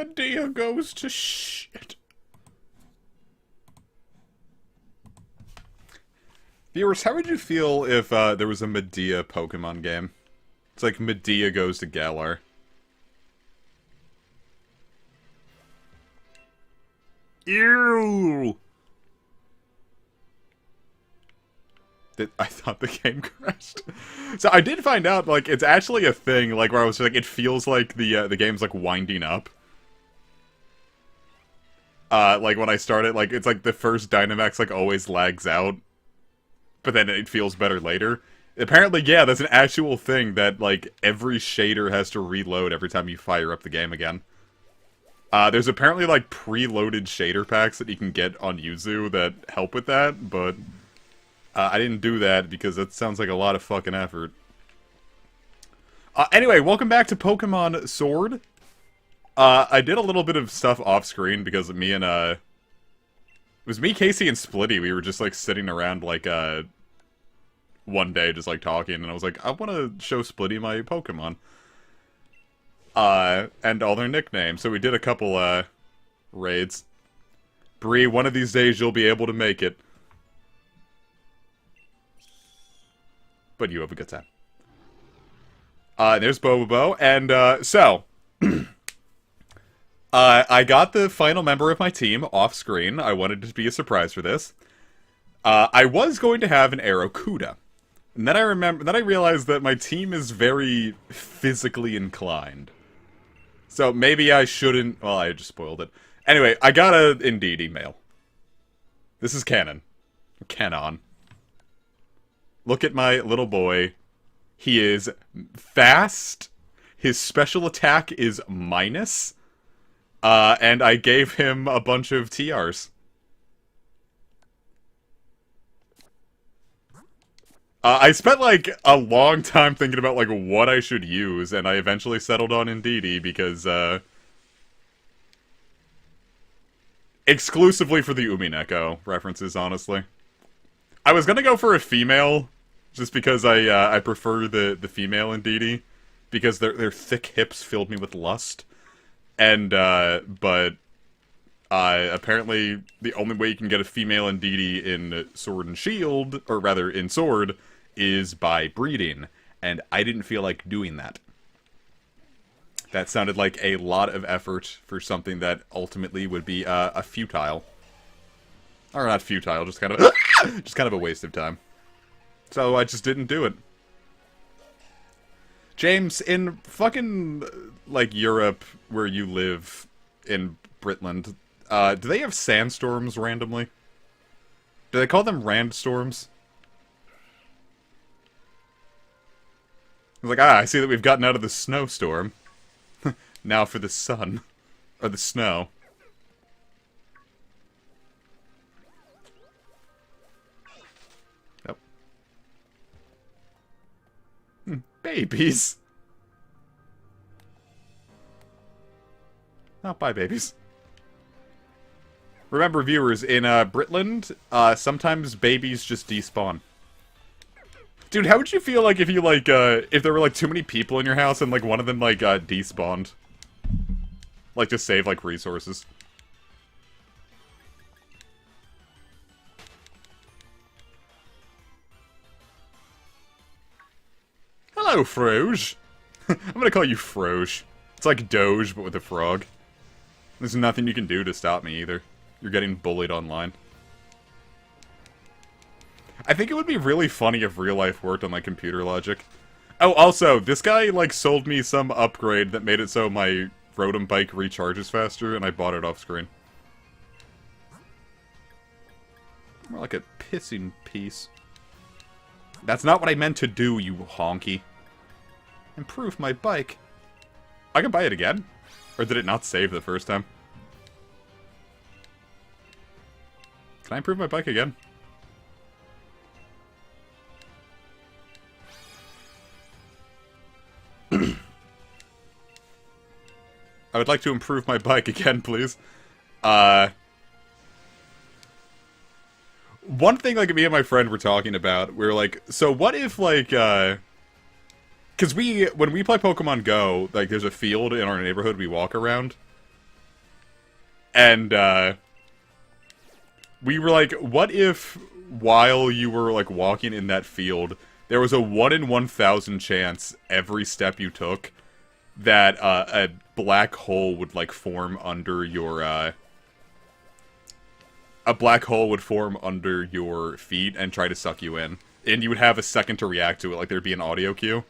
Medea goes to shit. Viewers, how would you feel if there was a Medea Pokemon game? It's like Medea goes to Galar. Ew! I thought the game crashed. So I did find out, like, it's actually a thing, like, where I was like, it feels like the game's, like, winding up. Like, when I started, like, it's like the first Dynamax, like, always lags out. But then it feels better later. Apparently, yeah, that's an actual thing that, like, every shader has to reload every time you fire up the game again. There's apparently, like, preloaded shader packs that you can get on Yuzu that help with that, but I didn't do that because that sounds like a lot of fucking effort. Anyway, welcome back to Pokemon Sword. I did a little bit of stuff off-screen because me and, it was me, Casey, and Splitty. We were just, like, sitting around, like, one day just, like, talking, and I was like, I want to show Splitty my Pokemon. And all their nicknames. So we did a couple, raids. Bree, one of these days you'll be able to make it. But you have a good time. There's Bobobo, and, so... I got the final member of my team off-screen. I wanted it to be a surprise for this. I was going to have an Arrokuda. And then I realized that my team is very physically inclined. So maybe I shouldn't... Well, I just spoiled it. Anyway, I got an Indeed email. This is canon. Canon. Look at my little boy. He is fast. His special attack is minus. And I gave him a bunch of TRs. I spent, like, a long time thinking about, like, what I should use, and I eventually settled on Indeedee because, exclusively for the Umineko references, honestly. I was gonna go for a female, just because I prefer the female Indeedee, because their thick hips filled me with lust. And, but, apparently the only way you can get a female Indeedee in Sword and Shield, or rather in Sword, is by breeding. And I didn't feel like doing that. That sounded like a lot of effort for something that ultimately would be, a futile. Or not futile, just kind of, just kind of a waste of time. So I just didn't do it. James, in fucking, like, Europe, where you live, in Britland, do they have sandstorms randomly? Do they call them randstorms? I was like, I see that we've gotten out of the snowstorm. Now for the sun. Or the snow. Yep. Babies. Oh, bye, babies. Remember, viewers, in Britland, sometimes babies just despawn. Dude, how would you feel like if you, like, if there were, like, too many people in your house and, like, one of them, like, despawned? Like, to save, like, resources. Hello, Froge. I'm gonna call you Froge. It's like Doge, but with a frog. There's nothing you can do to stop me, either. You're getting bullied online. I think it would be really funny if real life worked on, like, computer logic. Oh, also, this guy, like, sold me some upgrade that made it so my Rotom bike recharges faster, and I bought it off screen. More like a pissing piece. That's not what I meant to do, you honky. Improve my bike. I can buy it again? Or did it not save the first time? Can I improve my bike again? I would like to improve my bike again, please. One thing, like, me and my friend were talking about, we were like, so what if, like, because when we play Pokemon Go, like, there's a field in our neighborhood we walk around, And, we were like, what if, while you were, like, walking in that field, there was a 1 in 1,000 chance every step you took that, a black hole would, like, form under your, a black hole would form under your feet and try to suck you in. And you would have a second to react to it, like there'd be an audio cue.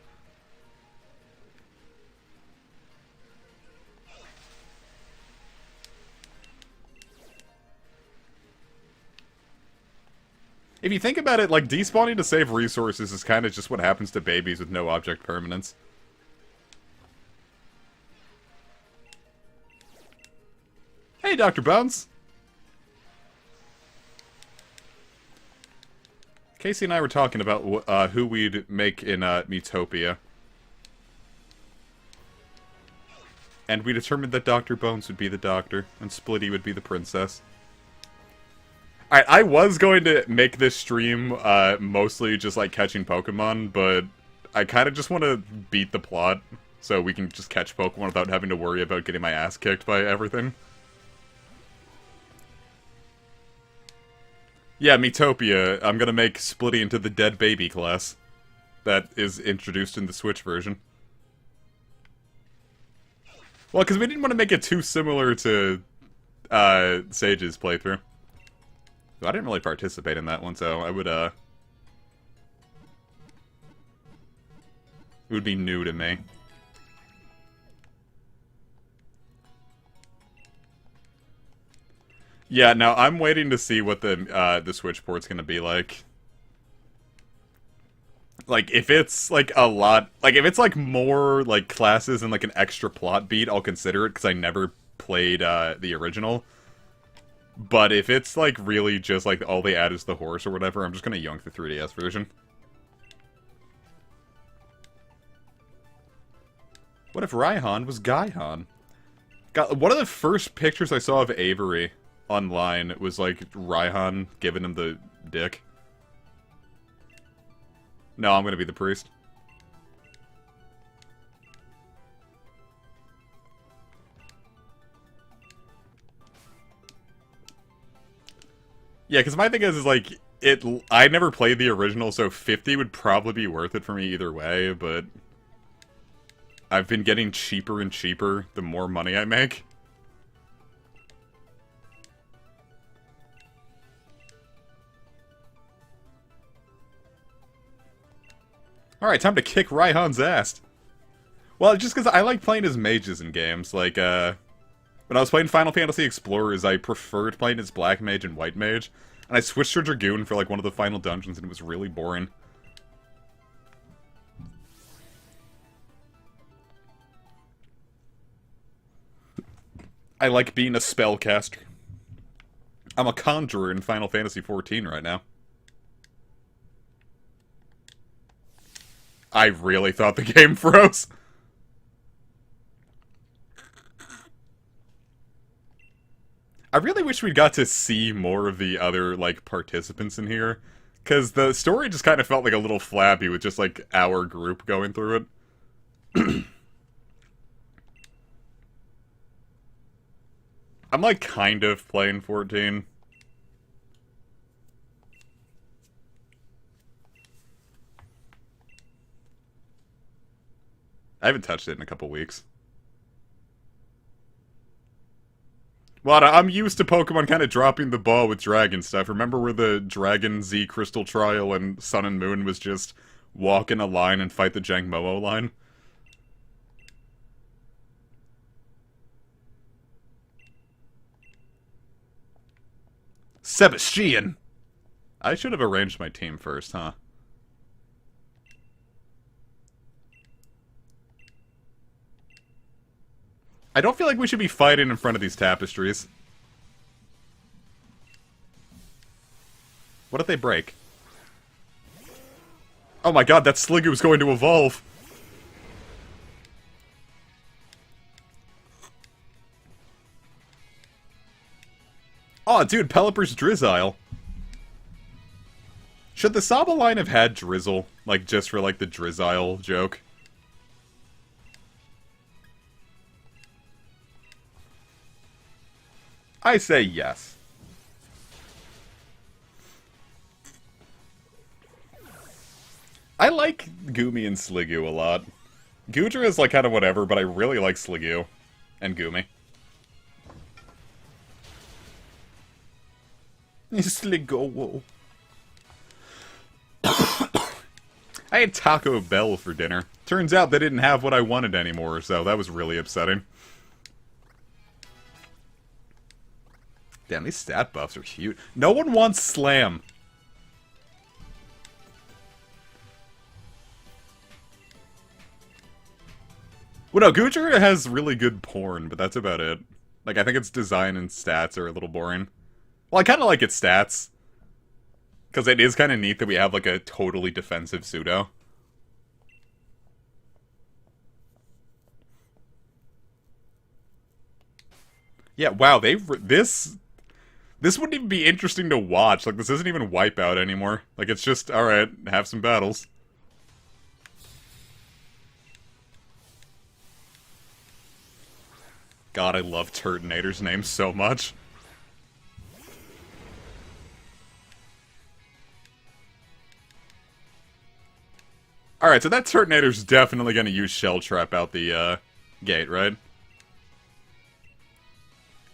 If you think about it, like, despawning to save resources is kind of just what happens to babies with no object permanence. Hey, Dr. Bones! Casey and I were talking about who we'd make in Miitopia. And we determined that Dr. Bones would be the doctor, and Splitty would be the princess. Alright, I was going to make this stream mostly just like catching Pokemon, but I kind of just want to beat the plot so we can just catch Pokemon without having to worry about getting my ass kicked by everything. Yeah, Miitopia. I'm gonna make Splitty into the dead baby class that is introduced in the Switch version. Well, because we didn't want to make it too similar to Sage's playthrough. So I didn't really participate in that one, so I would, it would be new to me. Yeah, now I'm waiting to see what the Switch port's gonna be like. Like, if it's, like, a lot... Like, if it's, like, more, like, classes and, like, an extra plot beat, I'll consider it, because I never played, the original. But if it's, like, really just, like, all they add is the horse or whatever, I'm just gonna yoink the 3DS version. What if Raihan was Gaihan? God, one of the first pictures I saw of Avery online was, like, Raihan giving him the dick. No, I'm gonna be the priest. Yeah, because my thing is like, I never played the original, so 50 would probably be worth it for me either way, but I've been getting cheaper and cheaper the more money I make. Alright, time to kick Raihan's ass. Well, just because I like playing as mages in games. Like, when I was playing Final Fantasy Explorers, I preferred playing as Black Mage and White Mage. And I switched to Dragoon for, like, one of the final dungeons, and it was really boring. I like being a spellcaster. I'm a conjurer in Final Fantasy XIV right now. I really thought the game froze. I really wish we got to see more of the other, like, participants in here. Because the story just kind of felt like a little flabby with just, like, our group going through it. I'm, like, kind of playing 14. I haven't touched it in a couple weeks. Well, I'm used to Pokemon kind of dropping the ball with Dragon stuff. Remember where the Dragon Z Crystal Trial and Sun and Moon was just walk in a line and fight the Jangmo-o line? Sebastian! I should have arranged my team first, huh? I don't feel like we should be fighting in front of these tapestries. What if they break? Oh my god, that Sliggoo's going to evolve! Oh, dude, Pelipper's Drizzile. Should the Saba line have had Drizzle? Like, just for, like, the Drizzile joke? I say yes. I like Goomy and Sliggoo a lot. Goodra is like kind of whatever, but I really like Sliggoo and Goomy. Sliggoo. I had Taco Bell for dinner. Turns out they didn't have what I wanted anymore, so that was really upsetting. Damn, these stat buffs are cute. No one wants Slam. Well, no, Goodra has really good porn, but that's about it. Like, I think its design and stats are a little boring. Well, I kind of like its stats. Because it is kind of neat that we have, like, a totally defensive pseudo. Yeah, wow, this wouldn't even be interesting to watch. Like, this isn't even Wipeout anymore. Like, it's just, alright, have some battles. God, I love Turtonator's name so much. Alright, so that Turtonator's definitely gonna use Shell Trap out the, gate, right?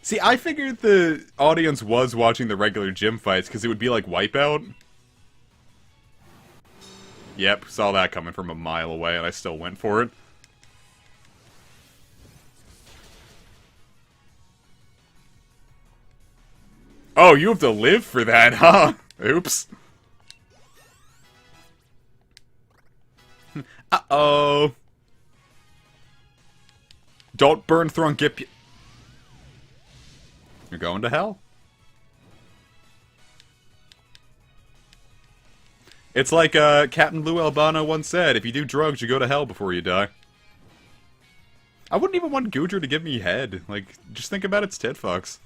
See, I figured the audience was watching the regular gym fights because it would be like Wipeout. Yep, saw that coming from a mile away and I still went for it. Oh, you have to live for that, huh? Oops. Uh-oh. Don't burn Throngip. You're going to hell. It's like Captain Lou Albano once said, if you do drugs, you go to hell before you die. I wouldn't even want Goodra to give me head. Like, just think about its tit fucks.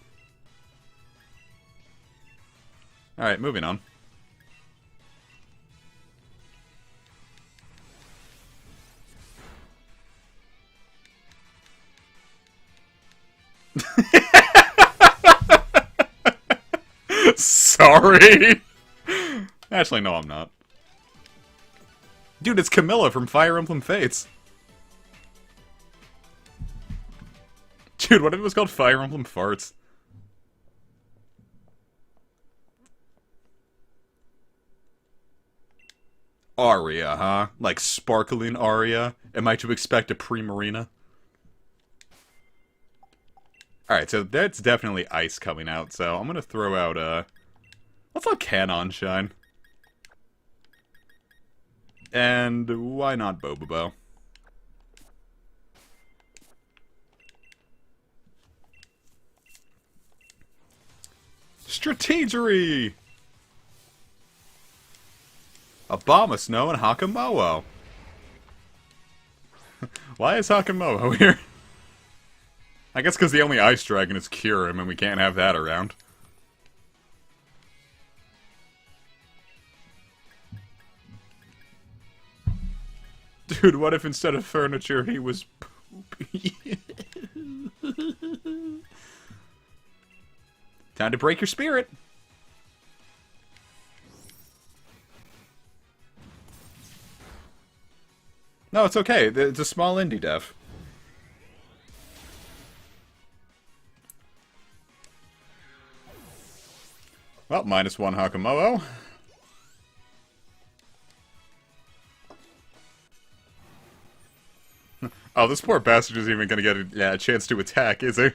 Alright, moving on. Sorry! Actually, no, I'm not. Dude, it's Camilla from Fire Emblem Fates. Dude, what if it was called Fire Emblem Farts? Aria, huh? Like sparkling Aria? Am I to expect a Primarina? Alright, so that's definitely ice coming out, so I'm gonna throw out, let's let Canon shine. And why not Bobobo? Strategery! Abomasnow and Hakamoa. Why is Hakamoa here? I guess because the only Ice Dragon is Kyurem, and we can't have that around. Dude, what if instead of furniture he was poopy? Time to break your spirit. No, it's okay. It's a small indie dev. Well, -1 Hakamoa. Oh, this poor bastard isn't even gonna get a chance to attack, is he? I'm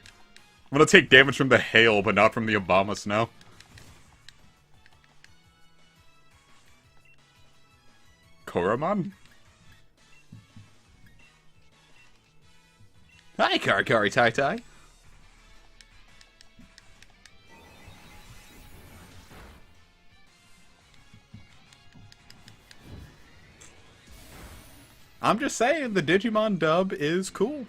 gonna take damage from the hail, but not from the Abomasnow. Koromon? Hi, Karikari Tai Tai. I'm just saying, the Digimon dub is cool.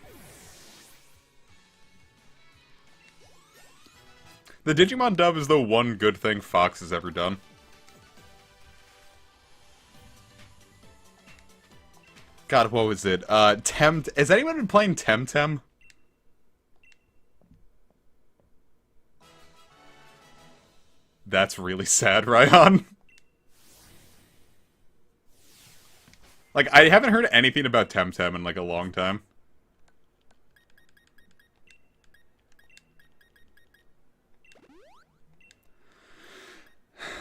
The Digimon dub is the one good thing Fox has ever done. God, what was it? Has anyone been playing Temtem? That's really sad, Ryan. Like, I haven't heard anything about Temtem in, like, a long time.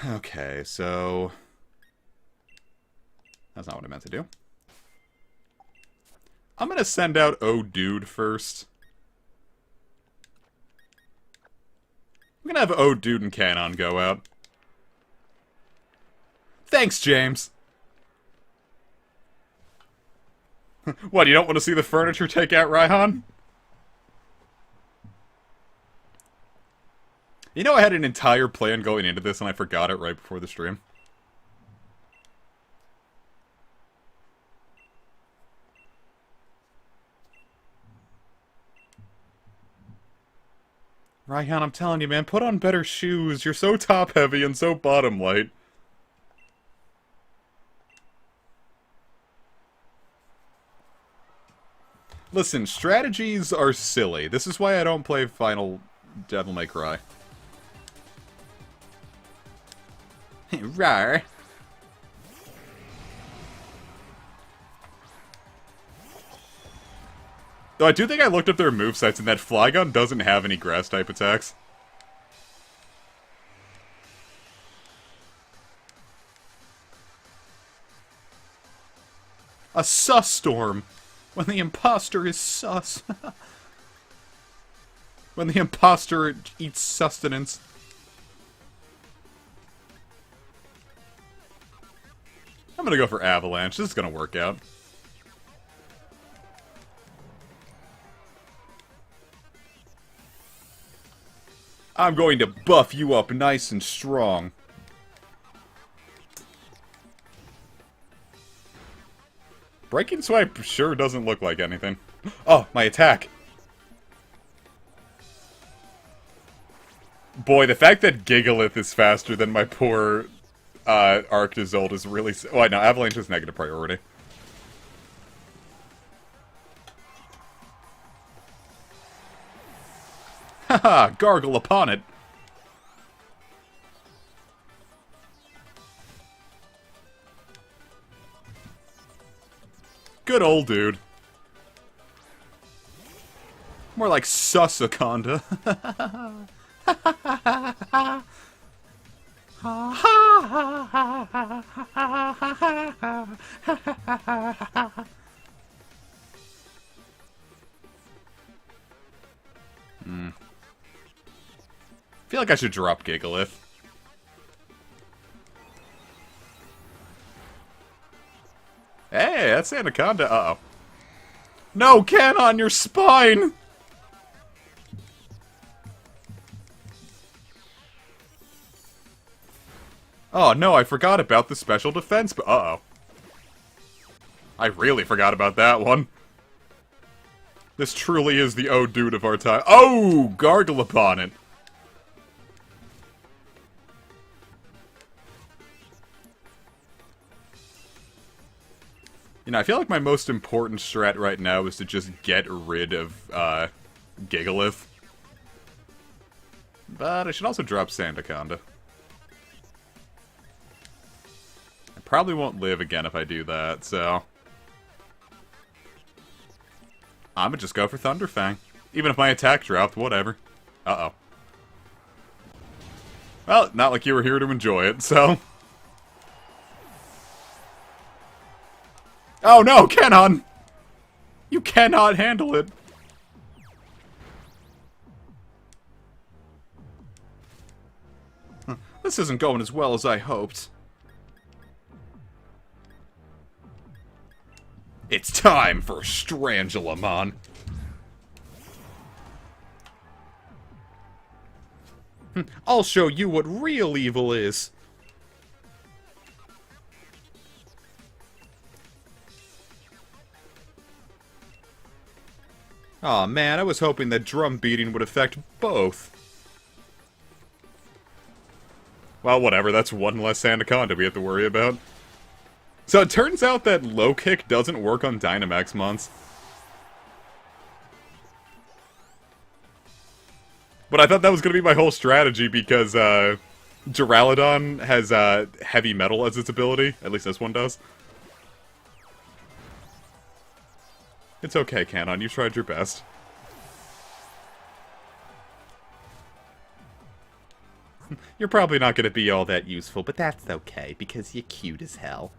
Okay, so... That's not what I meant to do. I'm gonna send out Oh Dude first. I'm gonna have Oh Dude and Canon go out. Thanks, James! What, you don't want to see the furniture take out Raihan? You know I had an entire plan going into this and I forgot it right before the stream. Raihan, I'm telling you, man, put on better shoes. You're so top-heavy and so bottom-light. Listen, strategies are silly. This is why I don't play Final Devil May Cry. Rawr. Though I do think I looked up their movesets, and that Flygon doesn't have any grass-type attacks. A sus storm! When the imposter is sus. When the imposter eats sustenance. I'm gonna go for Avalanche. This is gonna work out. I'm going to buff you up nice and strong. Breaking Swipe sure doesn't look like anything. Oh, my attack. Boy, the fact that Gigalith is faster than my poor Arctozolt is really... Oh, no, Avalanche is negative priority. Haha, gargle upon it. Good old dude. More like Susaconda. I feel like I should drop Gigalith. Hey, that's Anaconda. Uh-oh. No, Ken, on your spine! Oh, no, I forgot about the special defense, but uh-oh. I really forgot about that one. This truly is the oh dude of our time. Oh! Gargle upon it. You know, I feel like my most important strat right now is to just get rid of, Gigalith. But I should also drop Sandaconda. I probably won't live again if I do that, so... I'm gonna just go for Thunderfang. Even if my attack dropped, whatever. Uh-oh. Well, not like you were here to enjoy it, so... Oh no, Kenon! You cannot handle it! This isn't going as well as I hoped. It's time for Strangelamon. I'll show you what real evil is. Aw, man, I was hoping that drum beating would affect both. Well, whatever, that's one less Anaconda we have to worry about. So it turns out that low kick doesn't work on Dynamax mons. But I thought that was going to be my whole strategy because, Duraludon has heavy metal as its ability. At least this one does. It's okay, Canon. You tried your best. You're probably not going to be all that useful, but that's okay, because you're cute as hell.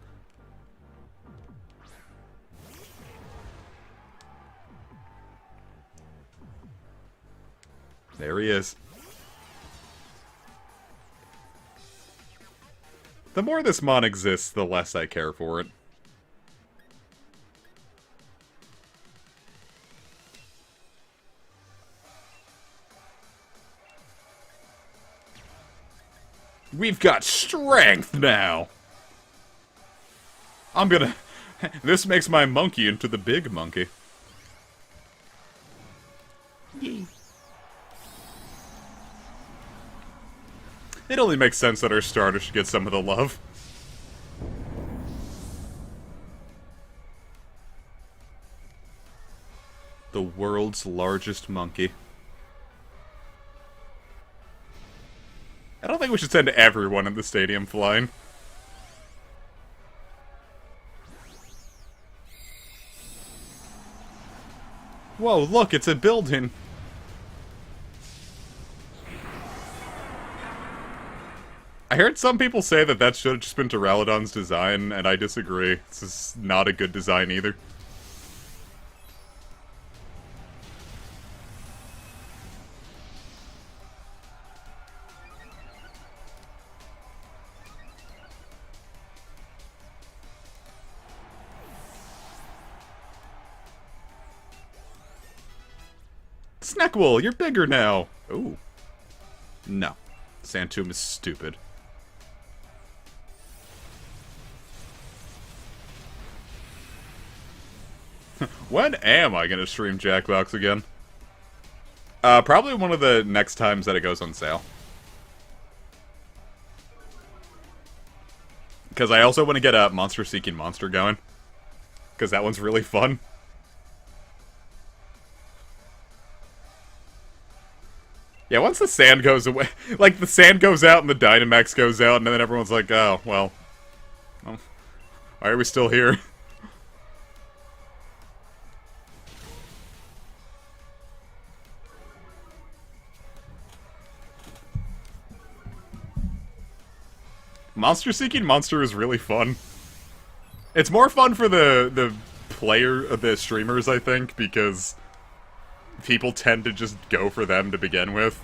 There he is. The more this mon exists, the less I care for it. We've got strength now! I'm gonna... This makes my monkey into the big monkey. Yay. It only makes sense that our starter should get some of the love. The world's largest monkey. I don't think we should send everyone in the stadium flying. Whoa, look, it's a building. I heard some people say that that should have just been Duraludon's design, and I disagree. This is not a good design either. Snackwool, you're bigger now! Ooh. No. Santum is stupid. When am I gonna stream Jackbox again? Probably one of the next times that it goes on sale. Because I also want to get a Monster Seeking Monster going. Because that one's really fun. Yeah, once the sand goes away, like, the sand goes out and the Dynamax goes out, and then everyone's like, oh, well, why are we still here? Monster Seeking Monster is really fun. It's more fun for the streamers, I think, because people tend to just go for them to begin with.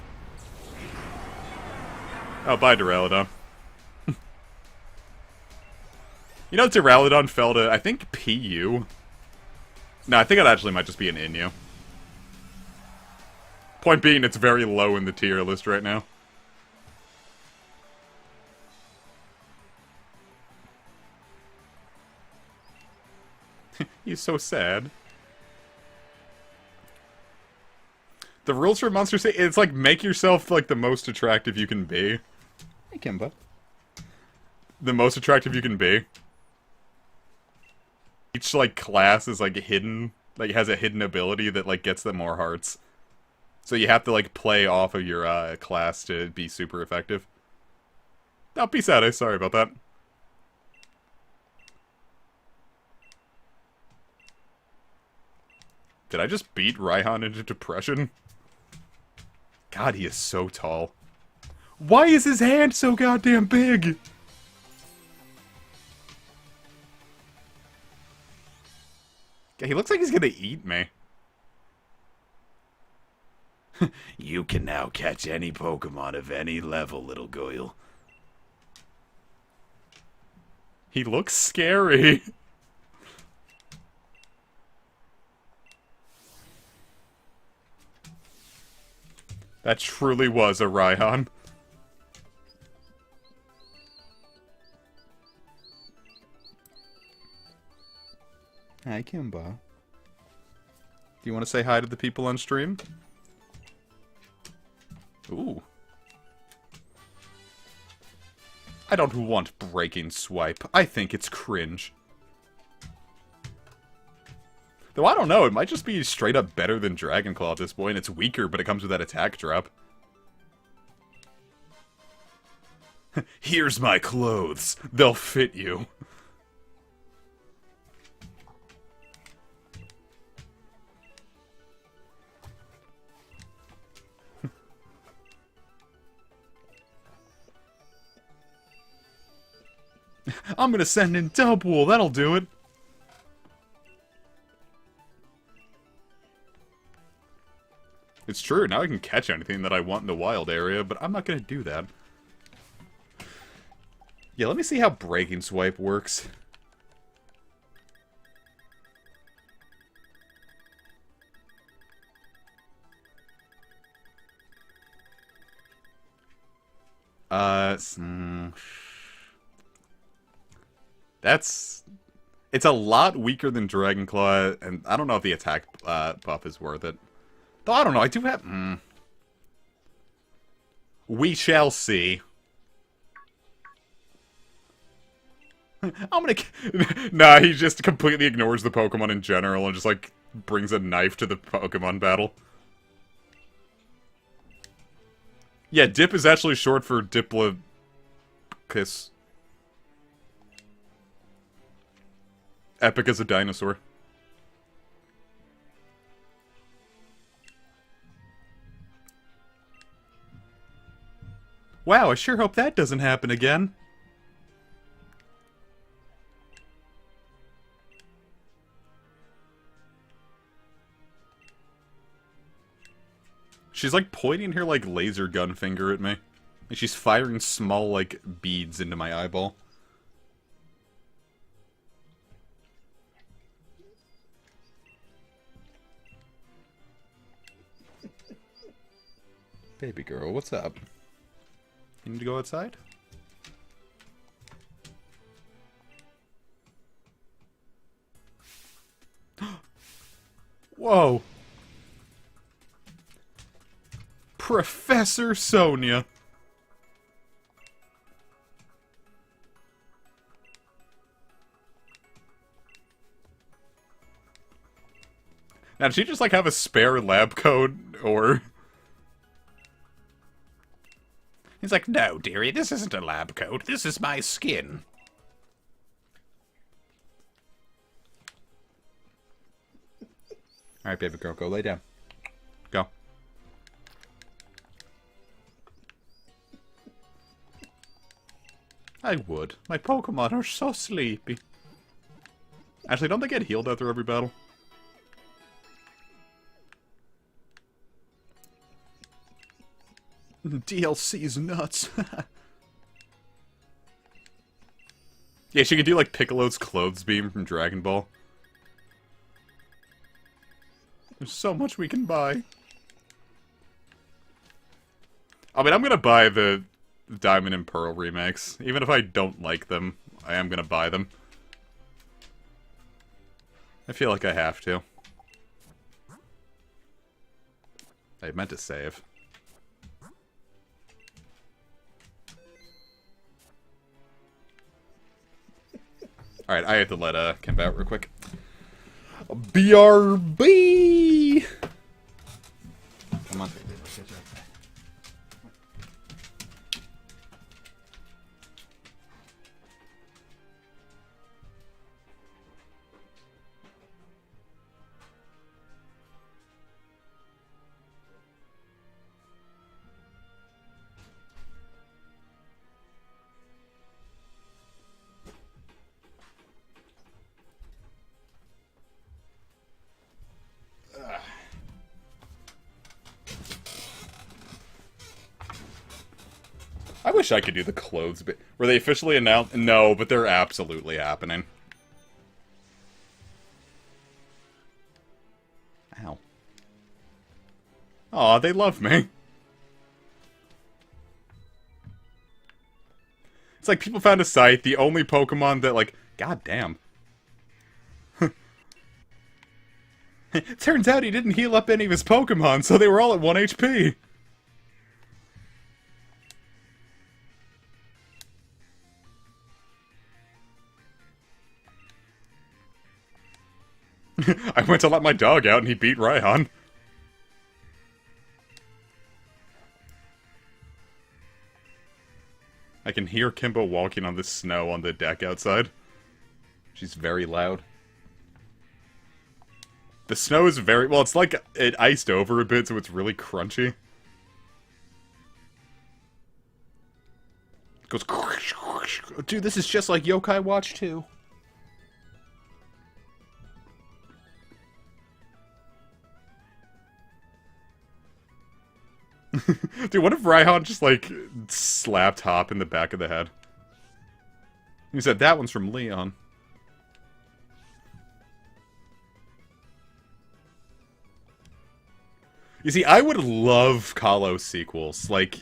Oh, bye, Duraludon. You know, Duraludon fell to, I think, PU? No, I think it actually might just be an Inyo. Point being, it's very low in the tier list right now. He's so sad. The rules for Monster City, it's like, make yourself, like, the most attractive you can be. Hey, Kimba. The most attractive you can be. Each, like, class is, like, hidden, like, has a hidden ability that, like, gets them more hearts. So you have to, like, play off of your, class to be super effective. Oh, peace out, sorry about that. Did I just beat Raihan into depression? God, he is so tall. Why is his hand so goddamn big? He looks like he's gonna eat me. You can now catch any Pokemon of any level, little Goyle. He looks scary. That truly was a Raihan. Hi, Kimba. Do you want to say hi to the people on stream? Ooh. I don't want Breaking Swipe. I think it's cringe. Though I don't know, it might just be straight up better than Dragon Claw at this point. It's weaker, but it comes with that attack drop. Here's my clothes. They'll fit you. I'm gonna send in Double. That'll do it. It's true, now I can catch anything that I want in the wild area, but I'm not gonna do that. Yeah, let me see how Breaking Swipe works. That's... It's a lot weaker than Dragonclaw, and I don't know if the attack buff is worth it. Though, I don't know, I do have... We shall see. I'm gonna... Nah, he just completely ignores the Pokemon in general and just, like, brings a knife to the Pokemon battle. Yeah, Dip is actually short for Diplodocus. Epic as a dinosaur. Wow, I sure hope that doesn't happen again. She's like pointing her like laser gun finger at me. And she's firing small like beads into my eyeball. Baby girl, what's up? You need to go outside? Whoa! Professor Sonia! Now, did she just, like, have a spare lab coat, or... He's like, no, dearie, this isn't a lab coat. This is my skin. Alright, baby girl, go lay down. Go. I would. My Pokemon are so sleepy. Actually, don't they get healed after every battle? DLC's nuts. Yeah, she could do like Piccolo's Clothes Beam from Dragon Ball. There's so much we can buy. I mean, I'm gonna buy the Diamond and Pearl remakes. Even if I don't like them, I am gonna buy them. I feel like I have to. I meant to save. Alright, I have to let Kemp out real quick. BRB! Come on. I wish I could do the clothes bit. Were they officially announced? No, but they're absolutely happening. Ow. Aw, they love me. It's like people found a site, the only Pokemon that, like, goddamn. Turns out he didn't heal up any of his Pokemon, so they were all at 1 HP. I went to let my dog out and he beat Raihan. I can hear Kimbo walking on the snow on the deck outside. She's very loud. The snow is very... Well, it's like it iced over a bit, so it's really crunchy. It goes... Dude, this is just like Yokai Watch 2. Dude, what if Raihan just, like, slapped Hop in the back of the head? He said, that one's from Leon. You see, I would love Kalos sequels. Like,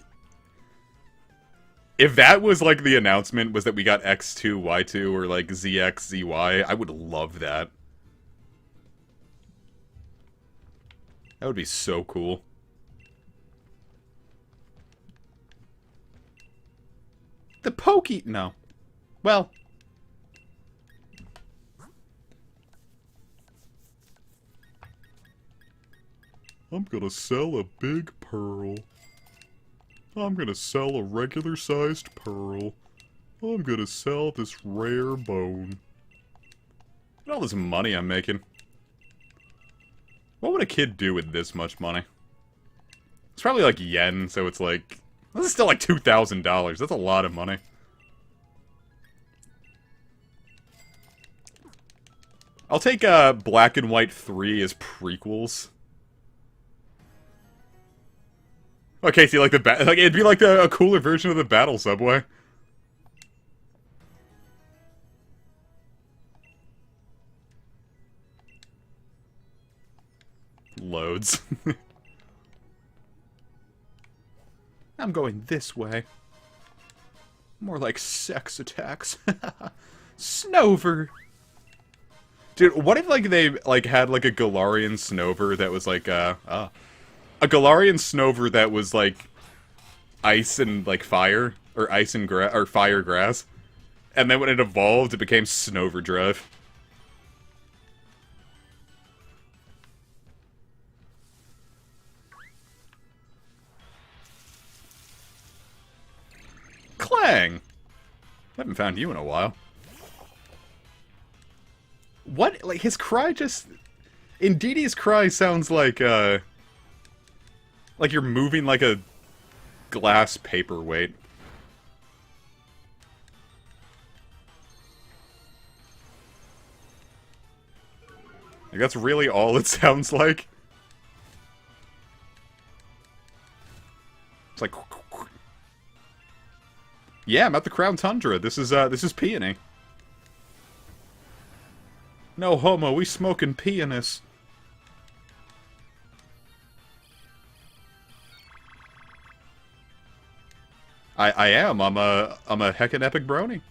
if that was, like, the announcement was that we got X2, Y2, or, like, ZX, ZY, I would love that. That would be so cool. The Pokey... No. Well... I'm gonna sell a big pearl. I'm gonna sell a regular-sized pearl. I'm gonna sell this rare bone. Look at all this money I'm making. What would a kid do with this much money? It's probably like yen, so it's like... This is still like $2,000. That's a lot of money. I'll take Black and White 3 as prequels. Okay, see, like like it'd be like a cooler version of the Battle Subway. Loads. I'm going this way. More like sex attacks. Snover. Dude, what if like they like had like a Galarian Snover that was like a Galarian Snover that was like ice and like fire, or ice and grass, or fire grass, and then when it evolved, it became Snover Drive. Clang! Haven't found you in a while. What? Like, his cry just... Indeedee's cry sounds like you're moving like a glass paperweight. Like, that's really all it sounds like. It's like... Yeah, I'm at the Crown Tundra. This is Peony. No homo, we smoking penis. I am. I'm a heckin' epic brony.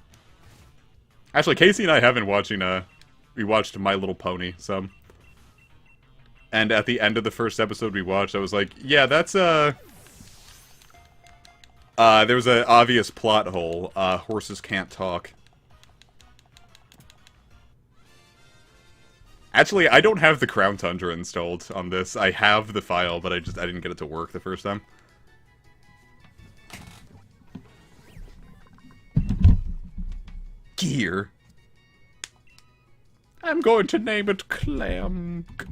Actually, Casey and I have been watching, we watched My Little Pony some. And at the end of the first episode we watched, I was like, yeah, that's, there was an obvious plot hole. Horses can't talk. Actually, I don't have the Crown Tundra installed on this. I have the file, but I didn't get it to work the first time. Gear. I'm going to name it Clamk.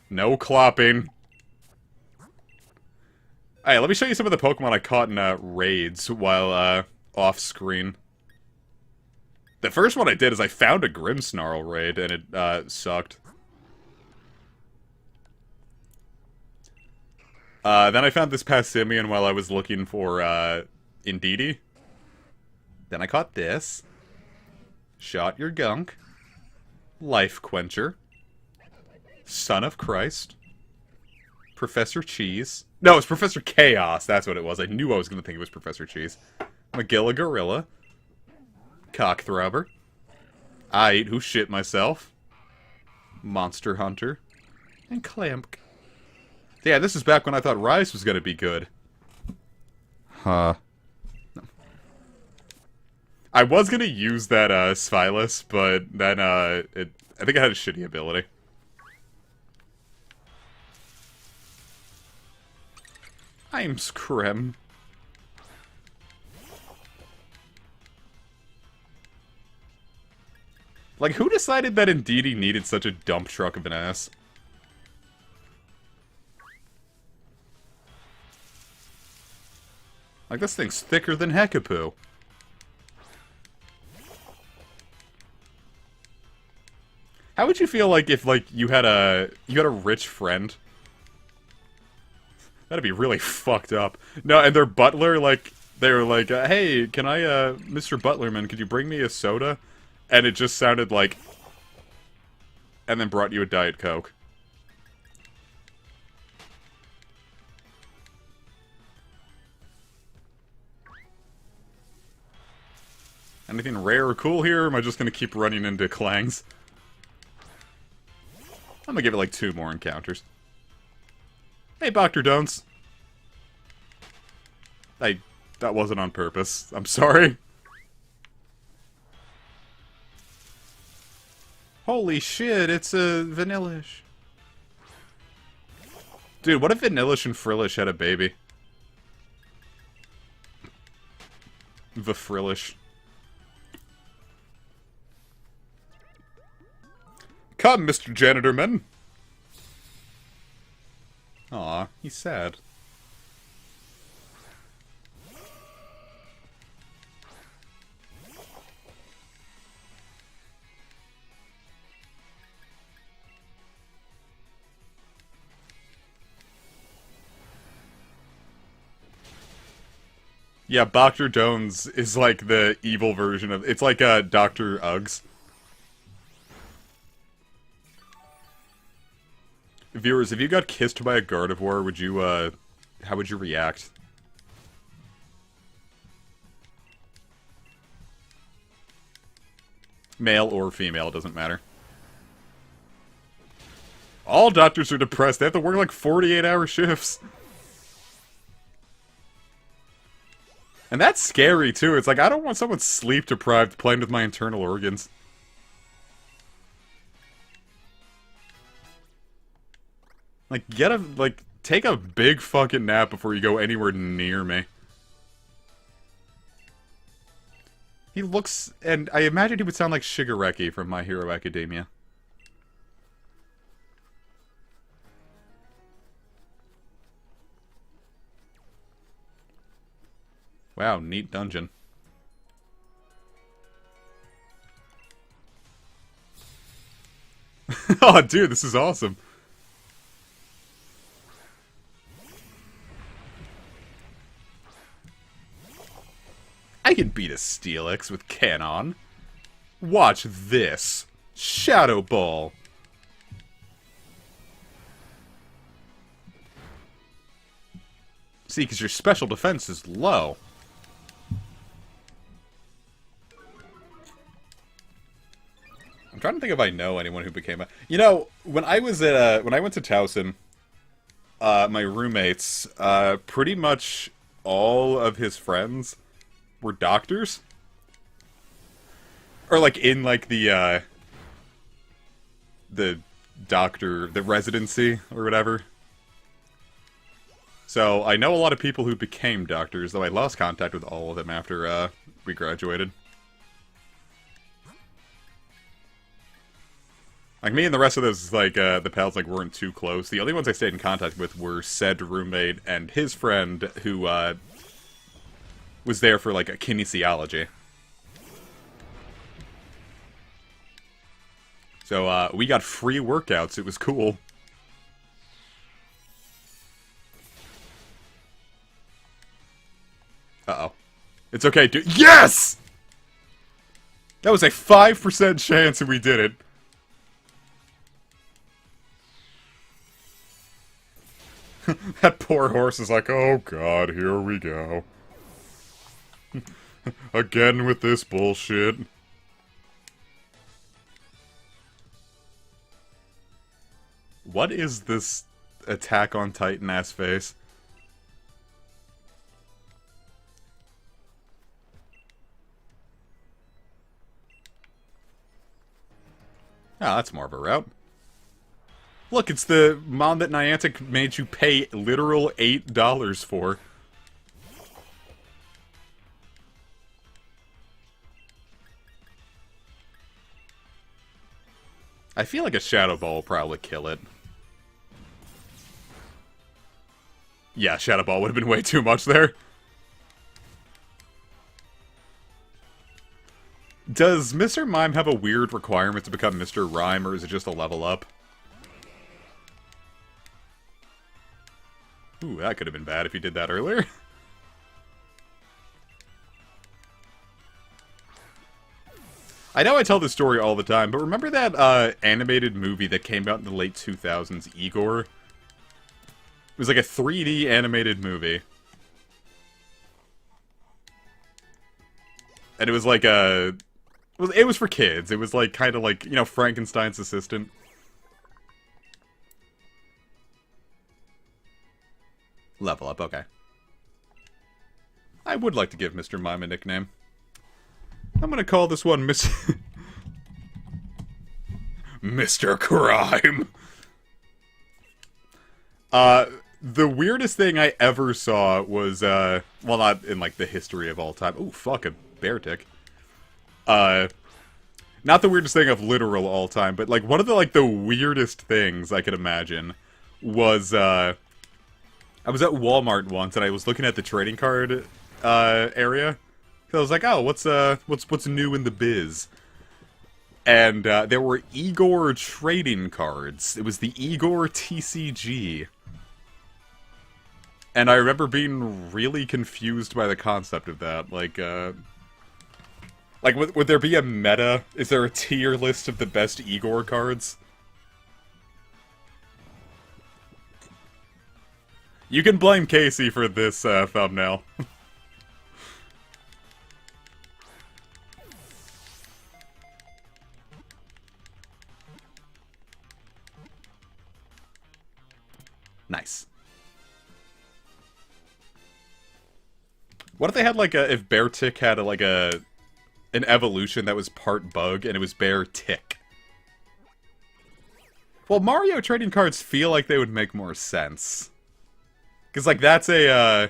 No clopping. Alright, let me show you some of the Pokemon I caught in raids while off-screen. The first one I did is I found a Grimmsnarl raid, and it sucked. Then I found this Passimian while I was looking for Indeedee. Then I caught this. Shot Your Gunk. Life Quencher. Son of Christ. Professor Cheese. No, it's Professor Chaos. That's what it was. I knew I was going to think it was Professor Cheese. Magilla Gorilla. Cockthrobber. I Ate Who Shit Myself. Monster Hunter. And Clamp. Yeah, this is back when I thought Rise was going to be good. Huh. No. I was going to use that Spylus, but then I think I had a shitty ability. I'm Screm. Like, who decided that Indeedee needed such a dump truck of an ass? Like, this thing's thicker than Heckapoo. How would you feel like if, like, you had a rich friend? That'd be really fucked up. No, and their butler, like, they were like, hey, can I, Mr. Butlerman, could you bring me a soda? And it just sounded like... And then brought you a Diet Coke. Anything rare or cool here, or am I just gonna keep running into Clangs? I'm gonna give it like 2 more encounters. Hey, Dr. Don'ts. That wasn't on purpose. I'm sorry. Holy shit, it's a Vanillish. Dude, what if Vanillish and Frillish had a baby? Frillish. Come, Mr. Janitorman. Aw, he's sad. Yeah, Dr. Jones is like the evil version of... It's like Dr. Uggs. Viewers, if you got kissed by a Gardevoir, would you, how would you react? Male or female, doesn't matter. All doctors are depressed. They have to work like 48-hour shifts. And that's scary, too. It's like, I don't want someone sleep-deprived playing with my internal organs. Like, take a big fucking nap before you go anywhere near me. He looks... And I imagine he would sound like Shigaraki from My Hero Academia. Wow, neat dungeon. Oh, dude, this is awesome. I can beat a Steelix with Canon. Watch this. Shadow Ball. See, because your special defense is low. I'm trying to think if I know anyone who became a... You know, when I was at, when I went to Towson, my roommates, pretty much all of his friends were doctors. Or, like, in, like, the doctor, the residency, or whatever. So, I know a lot of people who became doctors, though I lost contact with all of them after, we graduated. Like, me and the rest of those, like, the pals, like, weren't too close. The only ones I stayed in contact with were said roommate and his friend, who, was there for, like, a kinesiology. So, we got free workouts. It was cool. Uh-oh. It's okay, dude. Yes! That was a 5% chance that we did it. That poor horse is like, oh god, here we go. Again with this bullshit. What is this Attack on Titan ass face? Ah, that's more of a route. Look, it's the mon that Niantic made you pay literal $8 for. I feel like a Shadow Ball will probably kill it. Yeah, Shadow Ball would have been way too much there. Does Mr. Mime have a weird requirement to become Mr. Rhyme, or is it just a level up? Ooh, that could have been bad if you did that earlier. I know I tell this story all the time, but remember that animated movie that came out in the late 2000s, Igor? It was like a 3D animated movie. And it was like a... It was for kids. It was like kind of like, you know, Frankenstein's assistant. Level up, okay. I would like to give Mr. Mime a nickname. I'm gonna call this one Mr. Crime. The weirdest thing I ever saw was, well, not in, like, the history of all time. Ooh, fuck, a bear tick. Not the weirdest thing of literal all time, but, like, one of the, like, the weirdest things I could imagine was, I was at Walmart once, and I was looking at the trading card, area. I was like, oh, what's new in the biz? And, there were Igor trading cards. It was the Igor TCG. And I remember being really confused by the concept of that. Like, would there be a meta? Is there a tier list of the best Igor cards? You can blame Casey for this, thumbnail. Nice. What if they had, like, if Beartic had, an evolution that was part bug, and it was Beartic? Well, Mario trading cards feel like they would make more sense. Because, like, that's a,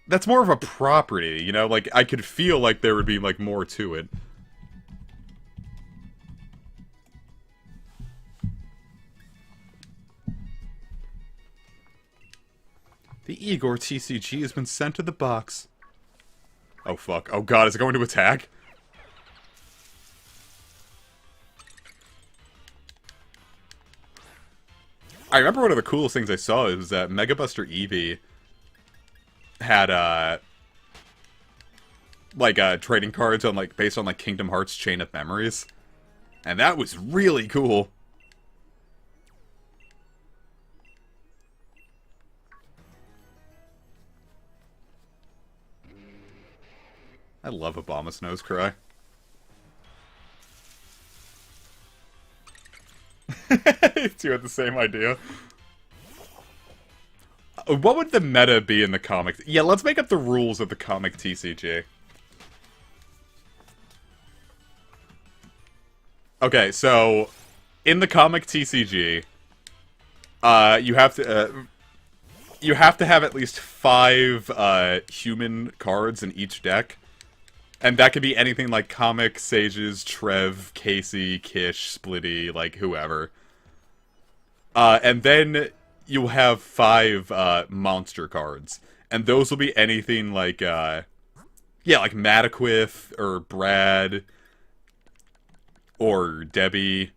that's more of a property, you know? Like, I could feel like there would be, like, more to it. The Igor TCG has been sent to the box. Oh, fuck. Oh, God, is it going to attack? I remember one of the coolest things I saw was that Mega Buster Eevee had, trading cards on, like, based on, like, Kingdom Hearts Chain of Memories. And that was really cool. I love Abomasnow's cry. You had the same idea. What would the meta be in the comic? Yeah, let's make up the rules of the comic TCG. Okay, so in the comic TCG, you have to have at least 5 human cards in each deck. And that could be anything like Comic, Sages, Trev, Casey, Kish, Splitty, like, whoever. And then you'll have 5, monster cards. And those will be anything like, yeah, like Mataquith, or Brad, or Debbie,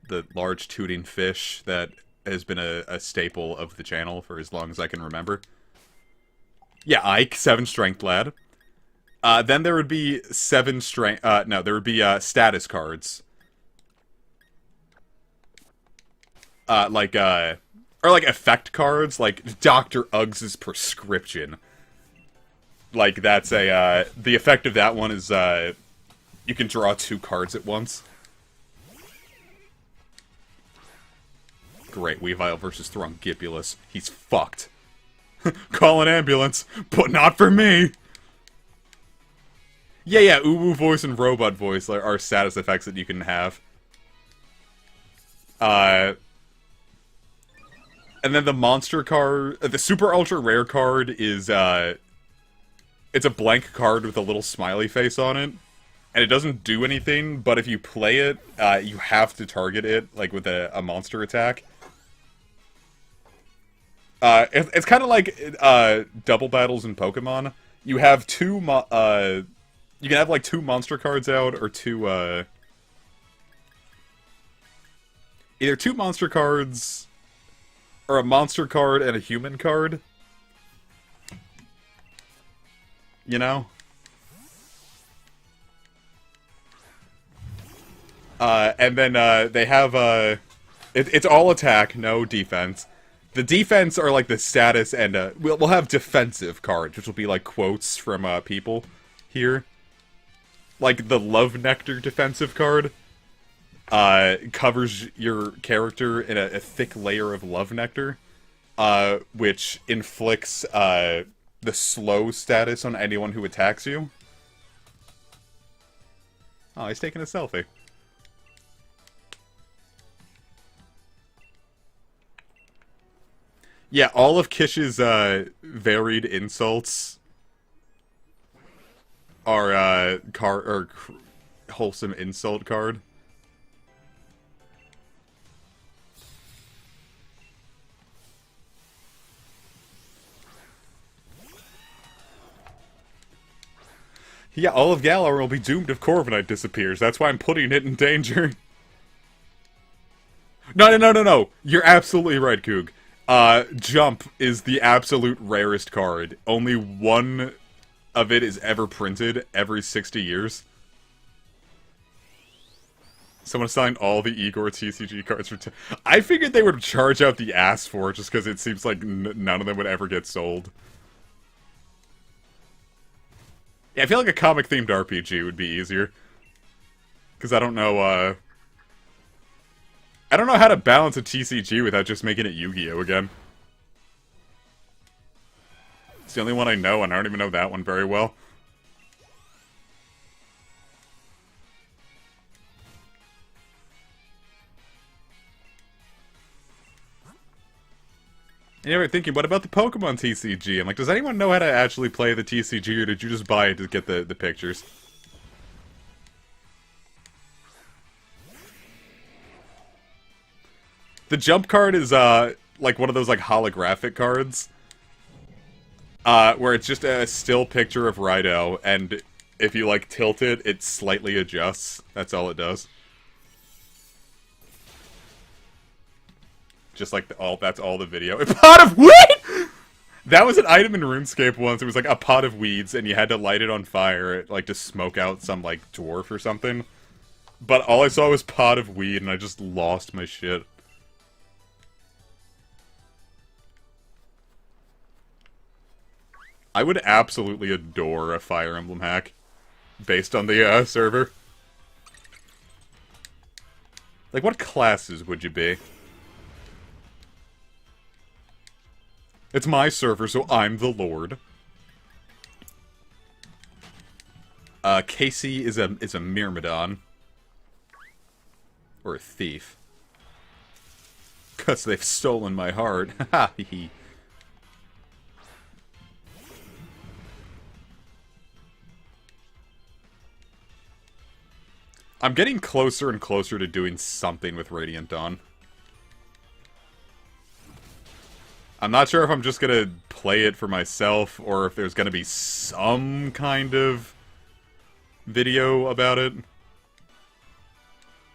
the large tooting fish that has been a staple of the channel for as long as I can remember. Yeah, Ike, 7 Strength Lad. Then there would be 7 strength, no, there would be, status cards. Or like effect cards, like Dr. Uggs' prescription. Like, that's a, the effect of that one is, you can draw 2 cards at once. Great, Weavile versus Throngipulus. He's fucked. Call an ambulance, but not for me! Yeah, Uwu voice and robot voice are status effects that you can have. And then the monster card, the super ultra rare card is, it's a blank card with a little smiley face on it. And it doesn't do anything, but if you play it, you have to target it, like, with a monster attack. It's kind of like, double battles in Pokemon. You have two, you can have, like, two monster cards out, or two, either two monster cards, or a monster card and a human card. You know? And then, they have, it's all attack, no defense. The defense are, like, the status, and, we'll have defensive cards, which will be, like, quotes from, people here. Like, the Love Nectar defensive card, covers your character in a thick layer of Love Nectar, which inflicts, the slow status on anyone who attacks you. Oh, he's taking a selfie. Yeah, all of Kish's, varied insults are, wholesome insult card. Yeah, all of Galar will be doomed if Corviknight disappears. That's why I'm putting it in danger. No. You're absolutely right, Coog. Jump is the absolute rarest card. Only one of it is ever printed every 60 years. Someone signed all the Igor TCG cards for I figured they would charge out the ass for it just because it seems like none of them would ever get sold. Yeah, I feel like a comic-themed RPG would be easier. Because I don't know, I don't know how to balance a TCG without just making it Yu-Gi-Oh! Again. It's the only one I know, and I don't even know that one very well. And you're thinking, what about the Pokemon TCG? I'm like, does anyone know how to actually play the TCG, or did you just buy it to get the pictures? The jump card is, like one of those, like, holographic cards. Where it's just a still picture of Rhydell, and if you, like, tilt it, it slightly adjusts. That's all it does. Just like, that's all the video. A pot of weed?! That was an item in RuneScape once. It was, like, a pot of weeds, and you had to light it on fire, like, to smoke out some, like, dwarf or something. But all I saw was pot of weed, and I just lost my shit. I would absolutely adore a Fire Emblem hack based on the server. Like, what classes would you be? It's my server, so I'm the Lord. Casey is a Myrmidon. Or a thief. 'Cause they've stolen my heart. Ha hee. I'm getting closer and closer to doing something with Radiant Dawn. I'm not sure if I'm just gonna play it for myself, or if there's gonna be some kind of video about it.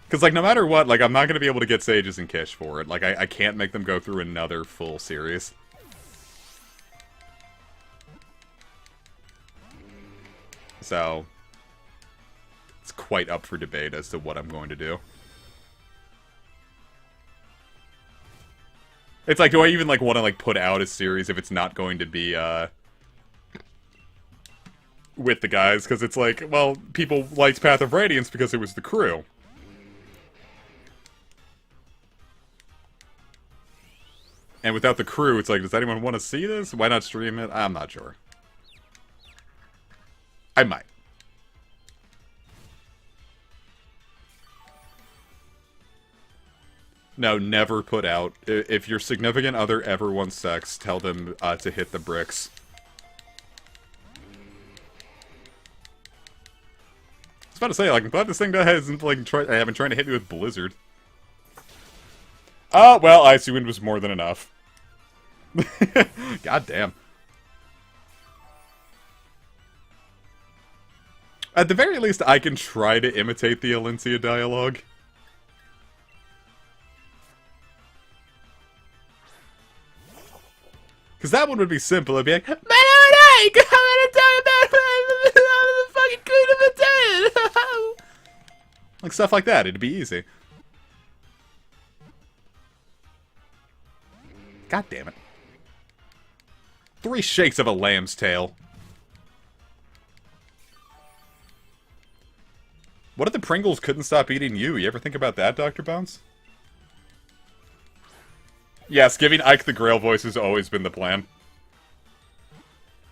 Because, like, no matter what, like, I'm not gonna be able to get Sages and Kish for it. Like, I can't make them go through another full series. So it's quite up for debate as to what I'm going to do. It's like, do I even, like, want to, like, put out a series if it's not going to be, with the guys? Because it's like, well, people liked Path of Radiance because it was the crew. And without the crew, it's like, does anyone want to see this? Why not stream it? I'm not sure. I might. No, never put out. If your significant other ever wants sex, tell them to hit the bricks. I was about to say, like, I'm glad this thing hasn't, like, I haven't trying to hit me with Blizzard. Oh, well, Icy Wind was more than enough. God damn. At the very least, I can try to imitate the Alencia dialogue. Because that one would be simple. It'd be like, I'm gonna tell you about the fucking Queen of the Dead! Like, stuff like that. It'd be easy. God damn it. 3 shakes of a lamb's tail. What if the Pringles couldn't stop eating you? You ever think about that, Dr. Bounce? Yes, giving Ike the Grail voice has always been the plan.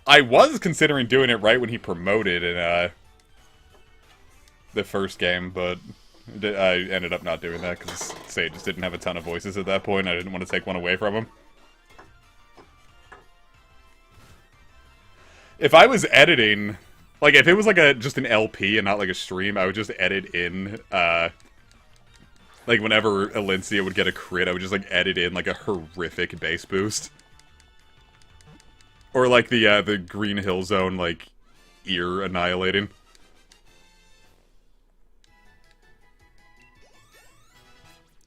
I was considering doing it right when he promoted in the first game, but I ended up not doing that because Say just didn't have a ton of voices at that point. I didn't want to take one away from him. If I was editing, like if it was like just an LP and not like a stream, I would just edit in like whenever Alencia would get a crit, I would just like edit in like a horrific bass boost. Or like the Green Hill Zone like ear annihilating.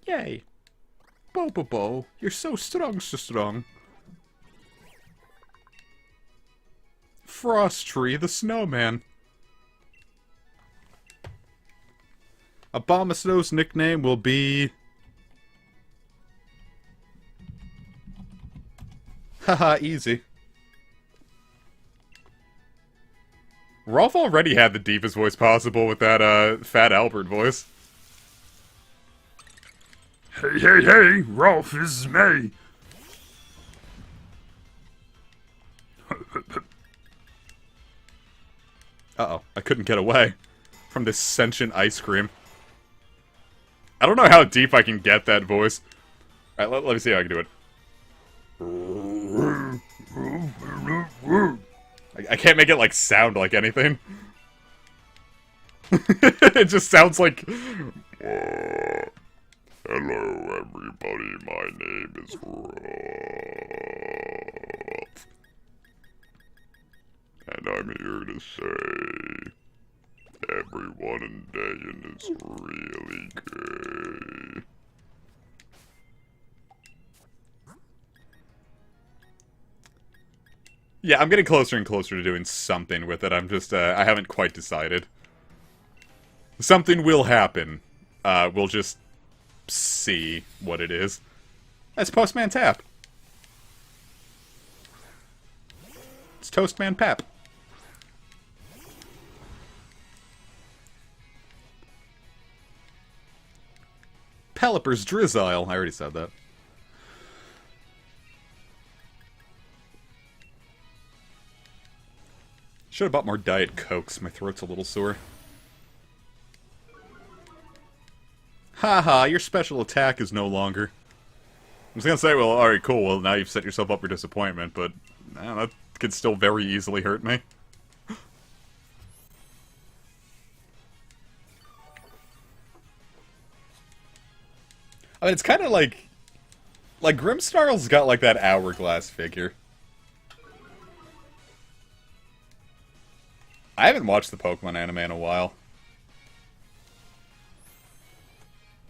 Yay. Bobobo, you're so strong, so strong. Frost Tree, the snowman. Abomasnow's nickname will be... Haha, easy. Rolf already had the deepest voice possible with that, Fat Albert voice. Hey, hey, hey, Rolf, this is me. Uh-oh, I couldn't get away from this sentient ice cream. I don't know how deep I can get that voice. Alright, let me see how I can do it. I can't make it, like, sound like anything. It just sounds like... Hello, everybody, my name is Rolf. And I'm here to say... everyone in Dayan is really gay. Yeah, I'm getting closer and closer to doing something with it. I'm just, I haven't quite decided. Something will happen. We'll just see what it is. That's Postman Tap. It's Toastman Pap. Pelipper's Drizzile. I already said that. Should have bought more Diet Cokes. My throat's a little sore. Haha, your special attack is no longer. I was gonna say, well, alright, cool. Well, now you've set yourself up for disappointment, but that could still very easily hurt me. I mean, it's kind of like Grimmsnarl's got like that hourglass figure. I haven't watched the Pokemon anime in a while.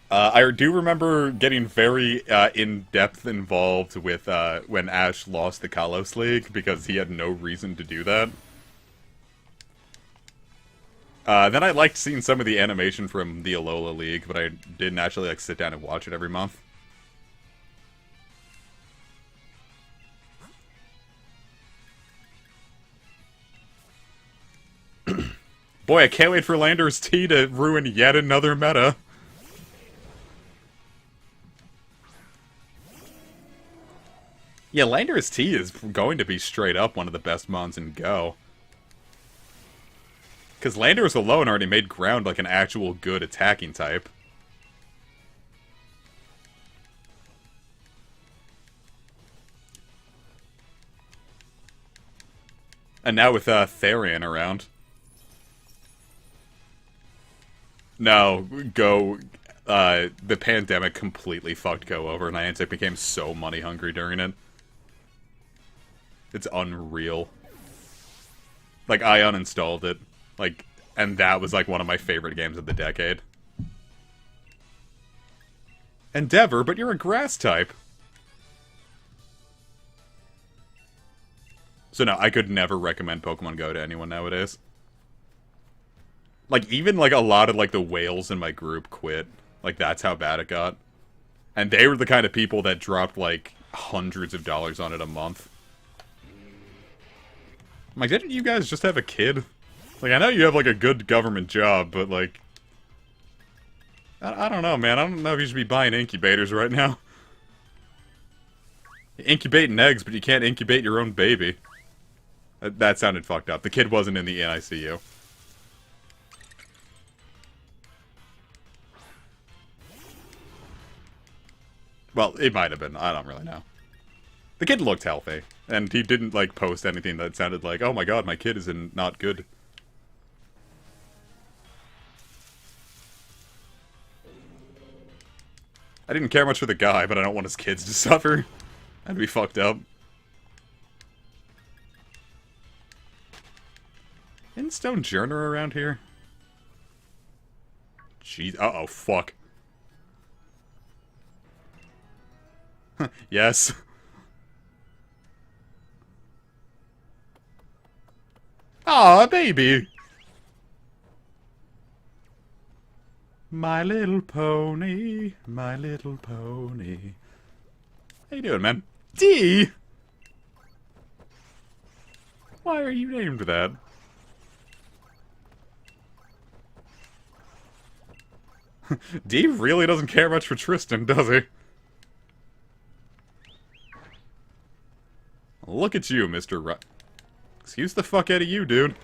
I do remember getting very in-depth involved with when Ash lost the Kalos League because he had no reason to do that. Then I liked seeing some of the animation from the Alola League, but I didn't actually like sit down and watch it every month. Boy, I can't wait for Landorus T to ruin yet another meta. Yeah, Landorus T is going to be straight up one of the best mons in Go. Because Landorus alone already made ground like an actual good attacking type. And now with Therian around. No, Go, the pandemic completely fucked Go over, and Niantic became so money hungry during it. It's unreal. Like, I uninstalled it. Like, and that was like one of my favorite games of the decade. Endeavor, but you're a grass type. So no, I could never recommend Pokemon Go to anyone nowadays. Like, even, like, a lot of, like, the whales in my group quit. Like, that's how bad it got. And they were the kind of people that dropped, like, hundreds of dollars on it a month. I'm like, didn't you guys just have a kid? Like, I know you have, like, a good government job, but, like... I don't know, man. I don't know if you should be buying incubators right now. You're incubating eggs, but you can't incubate your own baby. That sounded fucked up. The kid wasn't in the NICU. Well, it might have been. I don't really know. The kid looked healthy, and he didn't, like, post anything that sounded like, oh my god, my kid is in not good. I didn't care much for the guy, but I don't want his kids to suffer. That'd be fucked up. Isn't Stonejourner around here? Jeez. Uh-oh, fuck. Yes. Aw, baby. My little pony, my little pony. How you doing, man? D! Why are you named that? D really doesn't care much for Tristan, does he? Look at you, Mr. Excuse the fuck out of you, dude.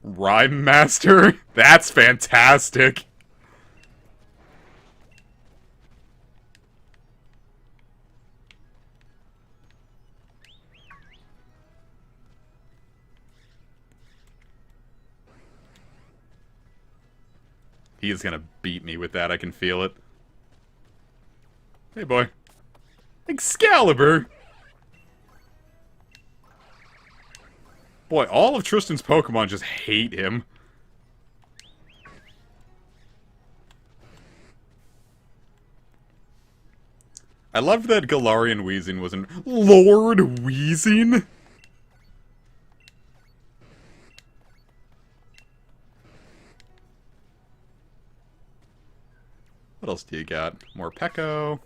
Rhyme Master? That's fantastic. He is gonna beat me with that, I can feel it. Hey, boy. Excalibur! Boy, all of Tristan's Pokemon just hate him. I loved that Galarian Weezing was an Lord Weezing? What else do you got? More Peko.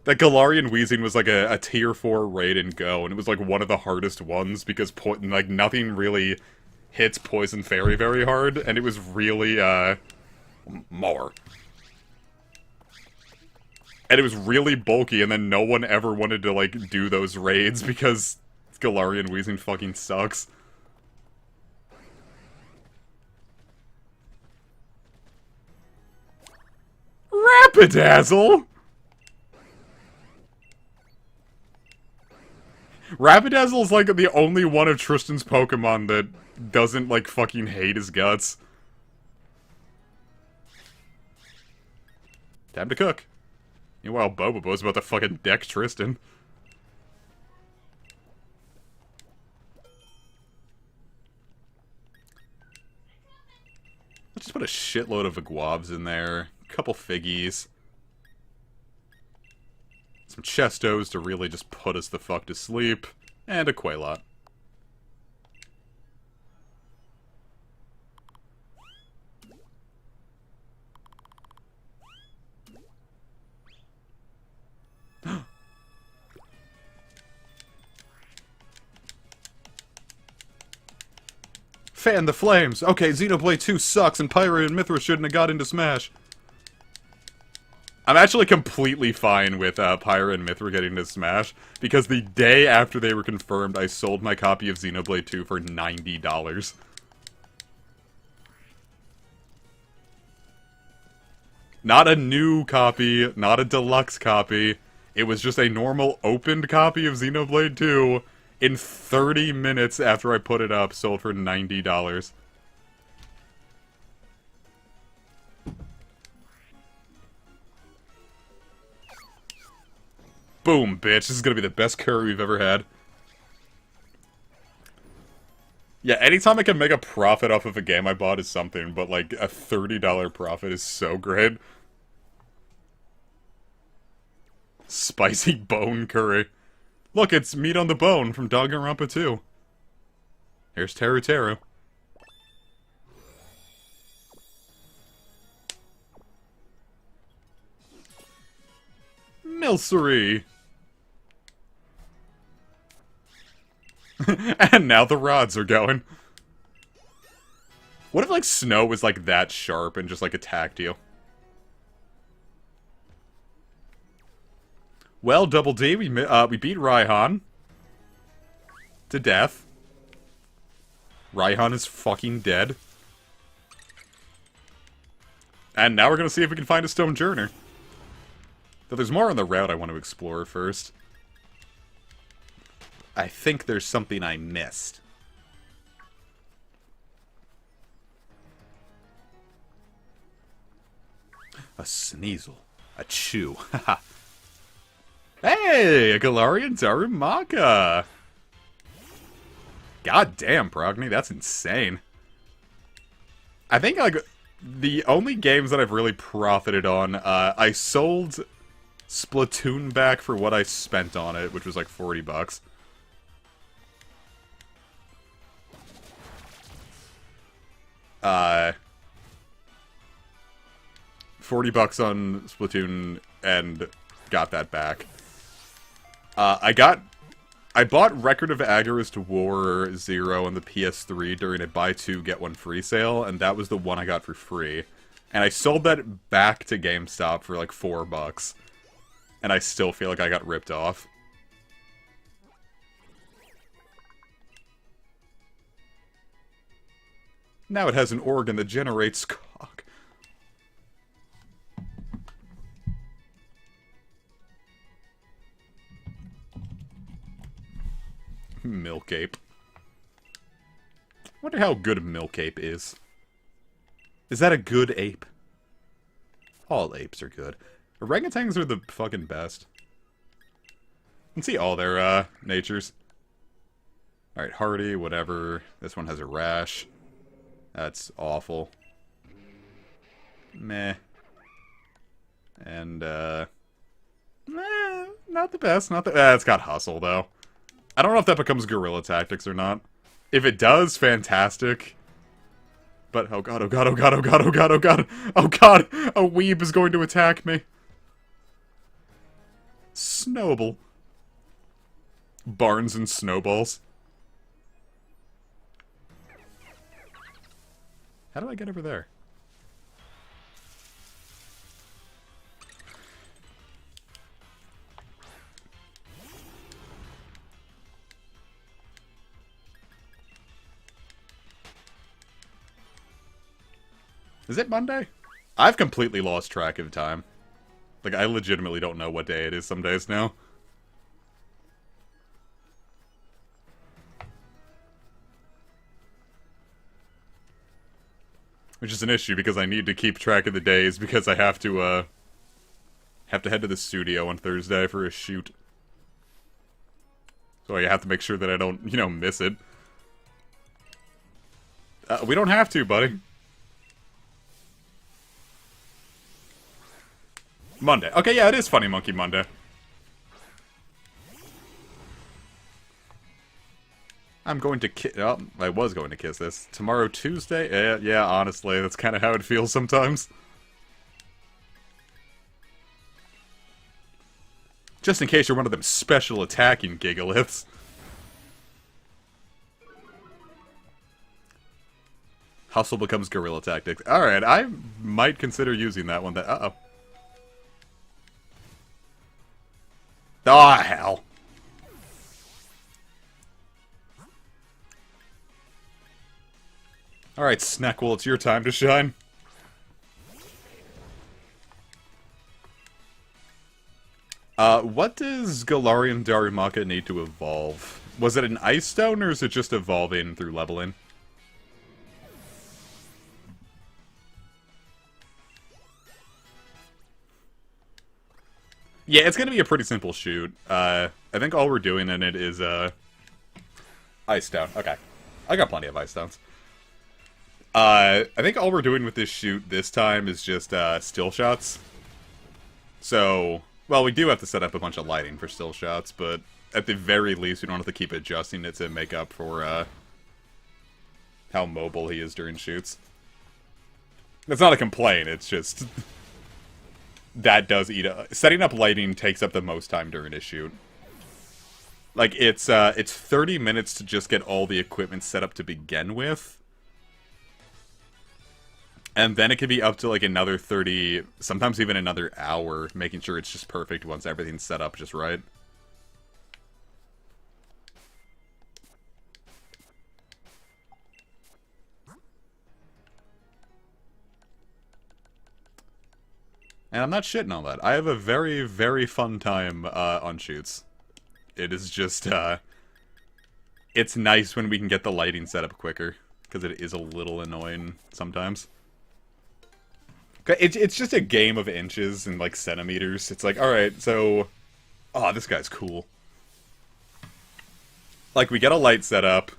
That Galarian Weezing was like a tier 4 raid in Go, and it was like one of the hardest ones because like nothing really hits Poison Fairy very hard, and it was really more. And it was really bulky, and then no one ever wanted to like do those raids because Galarian Weezing fucking sucks. Rapidazzle! Rapidazzle is like the only one of Tristan's Pokemon that doesn't like fucking hate his guts. Time to cook. Meanwhile, Bobobo's about to fucking deck Tristan. Let's just put a shitload of Aguavs in there. A couple Figgies. Some Chestos to really just put us the fuck to sleep. And a Quailot. Fan the flames! Okay, Xenoblade 2 sucks and Pyra and Mithra shouldn't have got into Smash. I'm actually completely fine with Pyra and Mithra getting into Smash, because the day after they were confirmed, I sold my copy of Xenoblade 2 for $90. Not a new copy, not a deluxe copy. It was just a normal opened copy of Xenoblade 2 in 30 minutes after I put it up, sold for $90. Boom, bitch. This is gonna be the best curry we've ever had. Yeah, anytime I can make a profit off of a game I bought is something, but like a $30 profit is so great. Spicy bone curry. Look, it's meat on the bone from Danganronpa 2. Here's Teru Teru. Milcery. And now the rods are going. What if, like, Snow was, like, that sharp and just, like, attacked you? Well, Double D, we beat Raihan to death. Raihan is fucking dead. And now we're gonna see if we can find a Stone Journer. Though there's more on the route I want to explore first. I think there's something I missed. A Sneasel. A Chew. Haha. Hey! A Galarian Darumaka! God damn, Progny, that's insane. I think, like, the only games that I've really profited on, I sold Splatoon back for what I spent on it, which was like $40. $40 on Splatoon and got that back. I bought Record of Agarest War 0 on the PS3 during a buy two, get one free sale, and that was the one I got for free. And I sold that back to GameStop for like $4. And I still feel like I got ripped off. Now it has an organ that generates cock. Milkape. Wonder how good Milkape is. Is that a good ape? All apes are good. Orangutans are the fucking best. You can see all their, natures. Alright, hardy, whatever. This one has a rash. That's awful. Meh. And, not the best, not the... it's got hustle, though. I don't know if that becomes guerrilla tactics or not. If it does, fantastic. But, oh god, oh god, oh god, oh god, oh god, oh god, oh god, a weeb is going to attack me. Snowball. Barnes and snowballs. How do I get over there? Is it Monday? I've completely lost track of time. Like, I legitimately don't know what day it is some days now. Which is an issue because I need to keep track of the days because I have to head to the studio on Thursday for a shoot. So I have to make sure that I don't, you know, miss it. We don't have to, buddy. Monday. Okay, yeah, it is Funny Monkey Monday. I'm going to kiss... Oh, I was going to kiss this. Tomorrow, Tuesday? Yeah, honestly, that's kind of how it feels sometimes. Just in case you're one of them special attacking gigaliths. Hustle becomes guerrilla tactics. Alright, I might consider using that one. Uh-oh. Oh, hell. Alright, Snackle, it's your time to shine. What does Galarian Darumaka need to evolve? Was it an Ice Stone, or is it just evolving through leveling? Yeah, it's gonna be a pretty simple shoot. I think all we're doing in it is, Ice Stone. Okay. I got plenty of Ice Stones. I think all we're doing with this shoot this time is just, still shots. So, well, we do have to set up a bunch of lighting for still shots, but at the very least, we don't have to keep adjusting it to make up for, how mobile he is during shoots. It's not a complaint, it's just... that does eat up... Setting up lighting takes up the most time during a shoot. Like, it's 30 minutes to just get all the equipment set up to begin with. And then it can be up to, like, another 30, sometimes even another hour, making sure it's just perfect once everything's set up just right. And I'm not shitting on that. I have a very, very fun time on shoots. It is just, it's nice when we can get the lighting set up quicker, because it is a little annoying sometimes. It's just a game of inches and, like, centimeters. It's like, alright, so... Oh, this guy's cool. Like, we get a light set up.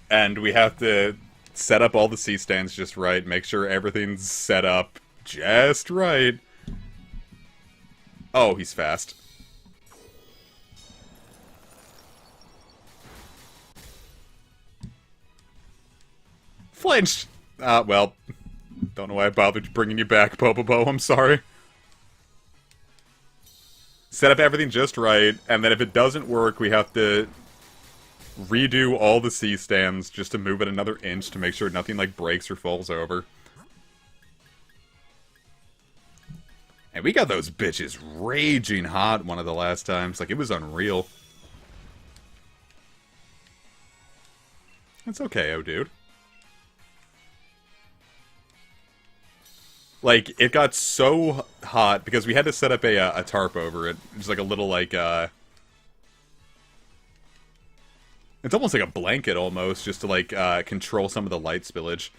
And we have to set up all the C-stands just right, make sure everything's set up just right. Oh, he's fast. Flinched! Well, don't know why I bothered bringing you back, Popopo, I'm sorry. Set up everything just right, and then if it doesn't work, we have to redo all the C-stands just to move it another inch to make sure nothing, like, breaks or falls over. And we got those bitches raging hot one of the last times. Like, it was unreal. It's okay, oh dude. Like, it got so hot because we had to set up a tarp over it. Just like a little, like, it's almost like a blanket, almost, just to, like, control some of the light spillage.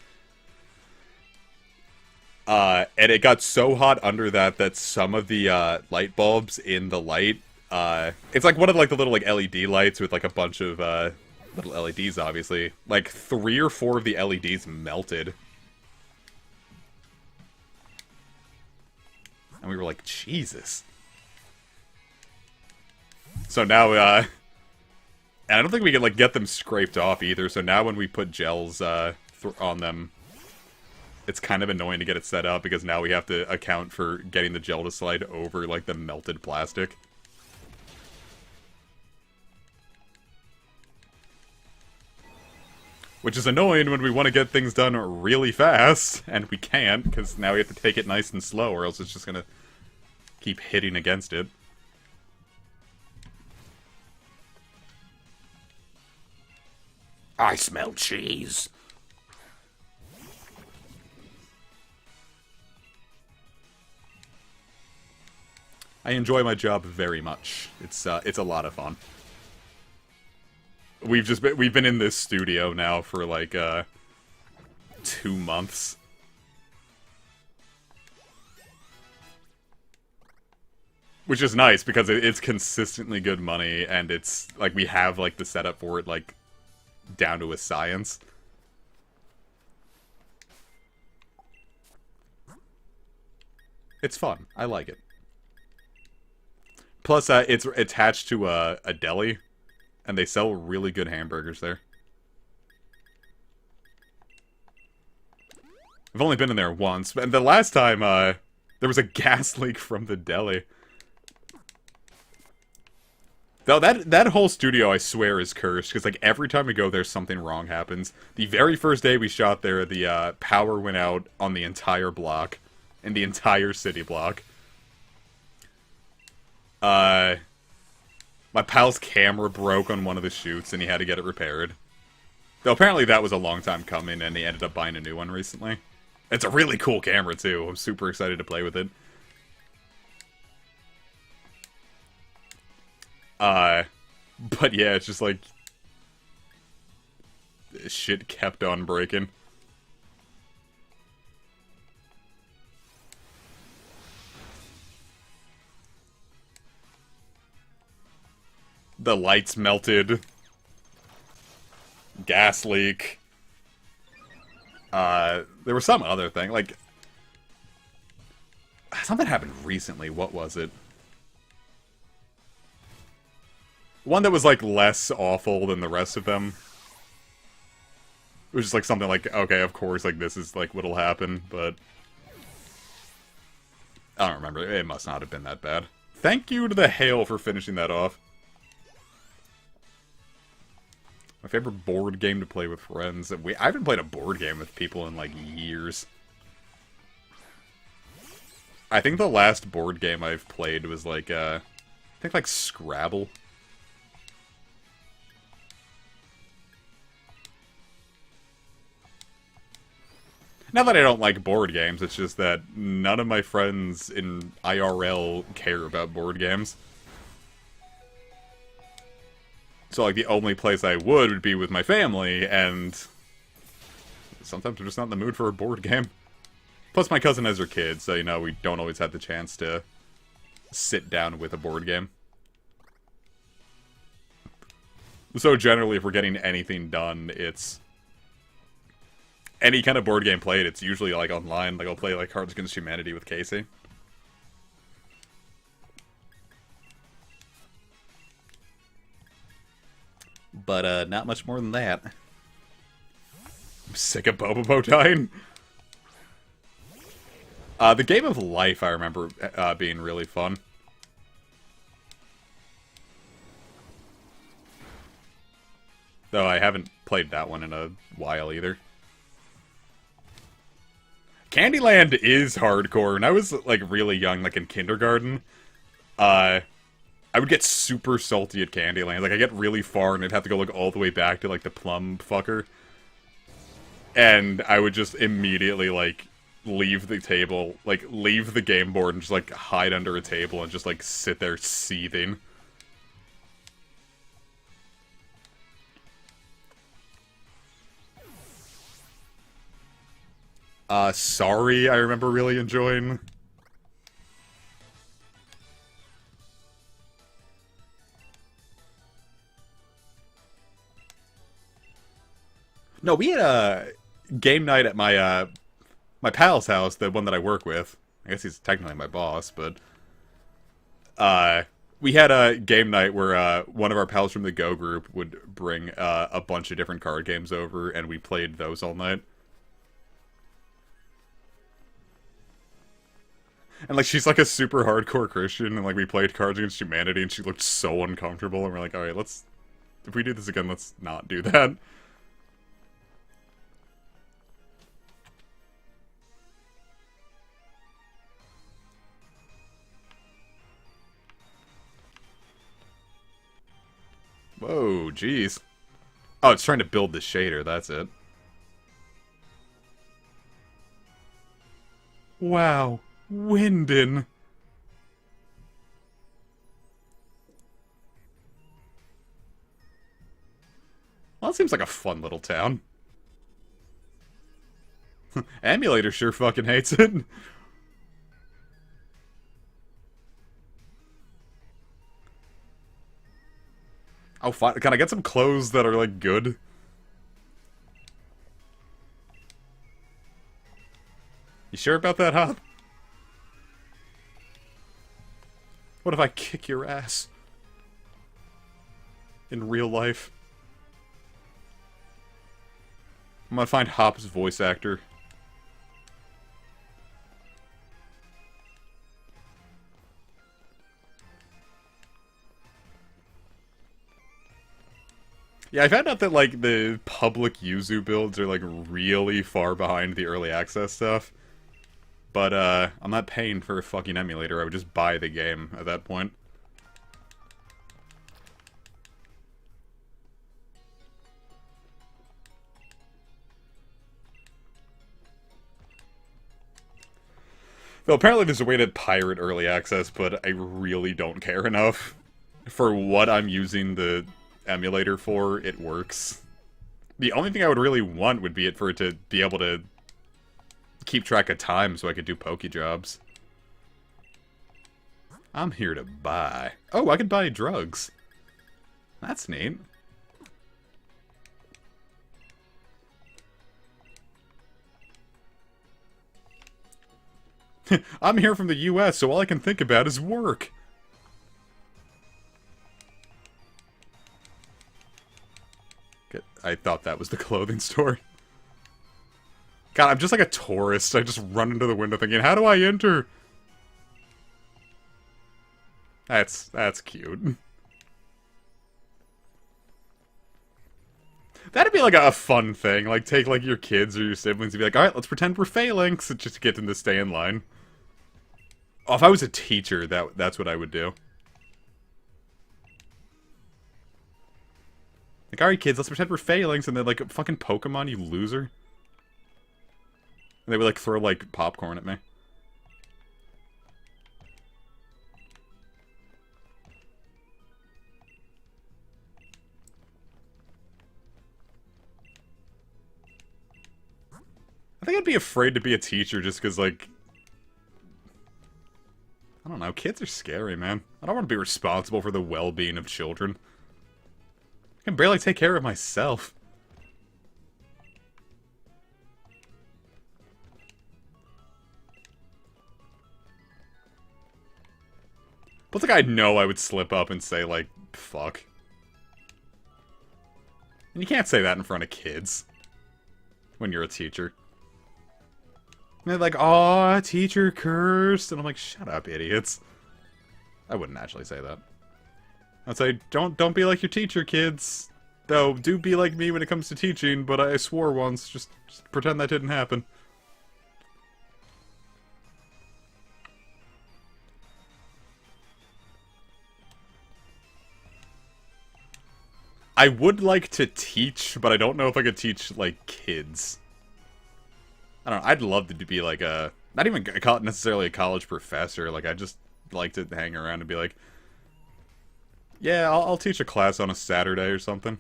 And it got so hot under that some of the, light bulbs in the light, it's like one of, like, the little, like, LED lights with, like, a bunch of, little LEDs, obviously. Like, 3 or 4 of the LEDs melted. And we were like, Jesus. So now, and I don't think we can, like, get them scraped off either, so now when we put gels, on them, it's kind of annoying to get it set up, because now we have to account for getting the gel to slide over, like, the melted plastic. Which is annoying when we want to get things done really fast, and we can't, because now we have to take it nice and slow, or else it's just gonna keep hitting against it. I smell cheese. I enjoy my job very much. It's a lot of fun. We've been in this studio now for like 2 months. Which is nice because it's consistently good money, and it's like we have like the setup for it like down to a science. It's fun. I like it. Plus, it's attached to a deli. And they sell really good hamburgers there. I've only been in there once, and the last time, there was a gas leak from the deli. Though that whole studio, I swear, is cursed, because, like, every time we go there, something wrong happens. The very first day we shot there, the, power went out on the entire block. In the entire city block. My pal's camera broke on one of the shoots, and he had to get it repaired. Though apparently that was a long time coming, and he ended up buying a new one recently. It's a really cool camera, too. I'm super excited to play with it. But yeah, it's just like... shit kept on breaking. The lights melted. Gas leak. There was some other thing, like... something happened recently, what was it? One that was, like, less awful than the rest of them. It was just, like, something like, okay, of course, like, this is, like, what'll happen, but... I don't remember. It must not have been that bad. Thank you to the hail for finishing that off. My favorite board game to play with friends. I haven't played a board game with people in, like, years. I think the last board game I've played was, like, I think, like, Scrabble. Not that I don't like board games, it's just that none of my friends in IRL care about board games. So, like, the only place I would be with my family, and sometimes I'm just not in the mood for a board game. Plus, my cousin has her kids, so, you know, we don't always have the chance to sit down with a board game. So, generally, if we're getting anything done, it's... any kind of board game played, it's usually, like, online. Like, I'll play, like, Cards Against Humanity with Casey. But, not much more than that. I'm sick of Bobobo dying. The Game of Life, I remember being really fun. Though I haven't played that one in a while, either. Candyland is hardcore. When I was, like, really young, like, in kindergarten, I would get super salty at Candyland. Like, I get really far, and I'd have to go, like, all the way back to, like, the plum fucker. And I would just immediately, like, leave the table, like, leave the game board and just, like, hide under a table and just, like, sit there seething. Sorry, I remember really enjoying. No, we had a game night at my, my pal's house, the one that I work with. I guess he's technically my boss, but... we had a game night where, one of our pals from the Go group would bring, a bunch of different card games over, and we played those all night. And, like, she's, like, a super hardcore Christian, and, like, we played Cards Against Humanity, and she looked so uncomfortable, and we're like, alright, let's... if we do this again, let's not do that. Whoa, jeez. Oh, it's trying to build the shader, that's it. Wow. Wyndon. Well, that seems like a fun little town. Emulator sure fucking hates it. Oh, fine. Can I get some clothes that are, like, good? You sure about that, Hop? What if I kick your ass? In real life? I'm gonna find Hop's voice actor. Yeah, I found out that, like, the public Yuzu builds are, like, really far behind the early access stuff. But, I'm not paying for a fucking emulator, I would just buy the game at that point. Though apparently there's a way to pirate early access, but I really don't care enough. For what I'm using the emulator for, it works. The only thing I would really want would be for it to be able to keep track of time so I could do Poke Jobs. I'm here to buy. Oh, I can buy drugs. That's neat. I'm here from the US, so all I can think about is work. I thought that was the clothing store. God, I'm just like a tourist. I just run into the window thinking, how do I enter? That's cute. That'd be like a fun thing. Like, take like your kids or your siblings and be like, alright, let's pretend we're Phalanx just to get them to stay in line. Oh, if I was a teacher, that's what I would do. Like, alright kids, let's pretend we're Phalanx, and then like, fucking Pokemon, you loser. And they would like throw like popcorn at me. I think I'd be afraid to be a teacher just because, like... I don't know, kids are scary, man. I don't want to be responsible for the well-being of children. I can barely take care of myself. But it's like I know I would slip up and say, like, fuck. And you can't say that in front of kids. When you're a teacher. And they're like, aw, teacher cursed. And I'm like, shut up, idiots. I wouldn't actually say that. I'd say, don't be like your teacher, kids. Though, do be like me when it comes to teaching, but I swore once. Just pretend that didn't happen. I would like to teach, but I don't know if I could teach, like, kids. I don't know, I'd love to be like a... Not even necessarily a college professor, like, I'd just like to hang around and be like... Yeah, I'll teach a class on a Saturday or something.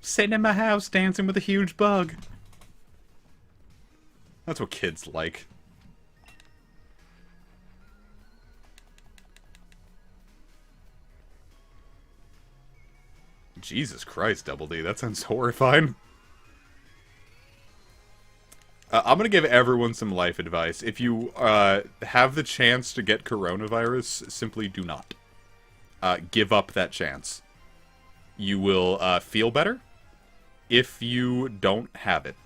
Sitting in my house dancing with a huge bug. That's what kids like. Jesus Christ, Double D, that sounds horrifying. I'm gonna give everyone some life advice. If you have the chance to get coronavirus, simply do not. Give up that chance. You will feel better if you don't have it.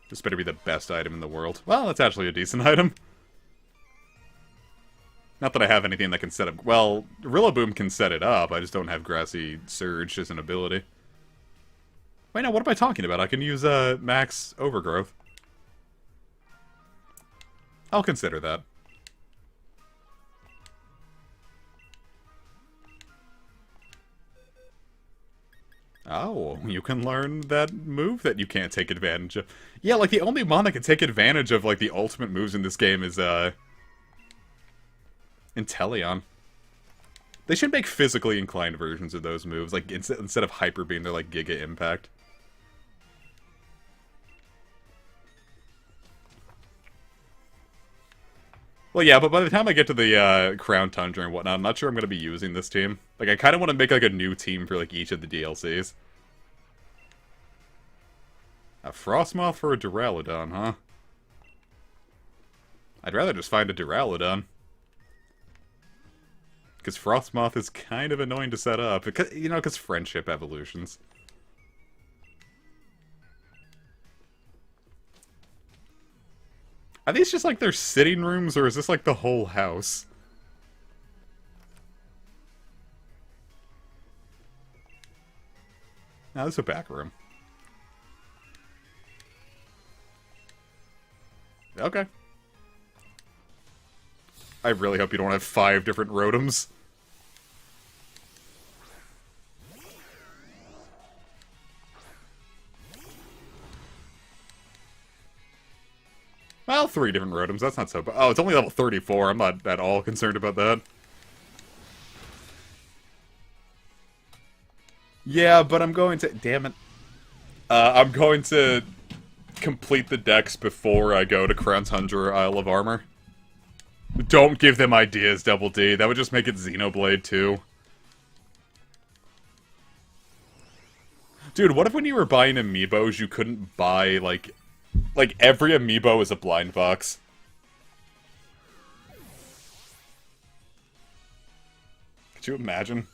This better be the best item in the world. Well, that's actually a decent item. Not that I have anything that can set up... Well, Rillaboom can set it up, I just don't have Grassy Surge as an ability. Wait, no, what am I talking about? I can use Max Overgrowth. I'll consider that. Oh, you can learn that move that you can't take advantage of. Yeah, like, the only mon that can take advantage of, like, the ultimate moves in this game is, Inteleon. They should make physically inclined versions of those moves, like, instead of Hyper Beam, they're like Giga Impact. Well, yeah, but by the time I get to the Crown Tundra and whatnot, I'm not sure I'm going to be using this team. Like, I kind of want to make, like, a new team for, like, each of the DLCs. A Frostmoth for a Duraludon, huh? I'd rather just find a Duraludon. Because Frostmoth is kind of annoying to set up. Because, you know, because friendship evolutions. Are these just like their sitting rooms, or is this like the whole house? No, this is a back room. Okay. I really hope you don't have 5 different Rotoms. Well, 3 different Rotoms, that's not so bad. Oh, it's only level 34, I'm not at all concerned about that. Yeah, but I'm going to... Damn it. I'm going to complete the decks before I go to Crown's Hundred or Isle of Armor. Don't give them ideas, Double D. That would just make it Xenoblade 2. Dude, what if when you were buying amiibos, you couldn't buy, like every amiibo is a blind box? Could you imagine?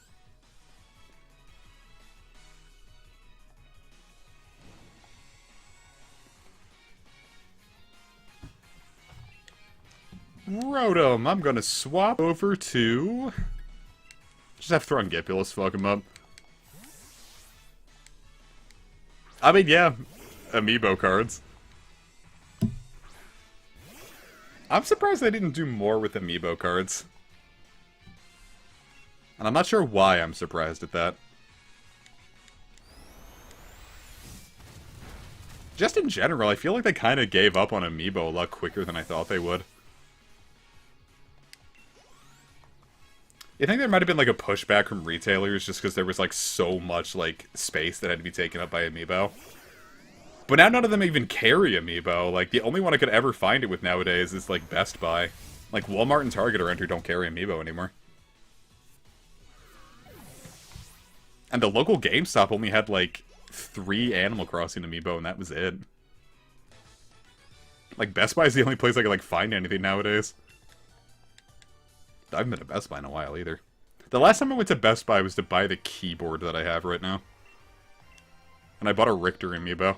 Rotom, I'm gonna swap over to... Just have Thrungipulus fuck him up. I mean, yeah, amiibo cards. I'm surprised they didn't do more with amiibo cards. And I'm not sure why I'm surprised at that. Just in general, I feel like they kind of gave up on amiibo a lot quicker than I thought they would. You think there might have been, like, a pushback from retailers just because there was, like, so much, like, space that had to be taken up by amiibo? But now none of them even carry amiibo. Like, the only one I could ever find it with nowadays is, like, Best Buy. Like, Walmart and Target around here don't carry amiibo anymore. And the local GameStop only had, like, 3 Animal Crossing amiibo, and that was it. Like, Best Buy is the only place I could, like, find anything nowadays. I haven't been to Best Buy in a while, either. The last time I went to Best Buy was to buy the keyboard that I have right now. And I bought a Richter amiibo.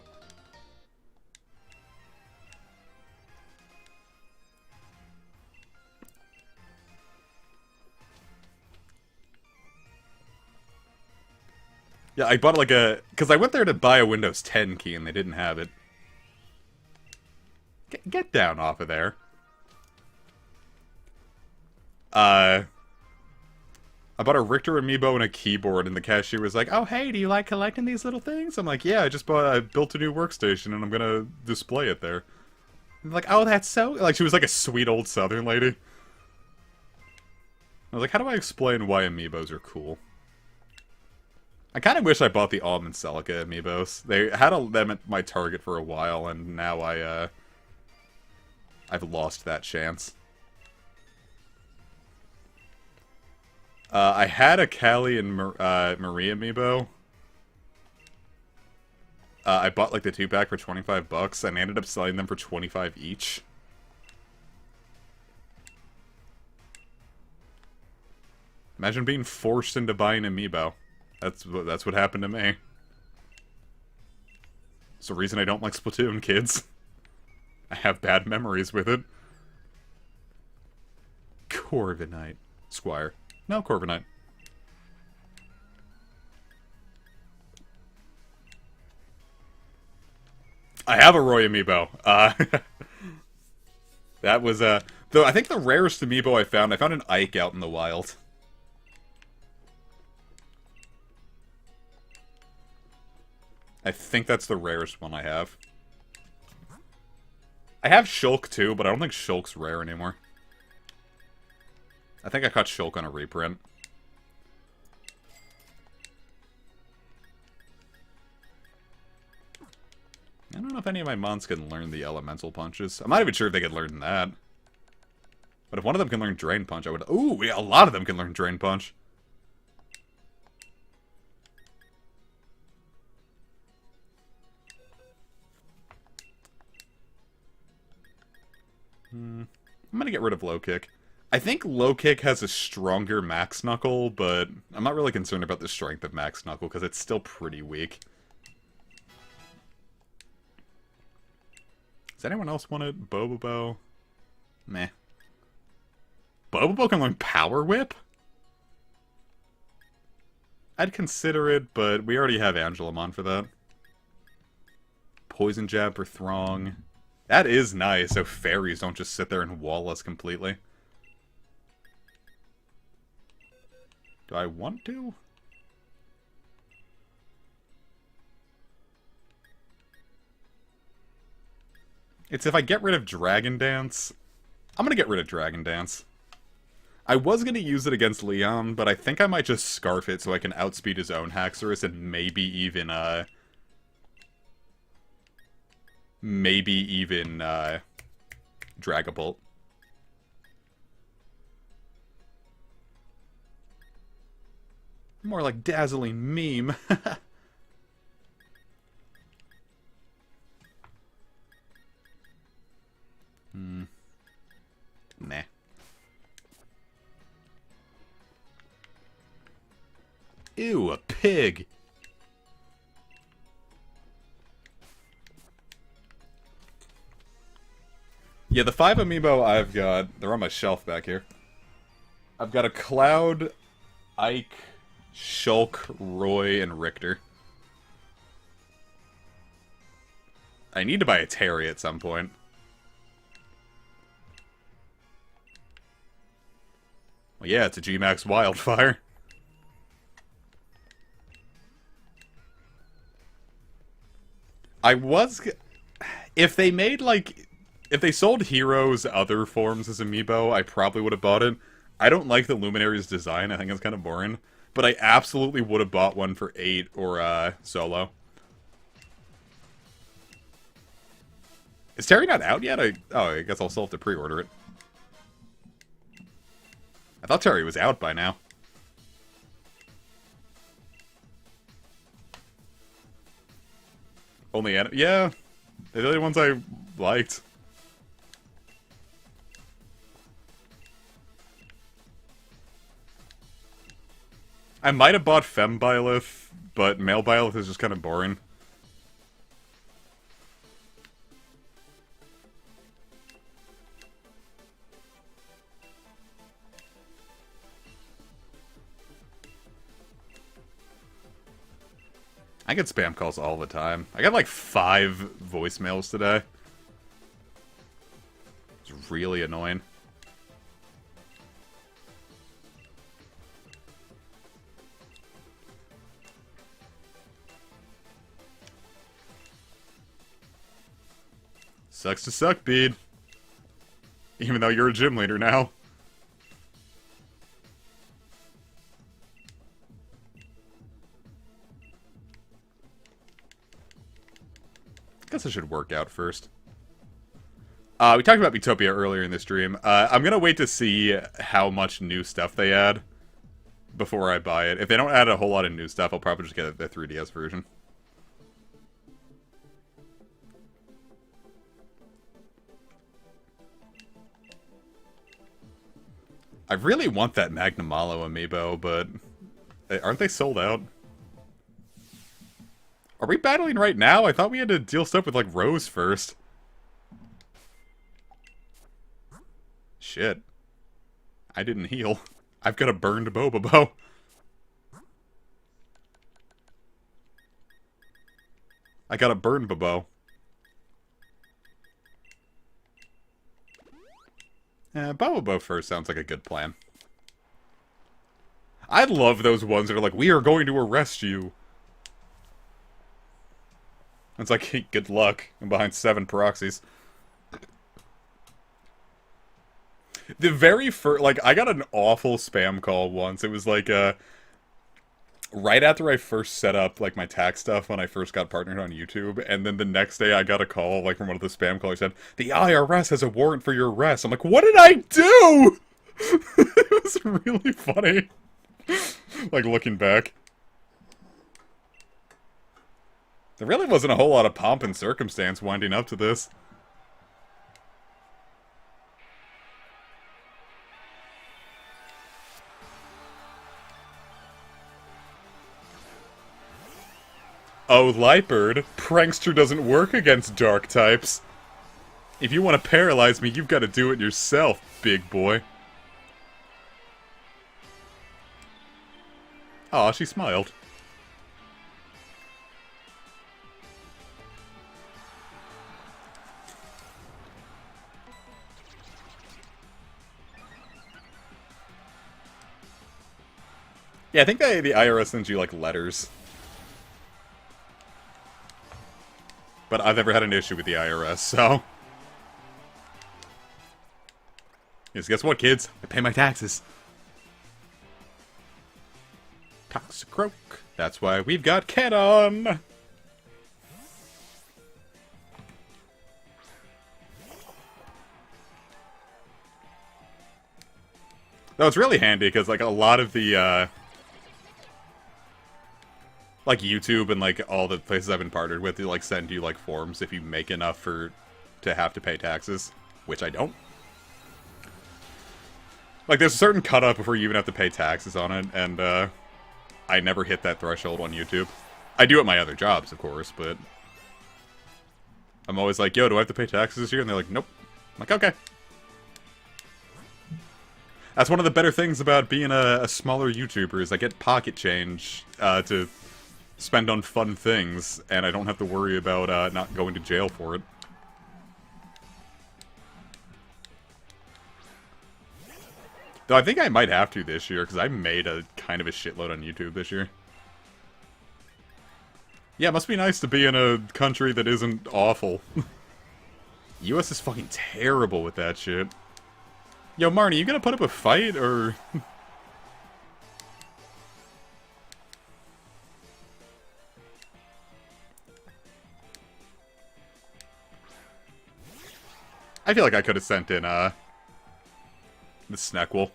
Yeah, I bought like a... Because I went there to buy a Windows 10 key and they didn't have it. Get down off of there. I bought a Richter amiibo and a keyboard, and the cashier was like, "Oh, hey, do you like collecting these little things?" I'm like, "Yeah, I built a new workstation, and I'm gonna display it there." And like, "Oh, that's so..." Like, she was like a sweet old Southern lady. I was like, how do I explain why amiibos are cool? I kind of wish I bought the Almond Celica amiibos. They had them at my Target for a while, and now I've lost that chance. I had a Callie and Marie amiibo. I bought like the 2-pack for 25 bucks, and I ended up selling them for 25 each. Imagine being forced into buying amiibo. That's what happened to me. It's the reason I don't like Splatoon, kids. I have bad memories with it. Corviknight. Squire. No, Corviknight. I have a Roy amiibo. That was, though I think the rarest amiibo I found an Ike out in the wild. I think that's the rarest one I have. I have Shulk too, but I don't think Shulk's rare anymore. I think I caught Shulk on a reprint. I don't know if any of my mons can learn the elemental punches. I'm not even sure if they can learn that. But if one of them can learn Drain Punch, I would... Ooh, yeah, a lot of them can learn Drain Punch. I'm gonna get rid of Low Kick. I think Low Kick has a stronger Max Knuckle, but I'm not really concerned about the strength of Max Knuckle, because it's still pretty weak. Does anyone else want it? Bobobo? Meh. Bobobo can learn Power Whip? I'd consider it, but we already have Angelamon for that. Poison Jab for Throng. That is nice, so fairies don't just sit there and wall us completely. Do I want to? It's if I get rid of Dragon Dance. I'm gonna get rid of Dragon Dance. I was gonna use it against Leon, but I think I might just Scarf it so I can outspeed his own Haxorus and maybe even Dragapult. More like Dazzling Meme. Nah. Ew, a pig. Yeah, the 5 amiibo I've got, they're on my shelf back here. I've got a Cloud, Ike, Shulk, Roy, and Richter. I need to buy a Terry at some point. Well, yeah, it's a G-Max Wildfire. If they made, like... If they sold Heroes other forms as amiibo, I probably would have bought it. I don't like the Luminary's design. I think it's kind of boring. But I absolutely would have bought one for 8 or Solo. Is Terry not out yet? I guess I'll still have to pre-order it. I thought Terry was out by now. Yeah. They're the only ones I liked. I might have bought Fembyleth, but Male Byleth is just kind of boring. I get spam calls all the time. I got like 5 voicemails today. It's really annoying. Sucks to suck, Bede. Even though you're a gym leader now. Guess I should work out first. We talked about Miitopia earlier in this stream. I'm gonna wait to see how much new stuff they add before I buy it. If they don't add a whole lot of new stuff, I'll probably just get the 3DS version. I really want that Magnamalo amiibo, but aren't they sold out? Are we battling right now? I thought we had to deal stuff with, like, Rose first. Shit. I didn't heal. I've got a burned Bobobo. I got a burned Bobo. Bobobo first sounds like a good plan. I love those ones that are like, we are going to arrest you. It's like, hey, good luck. I'm behind 7 proxies. The very first, like, I got an awful spam call once. It was like, right after I first set up, like, my tax stuff when I first got partnered on YouTube, and then the next day I got a call, like, from one of the spam callers said, the IRS has a warrant for your arrest. I'm like, what did I do? It was really funny. Like, looking back. There really wasn't a whole lot of pomp and circumstance winding up to this. Oh, Lightbird, Prankster doesn't work against dark types. If you want to paralyze me, you've got to do it yourself, big boy. Aw, she smiled. Yeah, I think the IRS sends you, like, letters. But I've never had an issue with the IRS, so... Because guess what, kids? I pay my taxes. Toxicroak. That's why we've got Canon. That was really handy because like a lot of the like YouTube and like all the places I've been partnered with, they like send you like forms if you make enough to have to pay taxes, which I don't. Like there's a certain cutoff before you even have to pay taxes on it, and I never hit that threshold on YouTube. I do at my other jobs, of course, but I'm always like, yo, do I have to pay taxes this year? And they're like, nope. I'm like, okay. That's one of the better things about being a smaller YouTuber is I get pocket change to spend on fun things, and I don't have to worry about not going to jail for it. Though I think I might have to this year, because I made a kind of a shitload on YouTube this year. Yeah, it must be nice to be in a country that isn't awful. US is fucking terrible with that shit. Yo, Marnie, you gonna put up a fight, or...? I feel like I could have sent in, the Sneckle.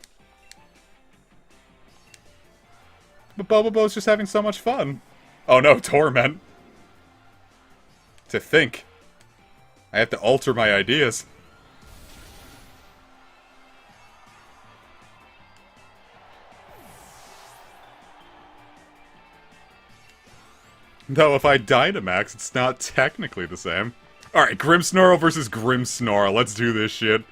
But Bobo's just having so much fun. Oh no, Torment. To think. I have to alter my ideas. Though if I Dynamax, it's not technically the same. Alright, Grimmsnarl versus Grimmsnarl. Let's do this shit.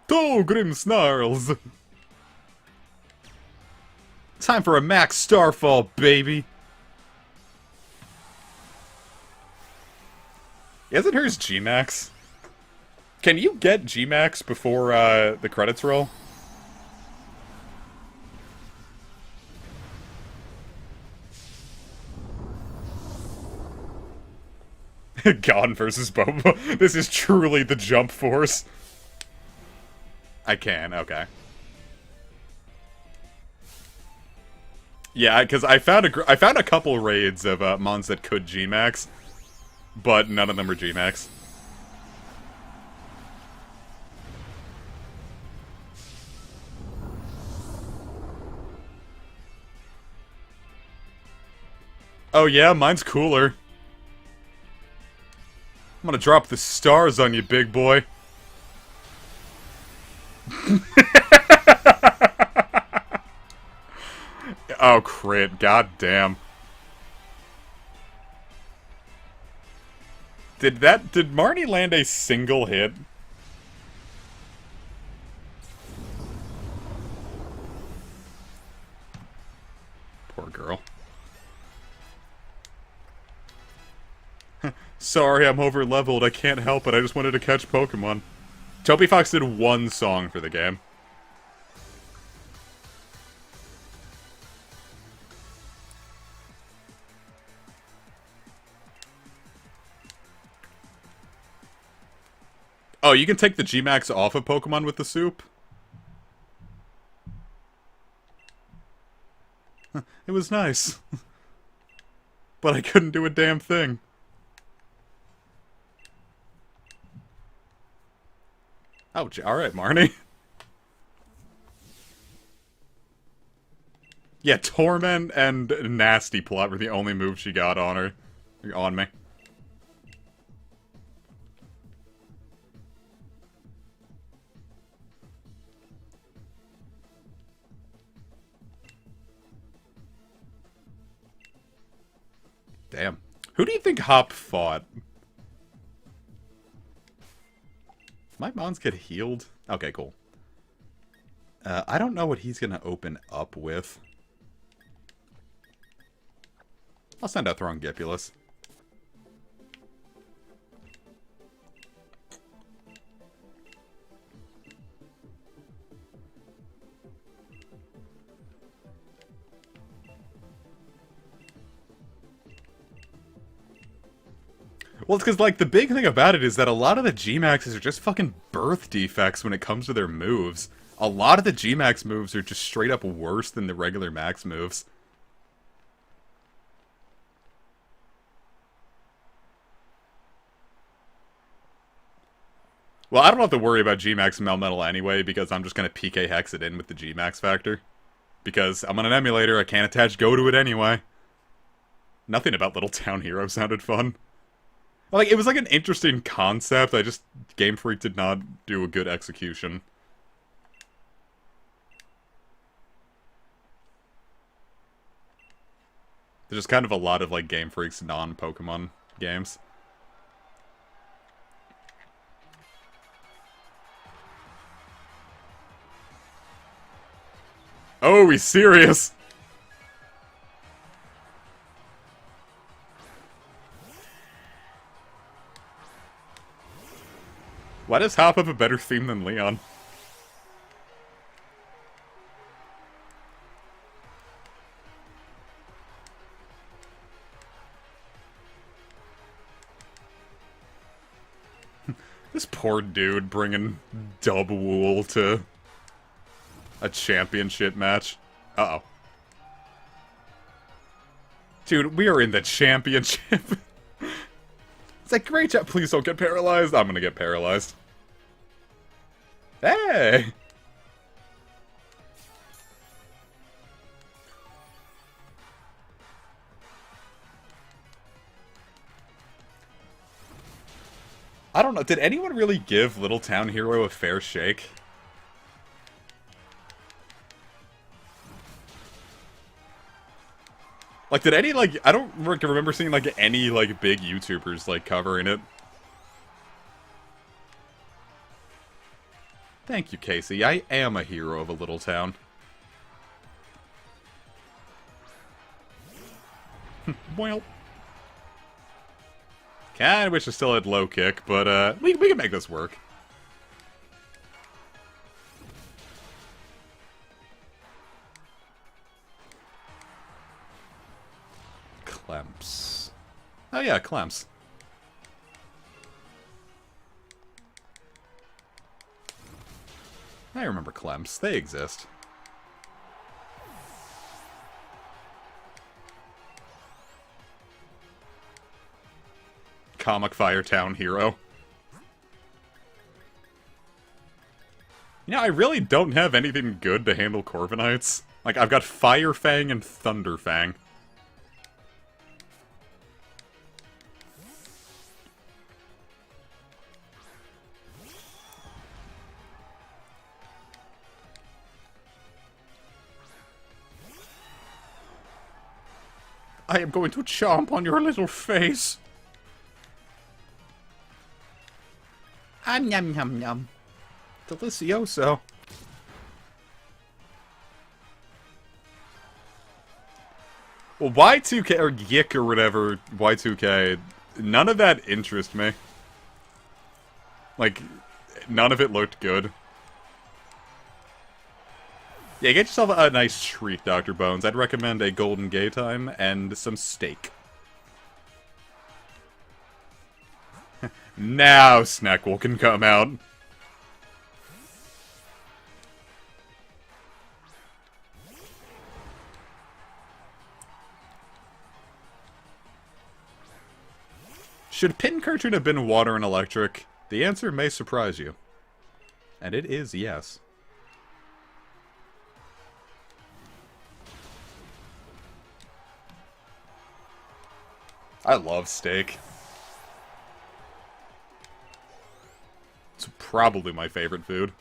Two Grimmsnarls! Time for a Max Starfall, baby! Isn't hers G-Max? Can you get G-Max before the credits roll? Gone versus Bobo. This is truly the Jump Force. I can, okay. Yeah, because I found a couple raids of mons that could G-Max, but none of them are G-Max. Oh yeah, mine's cooler. I'm gonna drop the stars on you, big boy. Oh, crit. God damn. Did Marnie land a single hit? Poor girl. Sorry, I'm over-leveled. I can't help it. I just wanted to catch Pokemon. Toby Fox did one song for the game. Oh, you can take the G-Max off of Pokemon with the soup? It was nice. But I couldn't do a damn thing. Ouch, alright, Marnie. Yeah, Torment and Nasty Plot were the only moves she got on her. On me. Damn. Who do you think Hop fought? My mons get healed? Okay, cool. I don't know what he's gonna open up with. I'll send out Throngipulus. Well, it's because, like, the big thing about it is that a lot of the G-Maxes are just fucking birth defects when it comes to their moves. A lot of the G-Max moves are just straight up worse than the regular Max moves. Well, I don't have to worry about G-Max Melmetal anyway, because I'm just going to PK Hex it in with the G-Max factor. Because I'm on an emulator, I can't attach Go to it anyway. Nothing about Little Town Hero sounded fun. Like, it was like an interesting concept, Game Freak did not do a good execution. There's just kind of a lot of, like, Game Freak's non-Pokemon games. Oh, he's serious! Why does Hop have a better theme than Leon? This poor dude bringing Dubwool to a championship match. Uh-oh. Dude, we are in the championship. It's like, great job. Please don't get paralyzed. I'm gonna get paralyzed. Hey! I don't know. Did anyone really give Little Town Hero a fair shake? Like, did any, like, I don't remember seeing, like, any, like, big YouTubers, like, covering it. Thank you, Casey. I am a hero of a little town. Well. Kinda wish I still had low kick, but, we can make this work. Clemps. Oh yeah, Clemps. I remember Clemps. They exist. Comic Fire Town hero. Yeah, I really don't have anything good to handle Corviknights. Like, I've got Fire Fang and Thunder Fang. I am going to chomp on your little face. Yum yum yum. Delicioso. Well, Y2K, or Yik or whatever, Y2K, none of that interests me. Like, none of it looked good. Yeah, get yourself a nice treat, Dr. Bones. I'd recommend a golden gay time and some steak. Now Snackle can come out. Should Pincurchin have been water and electric? The answer may surprise you. And it is yes. I love steak. It's probably my favorite food.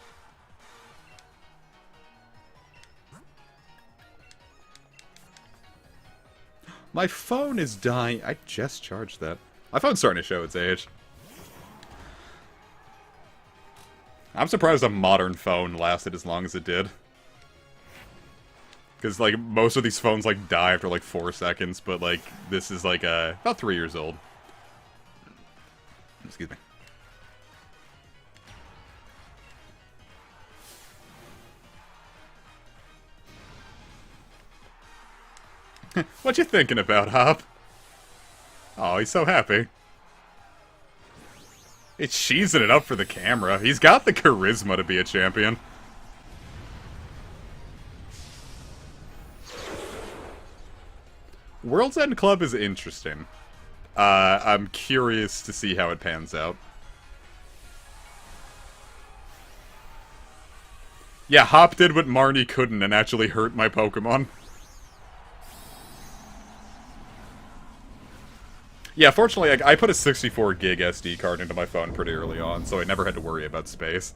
My phone is dying. I just charged that. My phone's starting to show its age. I'm surprised a modern phone lasted as long as it did. Because, like, most of these phones, like, die after, like, 4 seconds, but, like, this is, like, about 3 years old. Excuse me. What you thinking about, Hop? Oh, he's so happy. It's cheesing it up for the camera. He's got the charisma to be a champion. World's End Club is interesting. I'm curious to see how it pans out. Yeah, Hop did what Marnie couldn't and actually hurt my Pokemon. Yeah, fortunately, I put a 64 gig SD card into my phone pretty early on, so I never had to worry about space.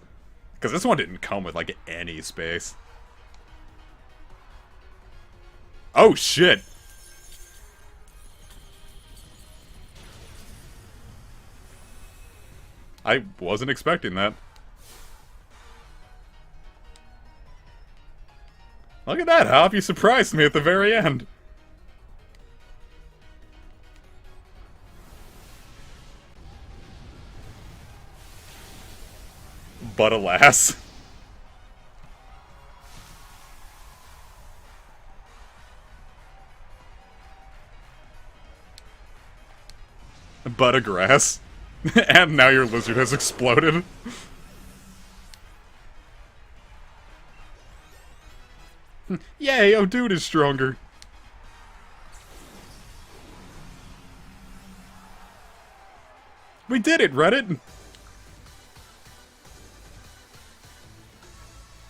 Because this one didn't come with, like, any space. Oh, shit! I wasn't expecting that. Look at that, Hop, you surprised me at the very end. But alas. But a grass. And now your lizard has exploded. Yay, oh dude is stronger. We did it, Reddit!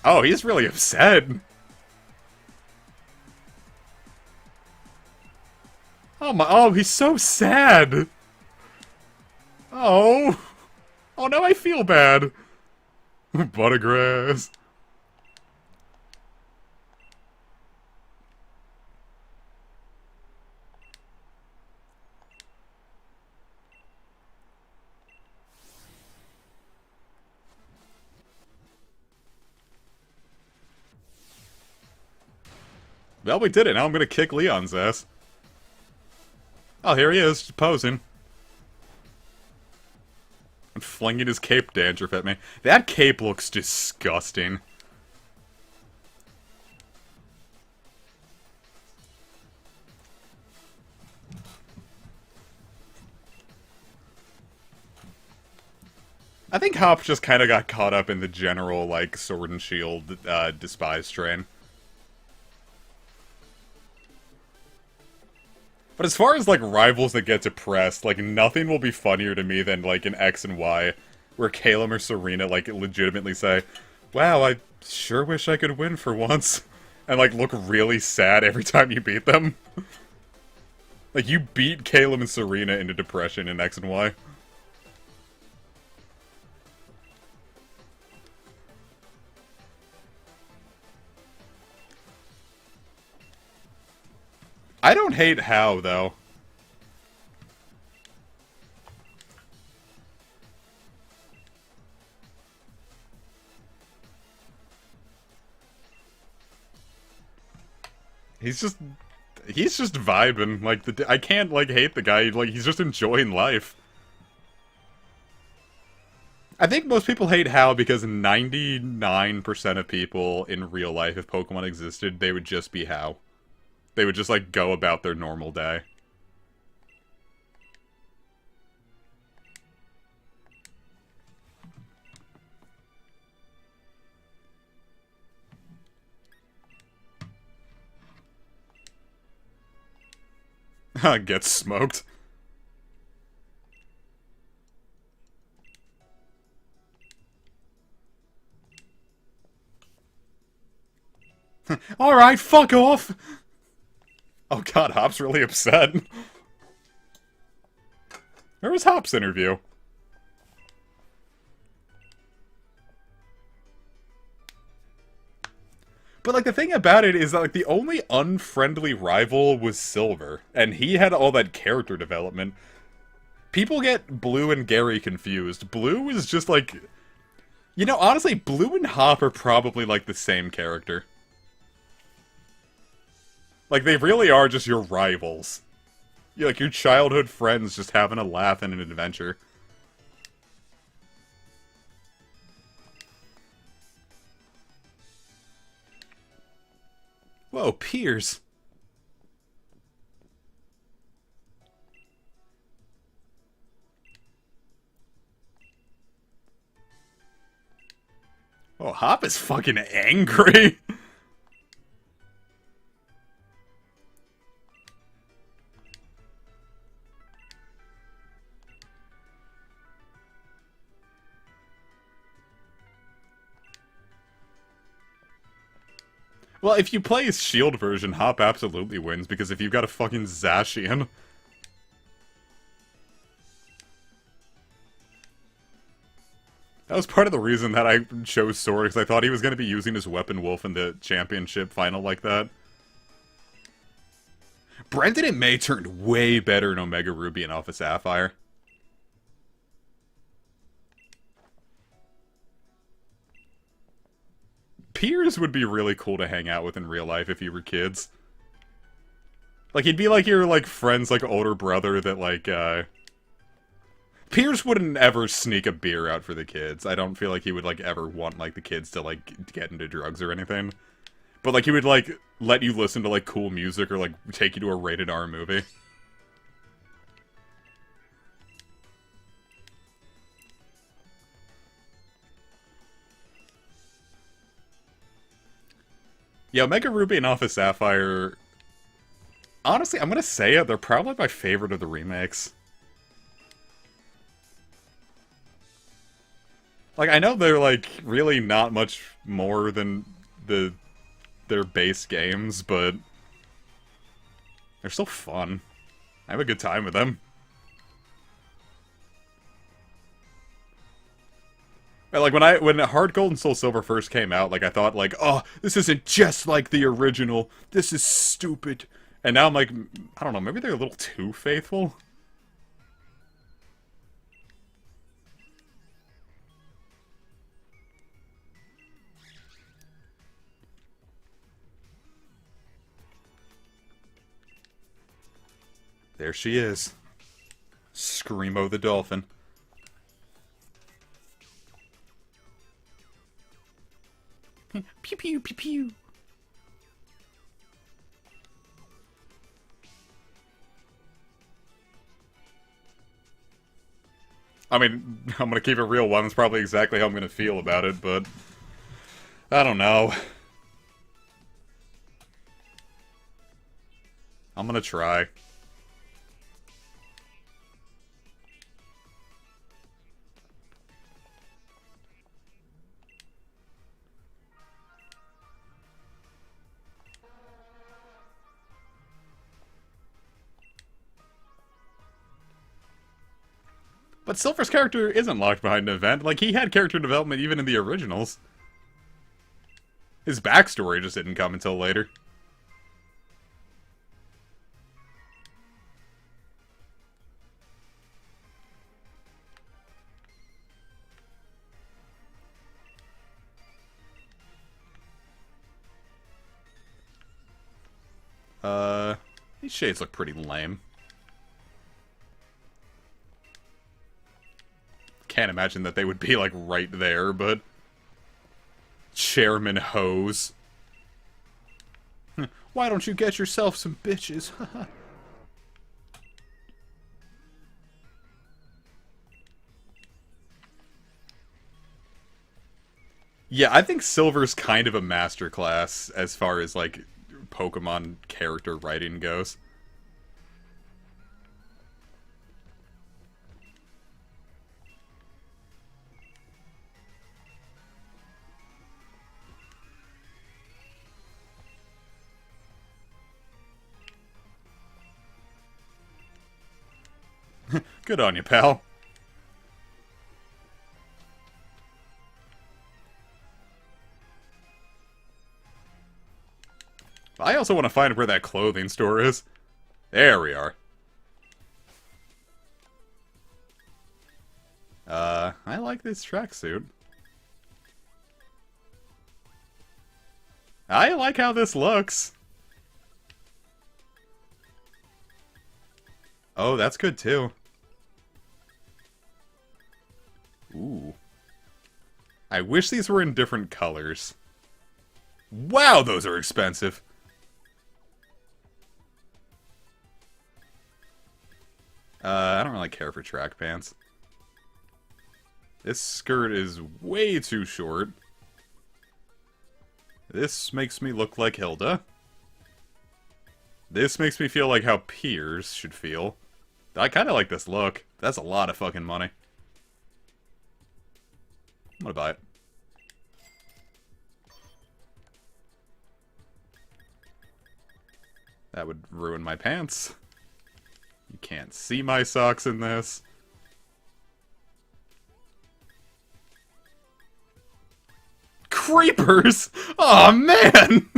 Oh, he's really upset. Oh my, oh, he's so sad. Oh. Oh, now I feel bad. Buttergrass. Well, we did it. Now I'm gonna kick Leon's ass. Oh, here he is, posing. And flinging his cape dandruff at me. That cape looks disgusting. I think Hop just kind of got caught up in the general, like, Sword and Shield despise train. But as far as, like, rivals that get depressed, like, nothing will be funnier to me than, like, an X and Y, where Calum or Serena, like, legitimately say, wow, I sure wish I could win for once. And, like, look really sad every time you beat them. Like, you beat Calum and Serena into depression in X and Y. I don't hate How, though. He's just vibing. Like, I can't, like, hate the guy. Like, he's just enjoying life. I think most people hate How because 99% of people in real life, if Pokemon existed, they would just be How. They would just, like, go about their normal day. Get smoked. Alright, fuck off! Oh god, Hop's really upset. Where was Hop's interview? But, like, the thing about it is that, like, the only unfriendly rival was Silver, and he had all that character development. People get Blue and Gary confused. Blue is just, like... You know, honestly, Blue and Hop are probably, like, the same character. Like, they really are just your rivals. You're, like, your childhood friends just having a laugh and an adventure. Whoa, Piers. Hop is fucking angry. Well, if you play his shield version, Hop absolutely wins, because if you've got a fucking Zacian... That was part of the reason that I chose Sword, because I thought he was going to be using his Weapon Wolf in the championship final like that. Brendan and May turned way better in Omega Ruby and Alpha Sapphire. Piers would be really cool to hang out with in real life if you were kids. Like, he'd be like your, like, friend's, like, older brother that, like, Piers wouldn't ever sneak a beer out for the kids. I don't feel like he would, like, ever want, like, the kids to, like, get into drugs or anything. But, like, he would, like, let you listen to, like, cool music or, like, take you to a rated R movie. Yeah, Omega Ruby and Alpha Sapphire... Honestly, I'm gonna say it, they're probably my favorite of the remakes. Like, I know they're, like, really not much more than their base games, but... they're still fun. I have a good time with them. Like, when Heart Gold and Soul Silver first came out, like, I thought, like, oh, this isn't just like the original. This is stupid. And now I'm like, I don't know, maybe they're a little too faithful? There she is. Screamo the Dolphin. Pew pew pew pew. I mean, I'm gonna keep it real. One's probably exactly how I'm gonna feel about it, but I don't know. I'm gonna try. But Silver's character isn't locked behind an event. Like, he had character development even in the originals. His backstory just didn't come until later. These shades look pretty lame. Can't imagine that they would be, like, right there, but... Chairman Hose. Why don't you get yourself some bitches? Yeah, I think Silver's kind of a masterclass as far as, like, Pokemon character writing goes. Good on you, pal. I also want to find where that clothing store is. There we are. I like this tracksuit. I like how this looks. Oh, that's good too. Ooh. I wish these were in different colors. Wow, those are expensive. I don't really care for track pants. This skirt is way too short. This makes me look like Hilda. This makes me feel like how Piers should feel. I kind of like this look. That's a lot of fucking money. I'm gonna buy it. That would ruin my pants. You can't see my socks in this. Creepers! Aw, oh, man!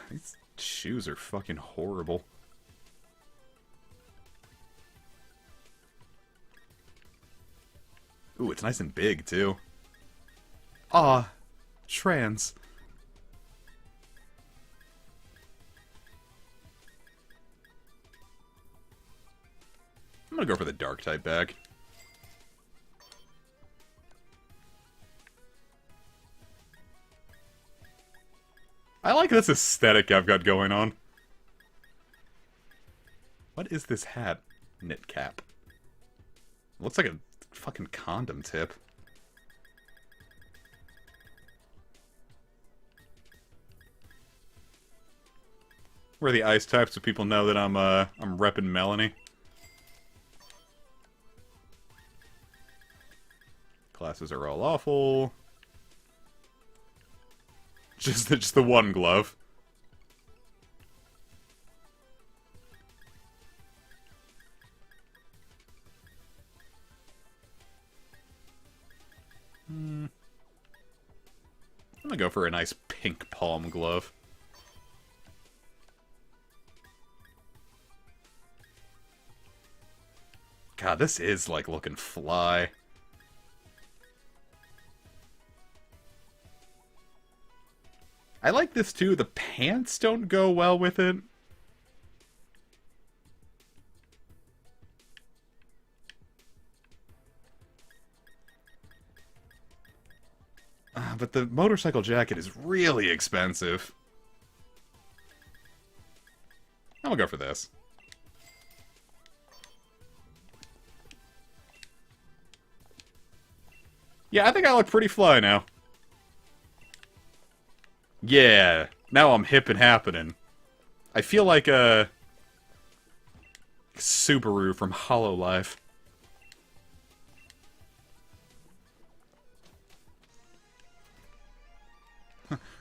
These shoes are fucking horrible. Ooh, it's nice and big, too. Aw, trans. I'm gonna go for the dark type bag. I like this aesthetic I've got going on. What is this hat? Knit cap. Looks like a fucking condom tip. We're the ice types so people know that I'm repping Melanie. Classes are all awful. Just the one glove. I'm gonna go for a nice pink palm glove. God, this is like looking fly. I like this too. The pants don't go well with it. But the motorcycle jacket is really expensive. I'm gonna go for this. Yeah, I think I look pretty fly now. Yeah, now I'm hip and happening. I feel like a Subaru from HoloLive.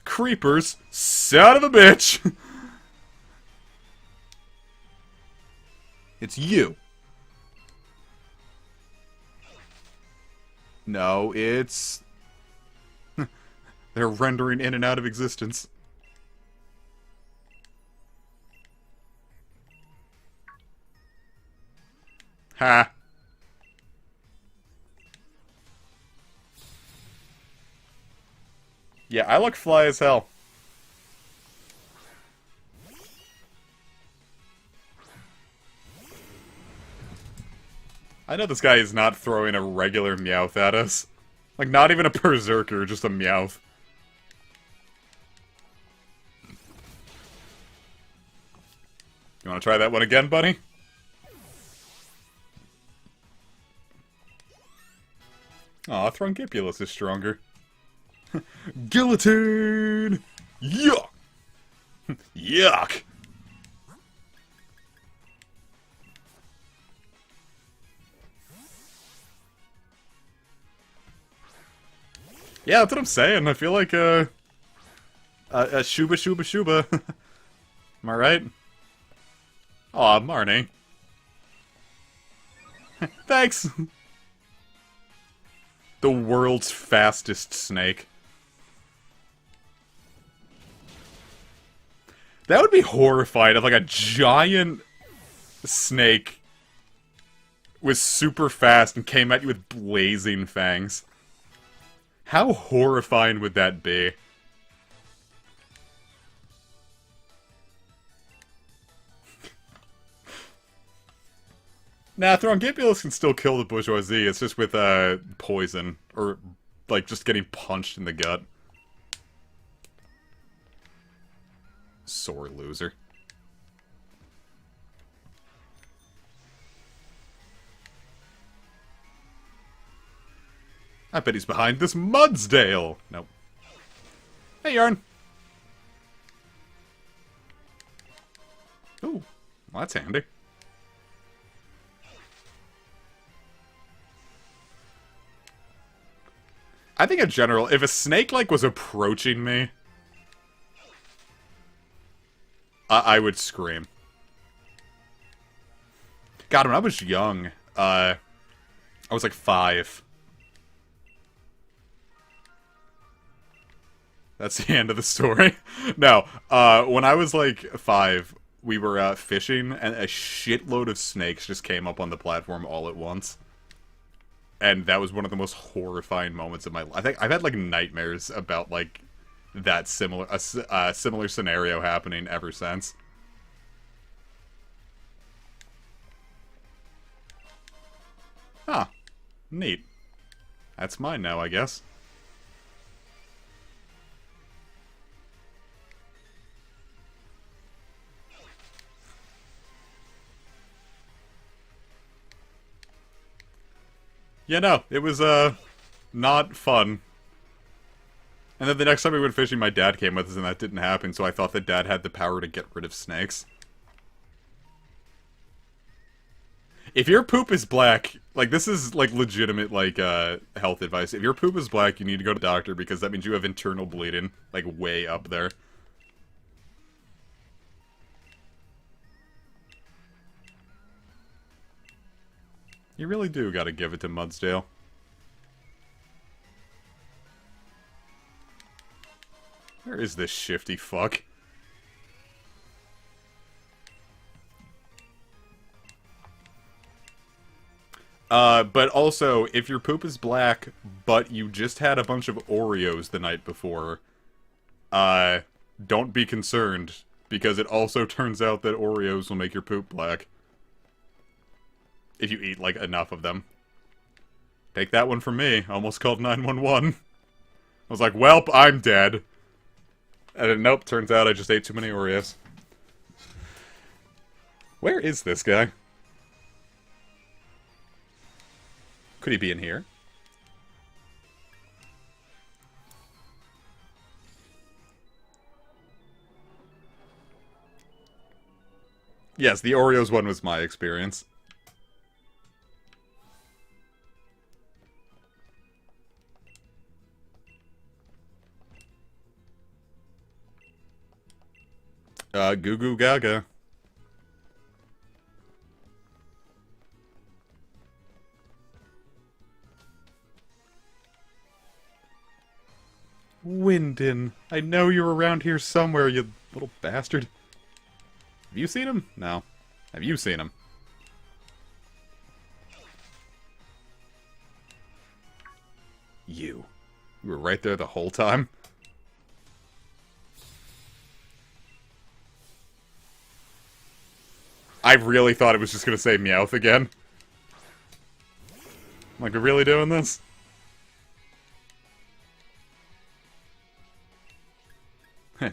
Creepers, son of a bitch! It's you. No, it's... They're rendering in and out of existence. Ha! Yeah, I look fly as hell. I know this guy is not throwing a regular Meowth at us. Like, not even a Berserker, just a Meowth. You wanna try that one again, buddy? Aw, Thrungipulus is stronger. Guillotine! Yuck! Yuck! Yeah, that's what I'm saying. I feel like, a Shuba Shuba Shuba. Am I right? Aw, Marnie. Thanks! The world's fastest snake. That would be horrifying if, like, a giant snake was super fast and came at you with blazing fangs. How horrifying would that be? Nah, Thrungipulus can still kill the bourgeoisie, it's just with, poison. Or, like, just getting punched in the gut. Sore loser. I bet he's behind this Mudsdale. Nope. Hey, Yarn. Ooh, well, that's handy. I think in general, if a snake, like, was approaching me, I would scream. God, when I was young, I was like 5. That's the end of the story. No, when I was like 5, we were fishing, and a shitload of snakes just came up on the platform all at once. And that was one of the most horrifying moments of my life. I think I've had like nightmares about like that similar scenario happening ever since. Huh. Neat. That's mine now, I guess. Yeah, no, it was, not fun. And then the next time we went fishing, my dad came with us, and that didn't happen, so I thought that dad had the power to get rid of snakes. If your poop is black, like, this is, like, legitimate, like, health advice. If your poop is black, you need to go to the doctor, because that means you have internal bleeding, like, way up there. You really do gotta give it to Mudsdale. Where is this shifty fuck? But also, if your poop is black, but you just had a bunch of Oreos the night before, don't be concerned, because it also turns out that Oreos will make your poop black. If you eat, like, enough of them. Take that one from me. Almost called 911. I was like, welp, I'm dead. And then, nope, turns out I just ate too many Oreos. Where is this guy? Could he be in here? Yes, the Oreos one was my experience. Goo Goo Gaga. Wyndon, I know you're around here somewhere, you little bastard. Have you seen him? No. Have you seen him? You. You were right there the whole time? I really thought it was just gonna say Meowth again. Like, we're really doing this?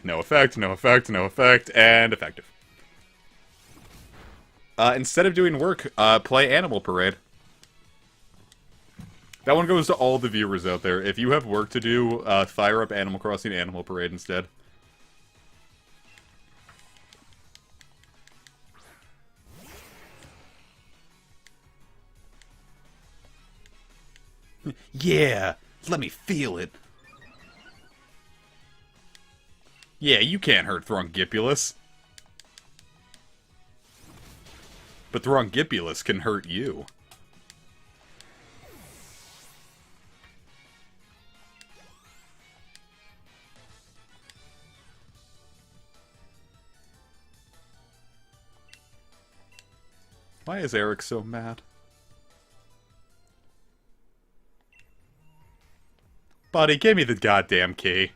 No effect, no effect, no effect, and effective. Instead of doing work, play Animal Parade. That one goes to all the viewers out there. If you have work to do, fire up Animal Crossing Animal Parade instead. Yeah, let me feel it. Yeah, you can't hurt Throngipulus. But Throngipulus can hurt you. Why is Eric so mad? Buddy, give me the goddamn key.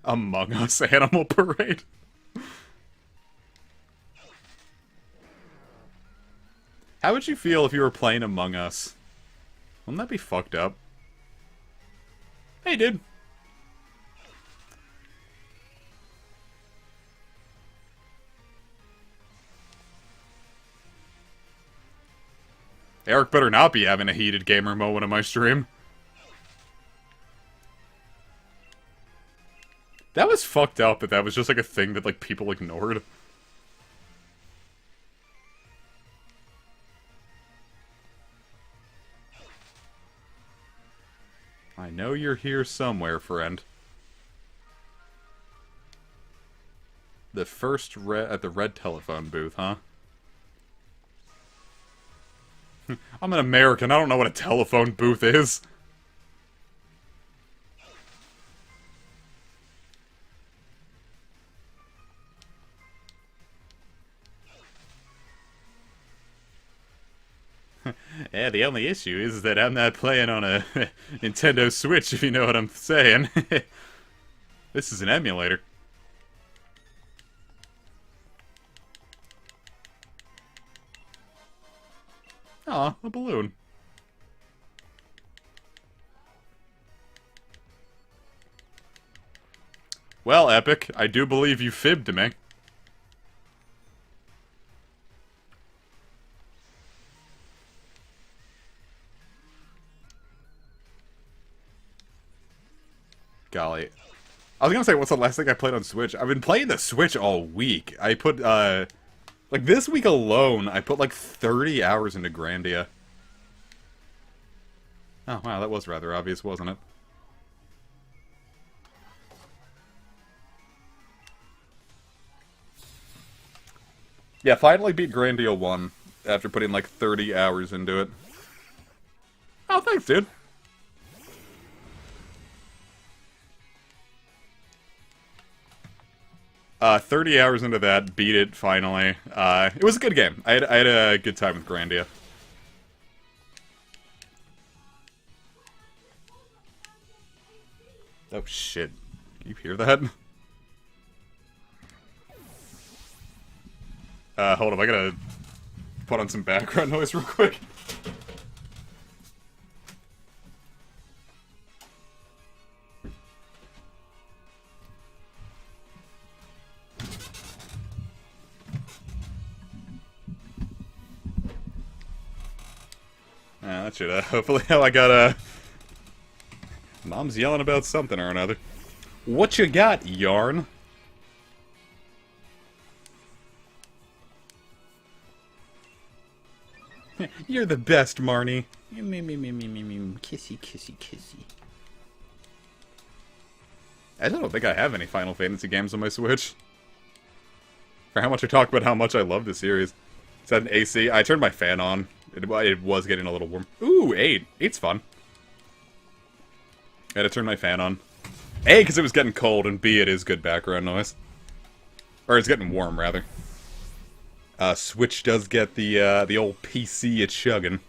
Among Us Animal Parade. How would you feel if you were playing Among Us? Wouldn't that be fucked up? Hey, dude. Eric better not be having a heated gamer moment in my stream. That was fucked up that was just like a thing that like people ignored. I know you're here somewhere, friend. The first at the red telephone booth, huh? I'm an American, I don't know what a telephone booth is. Yeah, the only issue is that I'm not playing on a Nintendo Switch, if you know what I'm saying. This is an emulator. Aw, a balloon. Well, Epic, I do believe you fibbed to me. Golly. I was gonna say, what's the last thing I played on Switch? I've been playing the Switch all week. I put, like, this week alone, I put, like, 30 hours into Grandia. Oh, wow, that was rather obvious, wasn't it? Yeah, finally beat Grandia 1 after putting, like, 30 hours into it. Oh, thanks, dude. 30 hours into that, beat it, finally. It was a good game. I had a good time with Grandia. Oh, shit. Can you hear that? Hold on, I gotta put on some background noise real quick. That should, hopefully, I got, Mom's yelling about something or another. What you got, Yarn? You're the best, Marnie. Kissy, kissy, kissy. I don't think I have any Final Fantasy games on my Switch. For how much I talk about how much I love the series. Is that an AC? I turned my fan on. It was getting a little warm. Ooh, 8. 8's fun. I had to turn my fan on. A, because it was getting cold, and B, it is good background noise. Or it's getting warm, rather. Switch does get the old PC at chugging.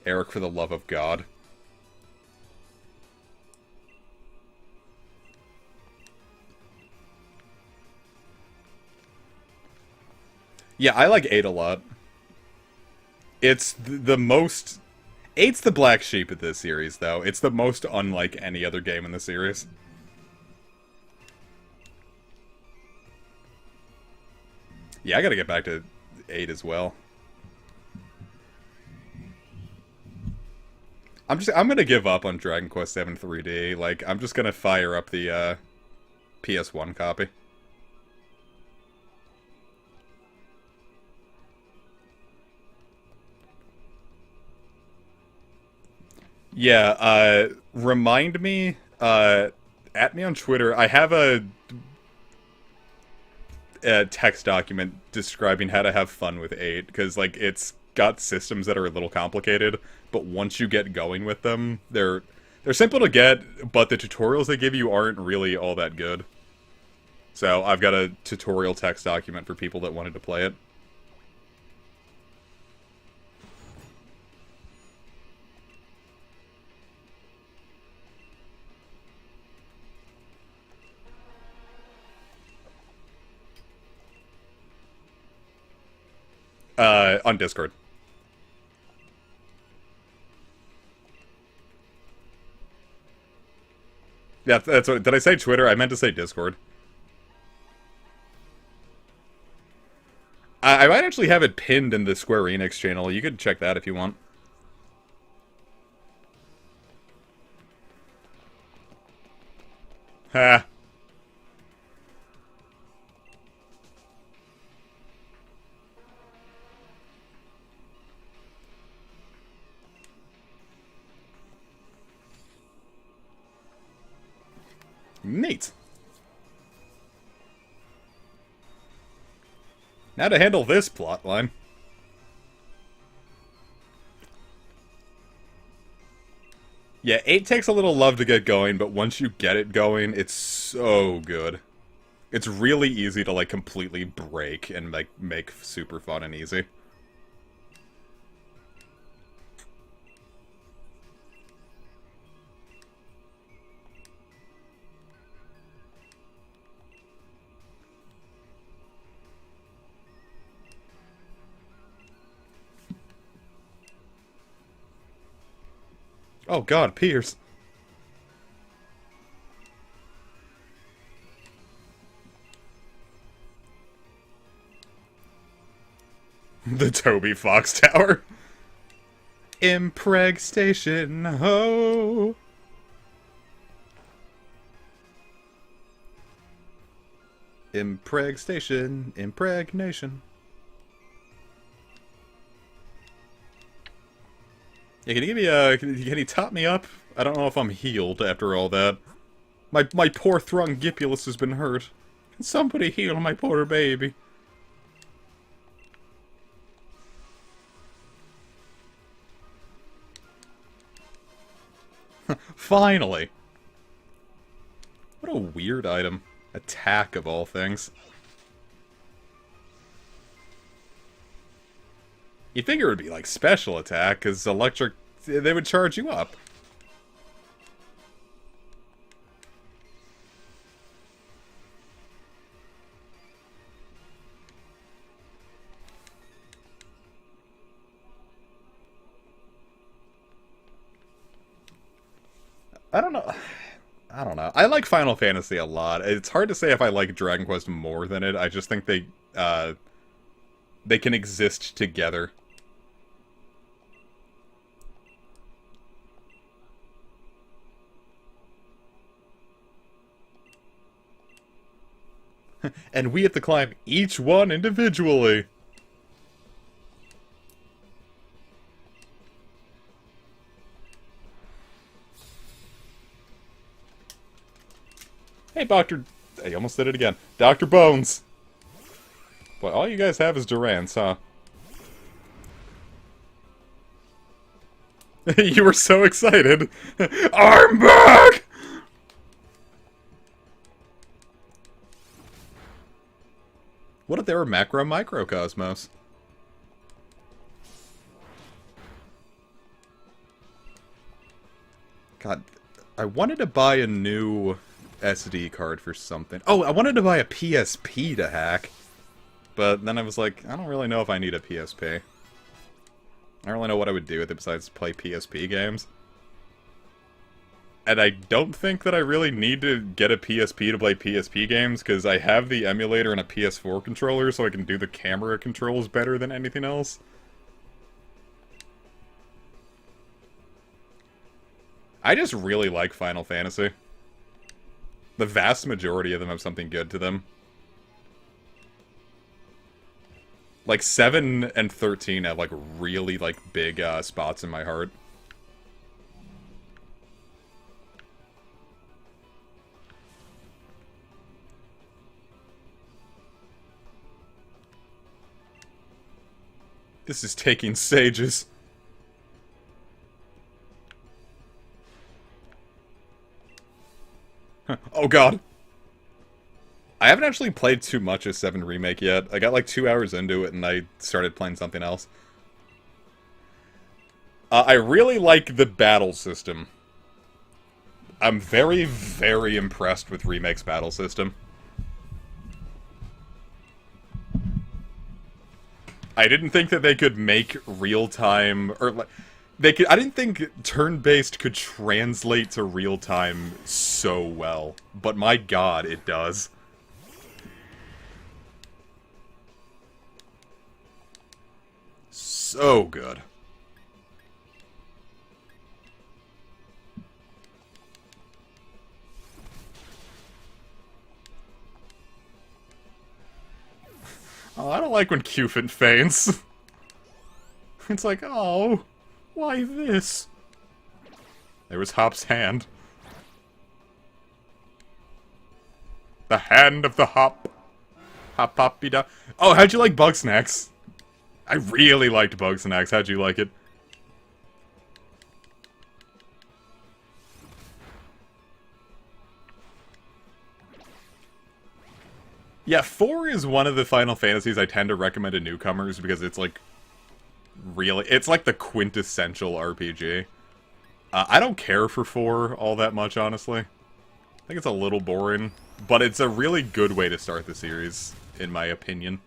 Eric, for the love of God. Yeah, I like 8 a lot. It's the most... 8's the black sheep of this series, though. It's the most unlike any other game in the series. Yeah, I gotta get back to 8 as well. I'm gonna give up on Dragon Quest VII 3D. Like, I'm just gonna fire up the, PS1 copy. Yeah, remind me, at me on Twitter. I have a text document describing how to have fun with 8, because, like, it's got systems that are a little complicated, but once you get going with them, they're simple to get, but the tutorials they give you aren't really all that good. So, I've got a tutorial text document for people that wanted to play it. On Discord. Yeah, that's what... Did I say Twitter? I meant to say Discord. I might actually have it pinned in the Square Enix channel. You could check that if you want. Ha. Neat. Now to handle this plotline. Yeah, 8 takes a little love to get going, but once you get it going, it's so good. It's really easy to, like, completely break and, like, make super fun and easy. Oh god, Pierce. The Toby Fox Tower. Impreg Station, ho! Impreg Station, impregnation. Yeah, can you give me a... Can you top me up? I don't know if I'm healed after all that. My poor Thrungipulus has been hurt. Can somebody heal my poor baby? Finally! What a weird item. Attack of all things. You'd figure it would be like special attack, because electric... they would charge you up. I don't know. I don't know. I like Final Fantasy a lot. It's hard to say if I like Dragon Quest more than it. I just think they can exist together. And we have to climb each one individually. Hey, Dr. I almost did it again. Dr. Bones! But all you guys have is Durance, huh? You were so excited! I'm back! What if they were macro microcosmos? God, I wanted to buy a new SD card for something. Oh, I wanted to buy a PSP to hack. But then I was like, I don't really know if I need a PSP. I don't really know what I would do with it besides play PSP games. And I don't think that I really need to get a PSP to play PSP games, because I have the emulator and a PS4 controller, so I can do the camera controls better than anything else. I just really like Final Fantasy. The vast majority of them have something good to them. Like, 7 and 13 have, like, really, like, big, spots in my heart. This is taking sages. Oh god. I haven't actually played too much of 7 Remake yet. I got like 2 hours into it and I started playing something else. I really like the battle system. I'm very, very impressed with Remake's battle system. I didn't think that they could make real-time, or they could. I didn't think turn-based could translate to real-time so well, but my god, it does. So good. Oh, I don't like when Cufant faints. It's like, oh, why this? There was Hop's hand. The hand of the Hop. Hop Hoppy da. Oh, how'd you like Bugsnax? I really liked Bugsnax. How'd you like it? Yeah, 4 is one of the Final Fantasies I tend to recommend to newcomers because it's like it's like the quintessential RPG. I don't care for 4 all that much, honestly. I think it's a little boring, but it's a really good way to start the series, in my opinion.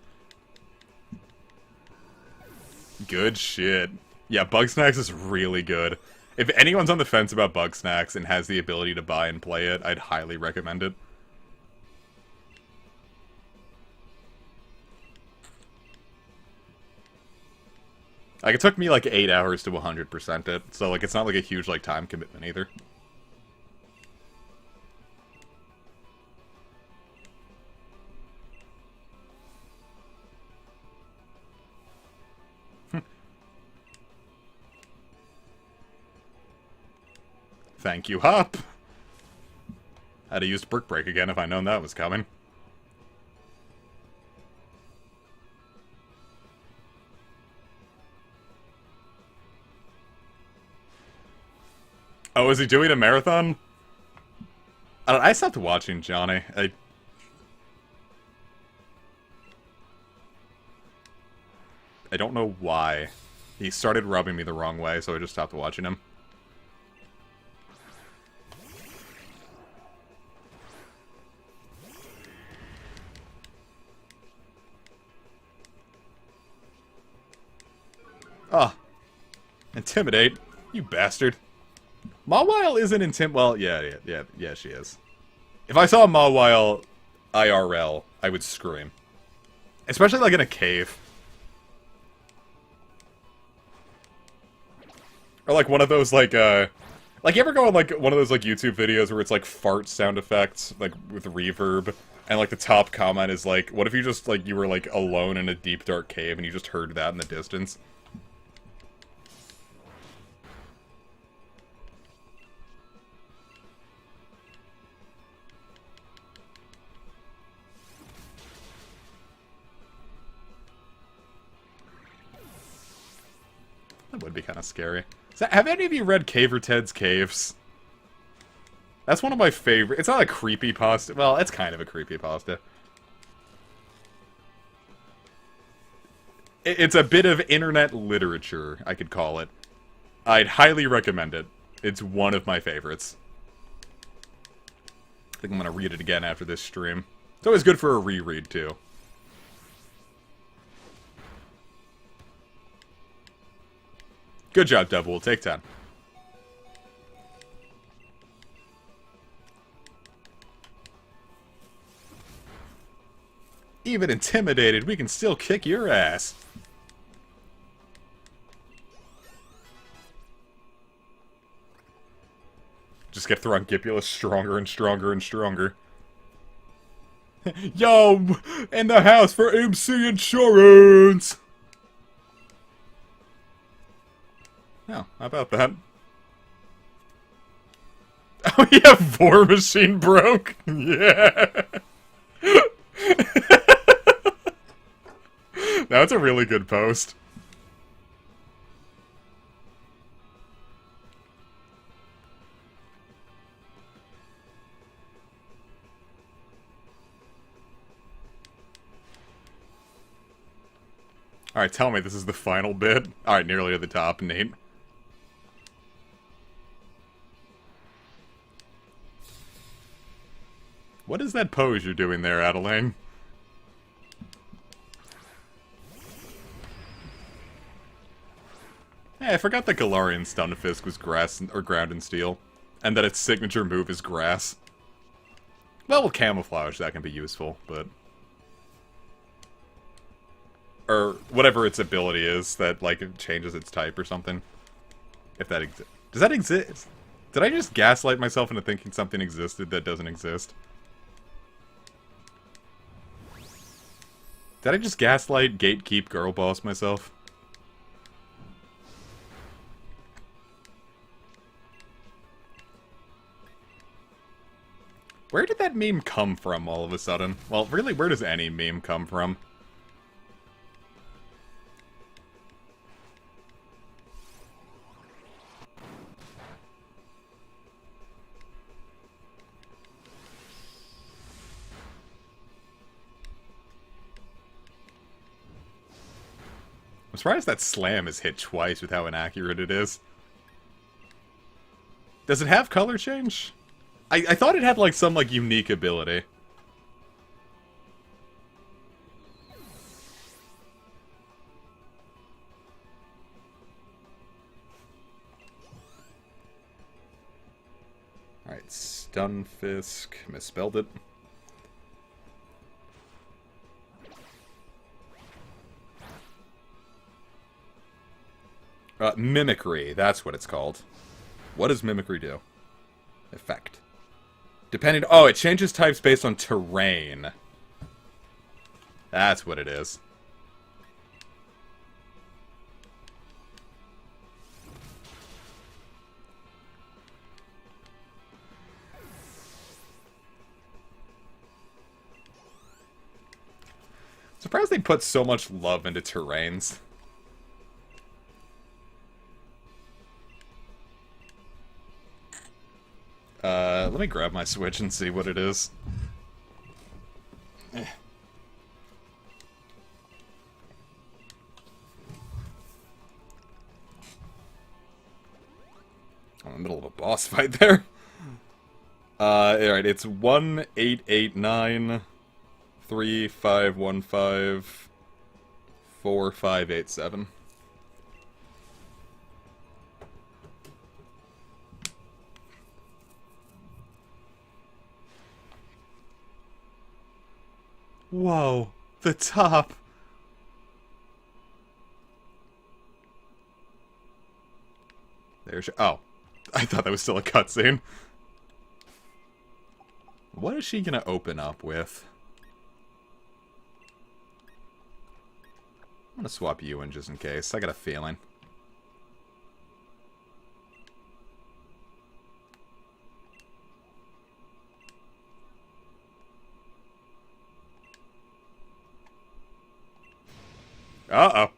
Good shit. Yeah, Bugsnax is really good. If anyone's on the fence about Bugsnax and has the ability to buy and play it, I'd highly recommend it. Like, it took me, like, 8 hours to 100% it, so, like, it's not, like, a huge, like, time commitment either. Thank you, Hop! I'd have used Brick Break again if I'd known that was coming. Oh, is he doing a marathon? I stopped watching Johnny. I don't know why. He started rubbing me the wrong way, so I just stopped watching him. Oh. Intimidate? You bastard. Mawile isn't well, yeah, she is. If I saw Mawile IRL, I would scream. Especially, like, in a cave. Or, like, one of those, like, you ever go on, like, one of those, like, YouTube videos where it's, like, fart sound effects, like, with reverb, and, like, the top comment is, like, what if you just, like, you were, like, alone in a deep, dark cave and you just heard that in the distance? That would be kind of scary. So, have any of you read Caver Ted's Caves? That's one of my favorite. It's not a creepypasta. Well, it's kind of a creepypasta. It's a bit of internet literature, I could call it. I'd highly recommend it. It's one of my favorites. I think I'm gonna read it again after this stream. It's always good for a reread, too. Good job, Devil. We'll take 10. Even intimidated, we can still kick your ass. Just get Throngipulus stronger and stronger and stronger. Yo, in the house for MC Insurance! Oh, how about that? Oh yeah, Vor Machine broke! Yeah! That's a really good post. Alright, tell me this is the final bit. Alright, nearly to the top, Nate. What is that pose you're doing there, Adelaine? Hey, I forgot that Galarian Stunfisk was grass or ground and steel, and that its signature move is grass. Well, with camouflage, that can be useful, but... Or whatever its ability is that, like, it changes its type or something. If that exists. Does that exist? Did I just gaslight myself into thinking something existed that doesn't exist? Did I just gaslight, gatekeep, girl boss myself? Where did that meme come from all of a sudden? Well, really, where does any meme come from? I'm surprised that slam is hit twice with how inaccurate it is. Does it have color change? I thought it had, like, some, like, unique ability. Alright, Stunfisk. Misspelled it. Mimicry, that's what it's called. What does Mimicry do? Effect. Depending... Oh, it changes types based on terrain. That's what it is. Surprised they put so much love into terrains. Let me grab my Switch and see what it is. I'm in the middle of a boss fight there. Alright, it's 1889 3515 4587. Whoa, the top. There's... Oh, I thought that was still a cutscene. What is she gonna open up with? I'm gonna swap you in just in case. I got a feeling. Uh-oh.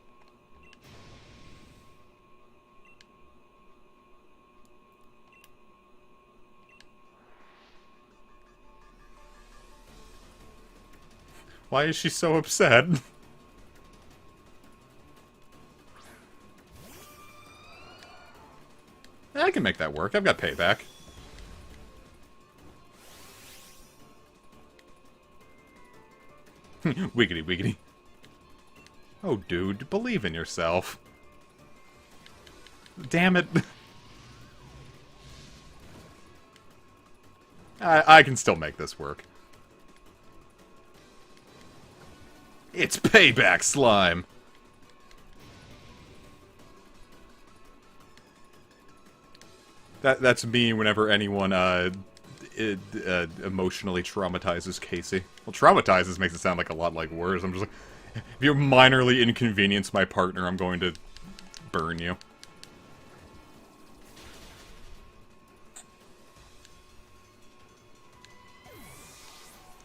Why is she so upset? I can make that work. I've got payback. Wiggity wiggity. Oh, dude, believe in yourself. Damn it. I can still make this work. It's payback slime. That's me whenever anyone emotionally traumatizes Casey. Well, traumatizes makes it sound like a lot like words. I'm just like, if you minorly inconvenience my partner, I'm going to burn you.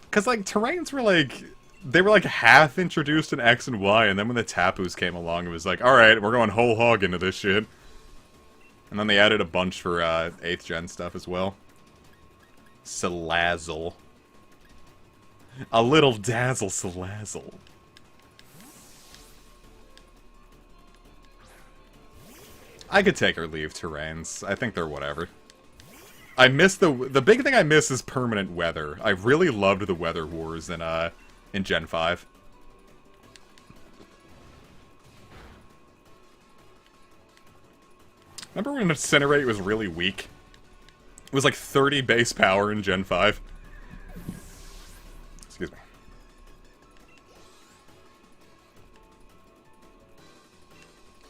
Because, like, terrains were, like... They were, like, half introduced in X and Y, and then when the Tapus came along, it was like, alright, we're going whole hog into this shit. And then they added a bunch for 8th gen stuff as well. Salazzle. A little dazzle Salazzle. I could take or leave terrains. I think they're whatever. I miss the big thing I miss is permanent weather. I really loved the weather wars in Gen 5. Remember when Incinerate was really weak? It was like 30 base power in Gen 5. Excuse me.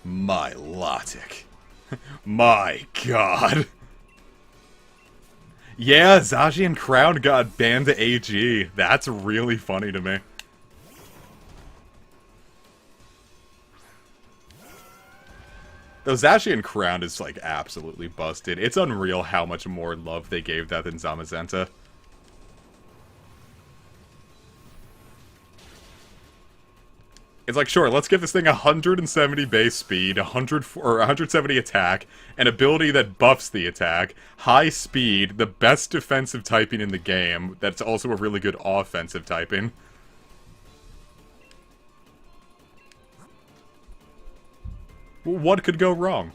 Milotic. My god. Yeah, Zacian Crown got banned to AG. That's really funny to me. Though Zacian Crown is, like, absolutely busted. It's unreal how much more love they gave that than Zamazenta. It's like, sure, let's give this thing 170 base speed, 170 attack, an ability that buffs the attack, high speed, the best defensive typing in the game, that's also a really good offensive typing. What could go wrong?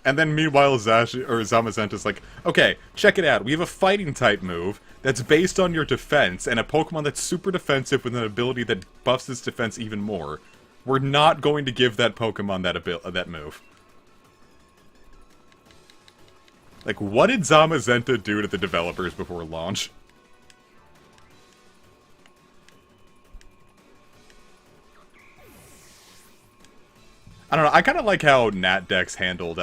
And then meanwhile, Zamazenta's like, okay, check it out. We have a fighting type move that's based on your defense, and a Pokemon that's super defensive with an ability that buffs its defense even more. We're not going to give that Pokemon that move. Like, what did Zamazenta do to the developers before launch? I don't know, I kind of like how NatDex handled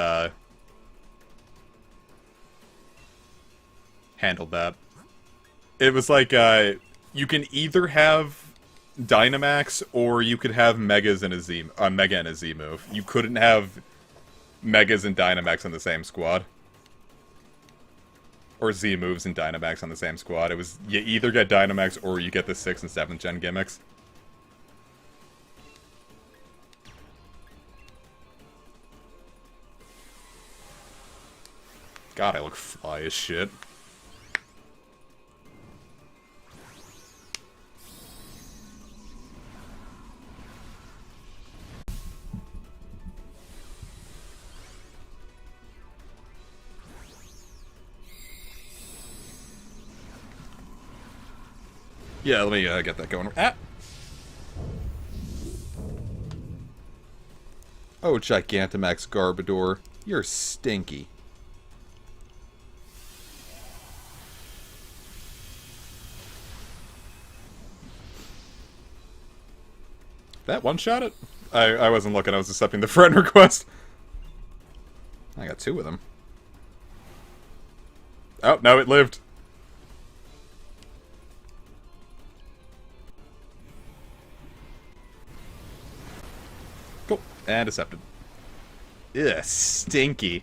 that. It was like, you can either have Dynamax, or you could have Megas and a Mega and a Z move. You couldn't have Megas and Dynamax on the same squad. Or Z moves and Dynamax on the same squad. It was, you either get Dynamax, or you get the 6th and 7th gen gimmicks. God, I look fly as shit. Yeah, let me get that going. Ah! Oh, Gigantamax Garbodor, you're stinky. That one-shot it? I wasn't looking, I was accepting the friend request. I got 2 of them. Oh, no, it lived. Cool. And accepted. Ugh, stinky.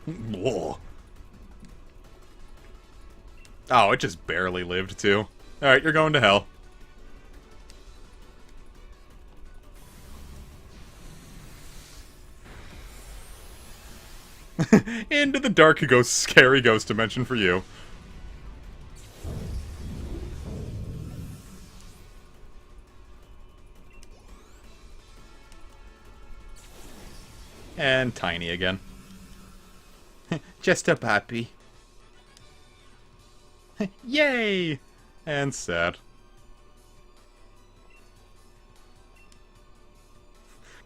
Whoa. Oh, it just barely lived, too. Alright, you're going to hell. Into the dark ghost, scary ghost dimension for you. And tiny again. Just a puppy. Yay! And sad.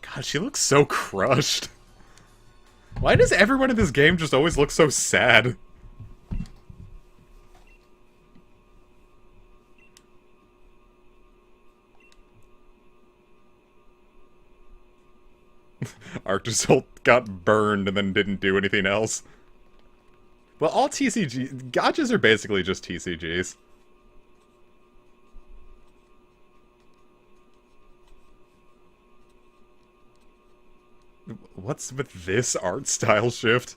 God, she looks so crushed. Why does everyone in this game just always look so sad? Arctozolt got burned and then didn't do anything else. Well, all TCG... Gotchas are basically just TCGs. What's with this art style shift?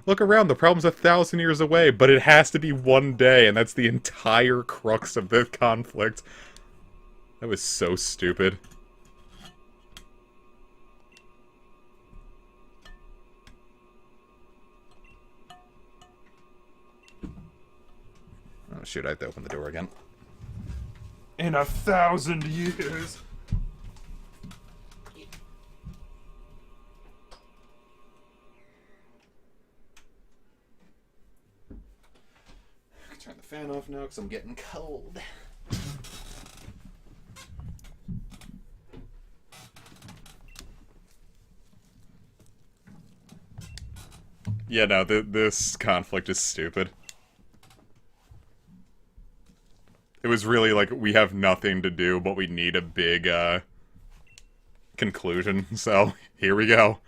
Look around, the problem's 1,000 years away, but it has to be one day, and that's the entire crux of the conflict. That was so stupid. Oh shoot, I have to open the door again. In 1,000 years. turn the fan off now because I'm getting cold. Yeah, no, this conflict is stupid. It was really like, we have nothing to do, but we need a big, conclusion, so here we go.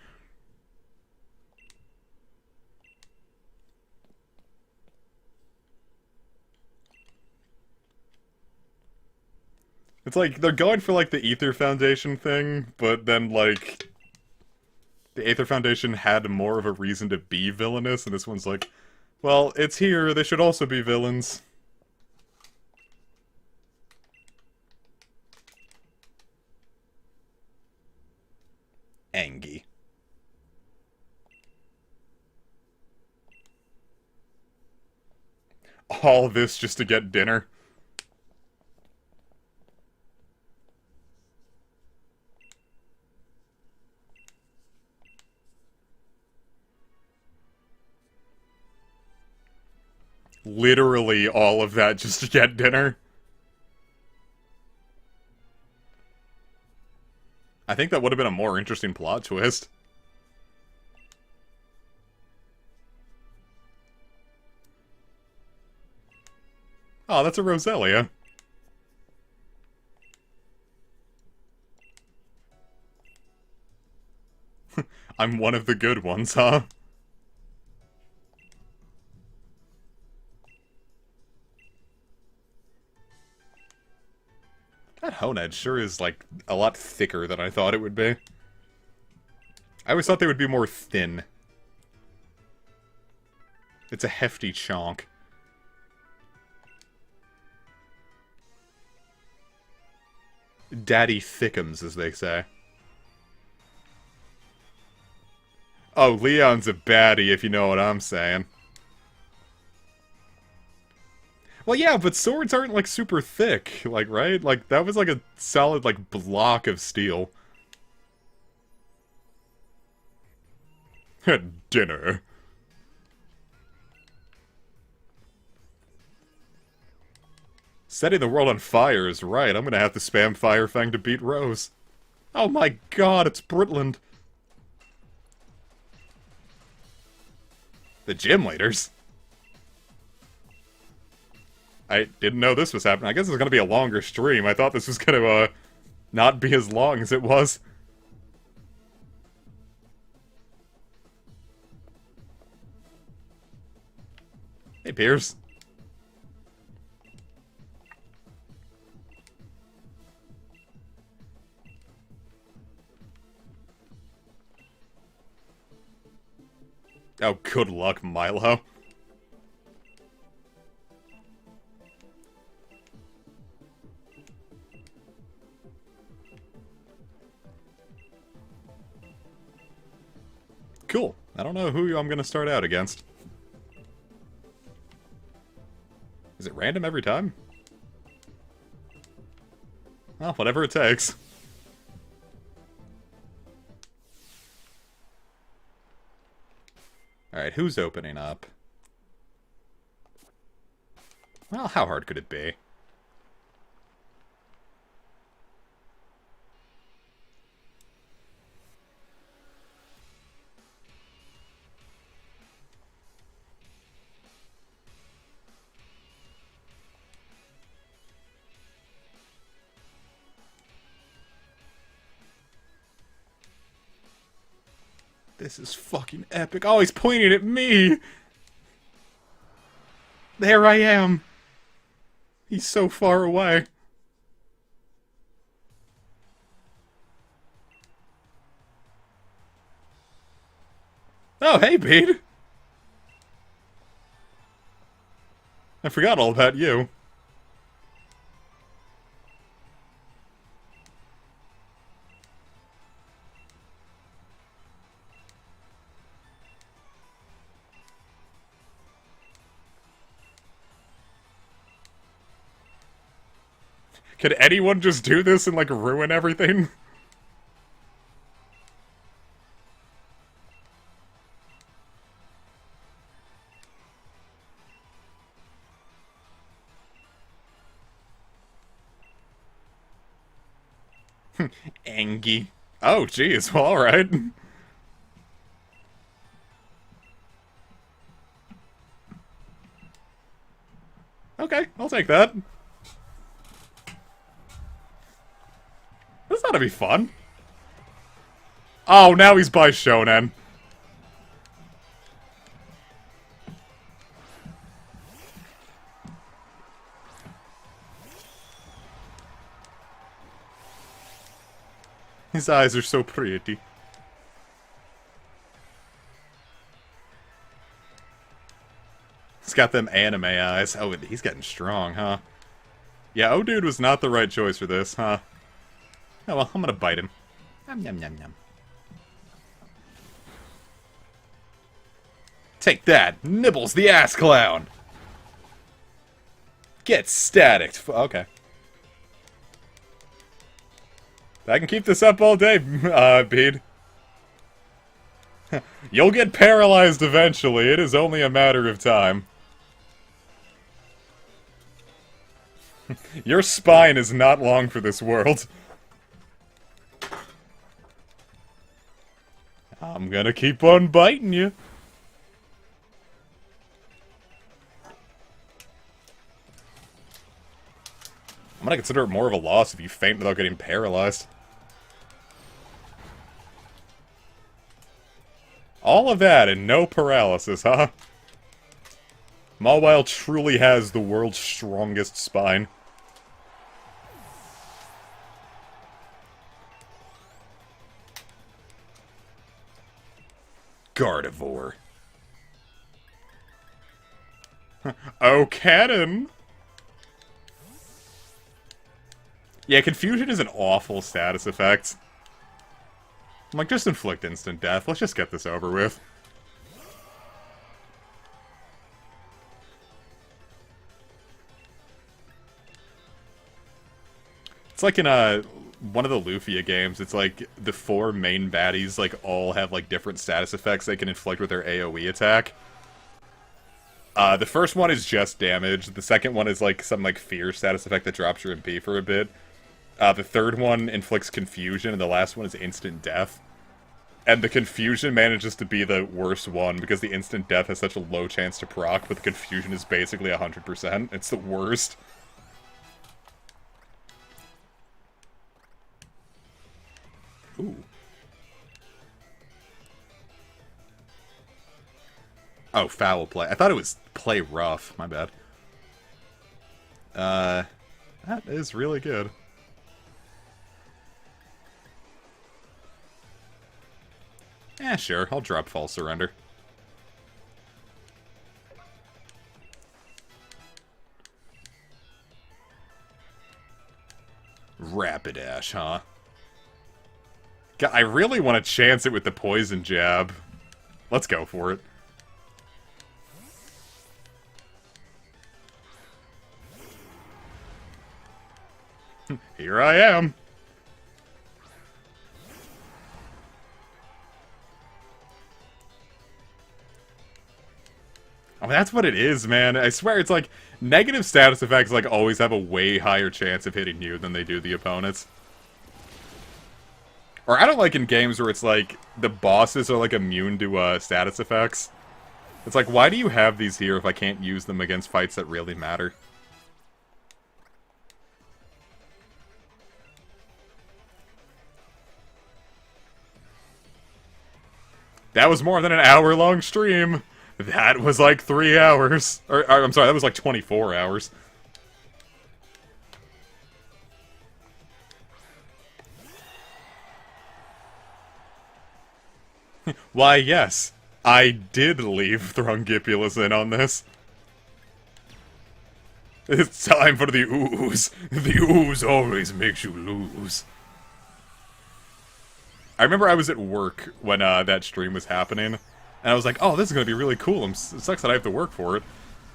It's like, they're going for, like, the Aether Foundation thing, but then, like, the Aether Foundation had more of a reason to be villainous, and this one's like, well, it's here, they should also be villains. Angie. All this just to get dinner. Literally all of that just to get dinner. I think that would have been a more interesting plot twist. Oh, that's a Roselia. I'm one of the good ones, huh? That Honed sure is, like, a lot thicker than I thought it would be. I always thought they would be more thin. It's a hefty chonk. Daddy thickums, as they say. Oh, Leon's a baddie, if you know what I'm saying. Well, yeah, but swords aren't, like, super thick, like, right? Like, that was, like, a solid, like, block of steel. Dinner. Setting the world on fire is right. I'm gonna have to spam Firefang to beat Rose. Oh my god, it's Britland. The gym leaders? I didn't know this was happening. I guess it's gonna be a longer stream. I thought this was gonna, not be as long as it was. Hey, Piers. Oh, good luck, Milo. Cool. I don't know who I'm gonna start out against. Is it random every time? Well, whatever it takes. Alright, who's opening up? Well, how hard could it be? This is fucking epic. Oh, he's pointing at me! There I am! He's so far away. Oh, hey, Pete! I forgot all about you. Could anyone just do this and, like, ruin everything? Engie. Oh, jeez. Well, alright. Okay, I'll take that. This ought to be fun. Oh, now he's by Shonen. His eyes are so pretty. He's got them anime eyes. Oh, he's getting strong, huh? Yeah, oh dude was not the right choice for this, huh? Oh well, I'm gonna bite him. Yum, yum, yum, yum. Take that! Nibbles the ass clown! Get staticked. Okay. I can keep this up all day, Bede. You'll get paralyzed eventually. It is only a matter of time. Your spine is not long for this world. I'm gonna keep on biting you. I'm gonna consider it more of a loss if you faint without getting paralyzed. All of that and no paralysis, huh? Mawile truly has the world's strongest spine. Gardevoir. Oh, cannon! Yeah, Confusion is an awful status effect. I'm like, just inflict instant death. Let's just get this over with. It's like in one of the Lufia games, it's like the 4 main baddies like all have like different status effects they can inflict with their AoE attack. The first one is just damage. The second one is like some like fear status effect that drops your MP for a bit. The third one inflicts confusion, and the last one is instant death. And the confusion manages to be the worst one because the instant death has such a low chance to proc, but the confusion is basically 100%. It's the worst. Ooh. Oh, foul play. I thought it was play rough. My bad. That is really good. Eh, sure. I'll drop False Surrender. Rapidash, huh? God, I really want to chance it with the Poison Jab. Let's go for it. Here I am. I mean, that's what it is, man. I swear, it's like, negative status effects, like, always have a way higher chance of hitting you than they do the opponents. Or I don't like in games where it's like, the bosses are, like, immune to, status effects. It's like, why do you have these here if I can't use them against fights that really matter? That was more than an hour-long stream. That was like 3 hours. Or, I'm sorry, that was like 24 hours. Why, yes. I did leave Thrungipulus in on this. It's time for the ooze. The ooze always makes you lose. I remember I was at work when that stream was happening. And I was like, oh, this is going to be really cool. It sucks that I have to work for it.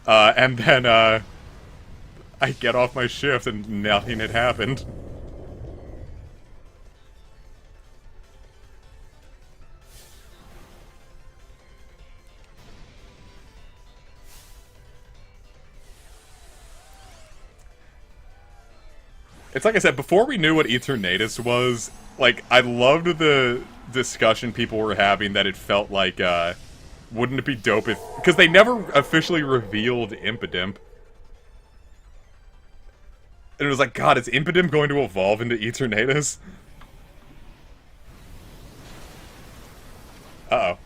And then, I get off my shift and nothing had happened. It's like I said, before we knew what Eternatus was, like, I loved the discussion people were having that it felt like, wouldn't it be dope if... Because they never officially revealed Impidimp. And it was like, God, is Impidimp going to evolve into Eternatus? Uh-oh.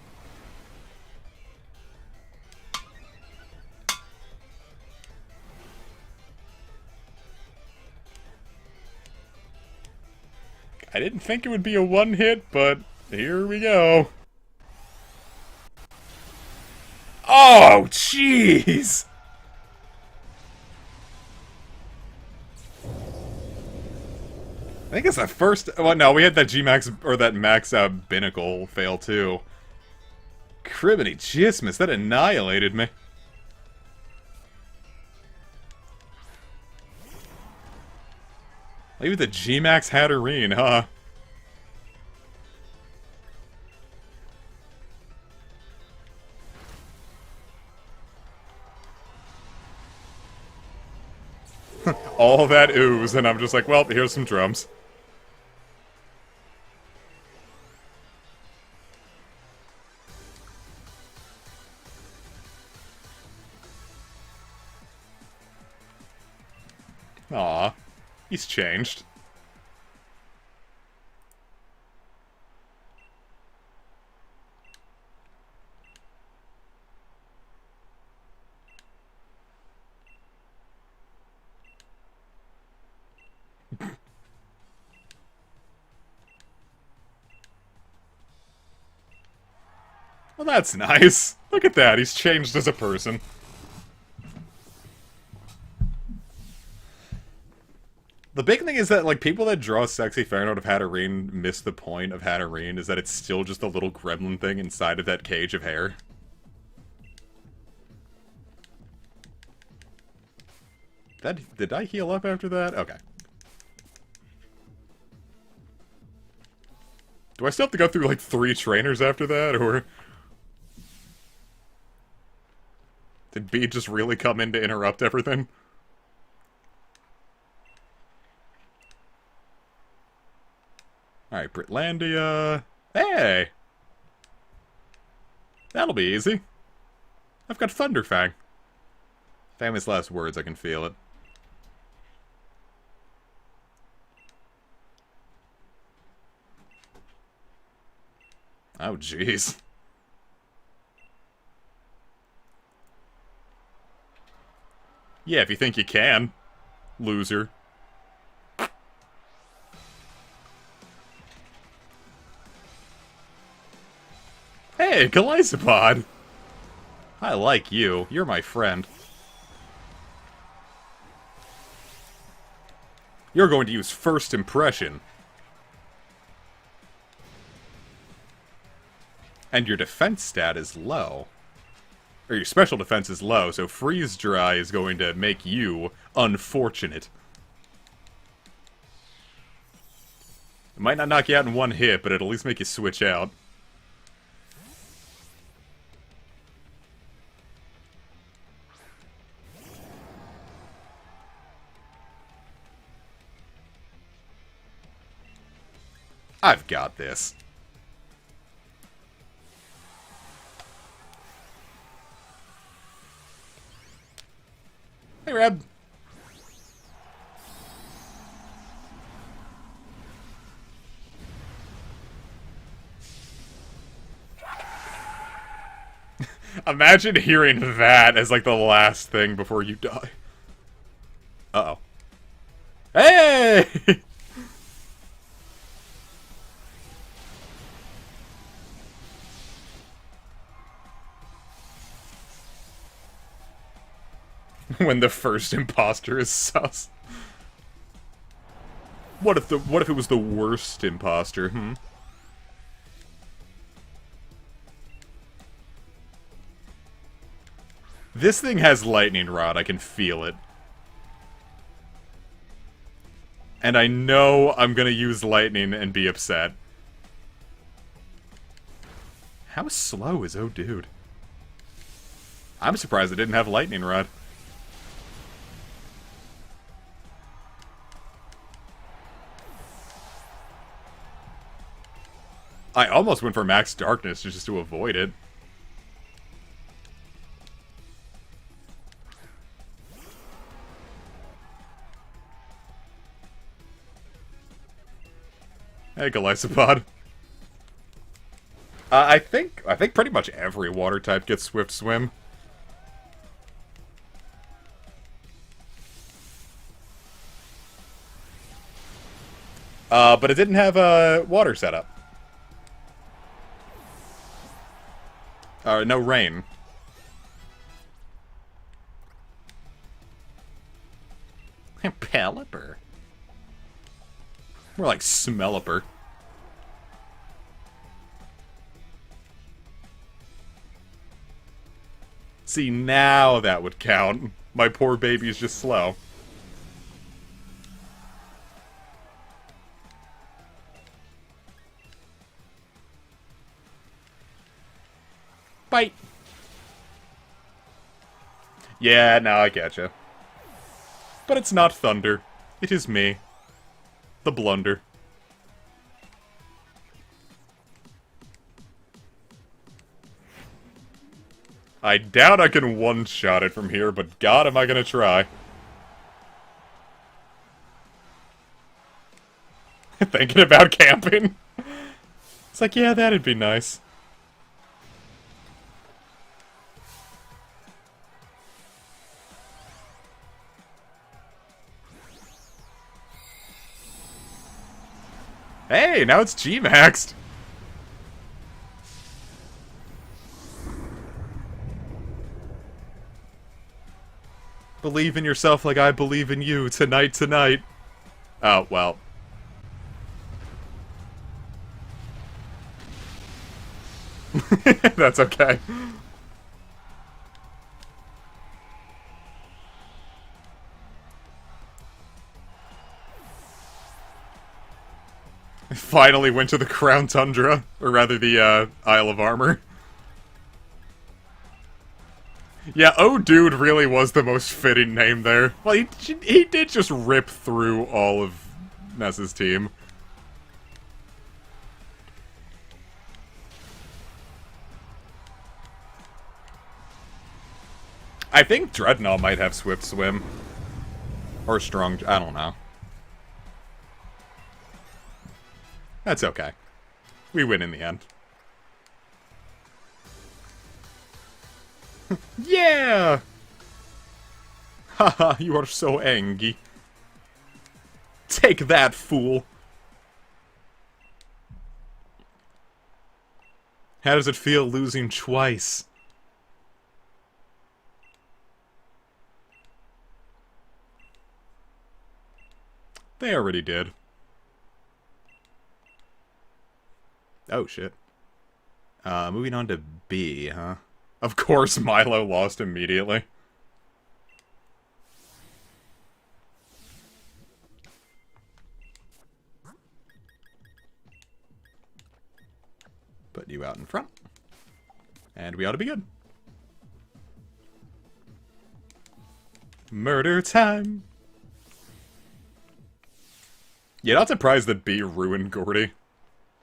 I didn't think it would be a one-hit, but here we go. Oh, jeez! I think it's the first... Well, no, we had that G-Max, or that Max, Binnacle fail, too. Criminy Jismus, that annihilated me. Maybe the G-Max Hatterene, huh? All that ooze, and I'm just like, well, here's some drums. Aw, he's changed. Well, that's nice. Look at that, he's changed as a person. The big thing is that, like, people that draw sexy fan art of Hatterene miss the point of Hatterene, is that it's still just a little gremlin thing inside of that cage of hair. Did I heal up after that? Okay. Do I still have to go through, like, 3 trainers after that, or... Did B just really come in to interrupt everything? Alright, Britlandia... Hey! That'll be easy. I've got Thunderfang. Famous last words, I can feel it. Oh, jeez. Yeah, if you think you can. Loser. Hey, Golisopod! I like you. You're my friend. You're going to use First Impression. And your defense stat is low. Or your special defense is low, so Freeze Dry is going to make you unfortunate. It might not knock you out in one hit, but it'll at least make you switch out. I've got this. Hey, Reb. Imagine hearing that as, like, the last thing before you die. Uh-oh. Hey! When the first imposter is sus. What if it was the worst imposter, hmm? This thing has Lightning Rod, I can feel it. And I know I'm gonna use Lightning and be upset. How slow is Oh Dude? I'm surprised it didn't have Lightning Rod. I almost went for Max Darkness just to avoid it. Hey, Golisopod. I think pretty much every water type gets Swift Swim. But it didn't have a water setup. No rain. Pelipper. More like Smelliper. See, now that would count. My poor baby's just slow. Bite. Yeah, now I getcha. But it's not thunder. It is me. The blunder. I doubt I can one-shot it from here, but god am I gonna try. Thinking about camping? It's like, yeah, that'd be nice. Hey, now it's G-maxed! Believe in yourself like I believe in you, tonight. Oh, well. That's okay. I finally went to the Crown Tundra, or rather the Isle of Armor. Yeah, Oh Dude really was the most fitting name there. Well, he did just rip through all of Ness's team. I think Dreadnought might have Swift Swim. Or Strong... I don't know. That's okay. We win in the end. Yeah! Haha, you are so angry. Take that, fool! How does it feel losing twice? They already did. Oh, shit. Moving on to B, huh? Of course Milo lost immediately. Put you out in front. And we ought to be good. Murder time! Yeah, not surprised that B ruined Gordy.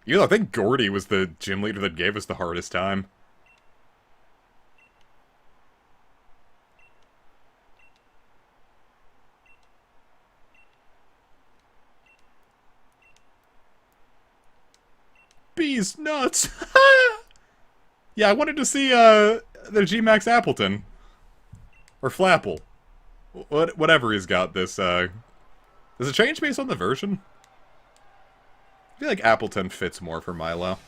You know, I think Gordy was the gym leader that gave us the hardest time. B's nuts! Yeah, I wanted to see, the G-Max Appleton. Or Flapple. Whatever he's got this, Does it change based on the version? I feel like Appleton fits more for Milo.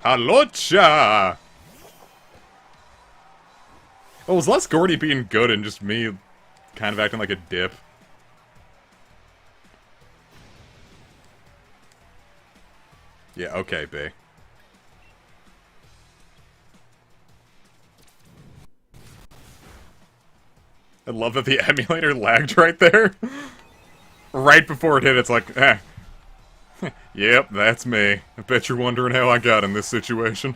Halocha! Well, it was less Gordy being good and just me kind of acting like a dip. Yeah, okay, B. I love that the emulator lagged right there. Right before it hit, it's like, eh. Yep, that's me. I bet you're wondering how I got in this situation.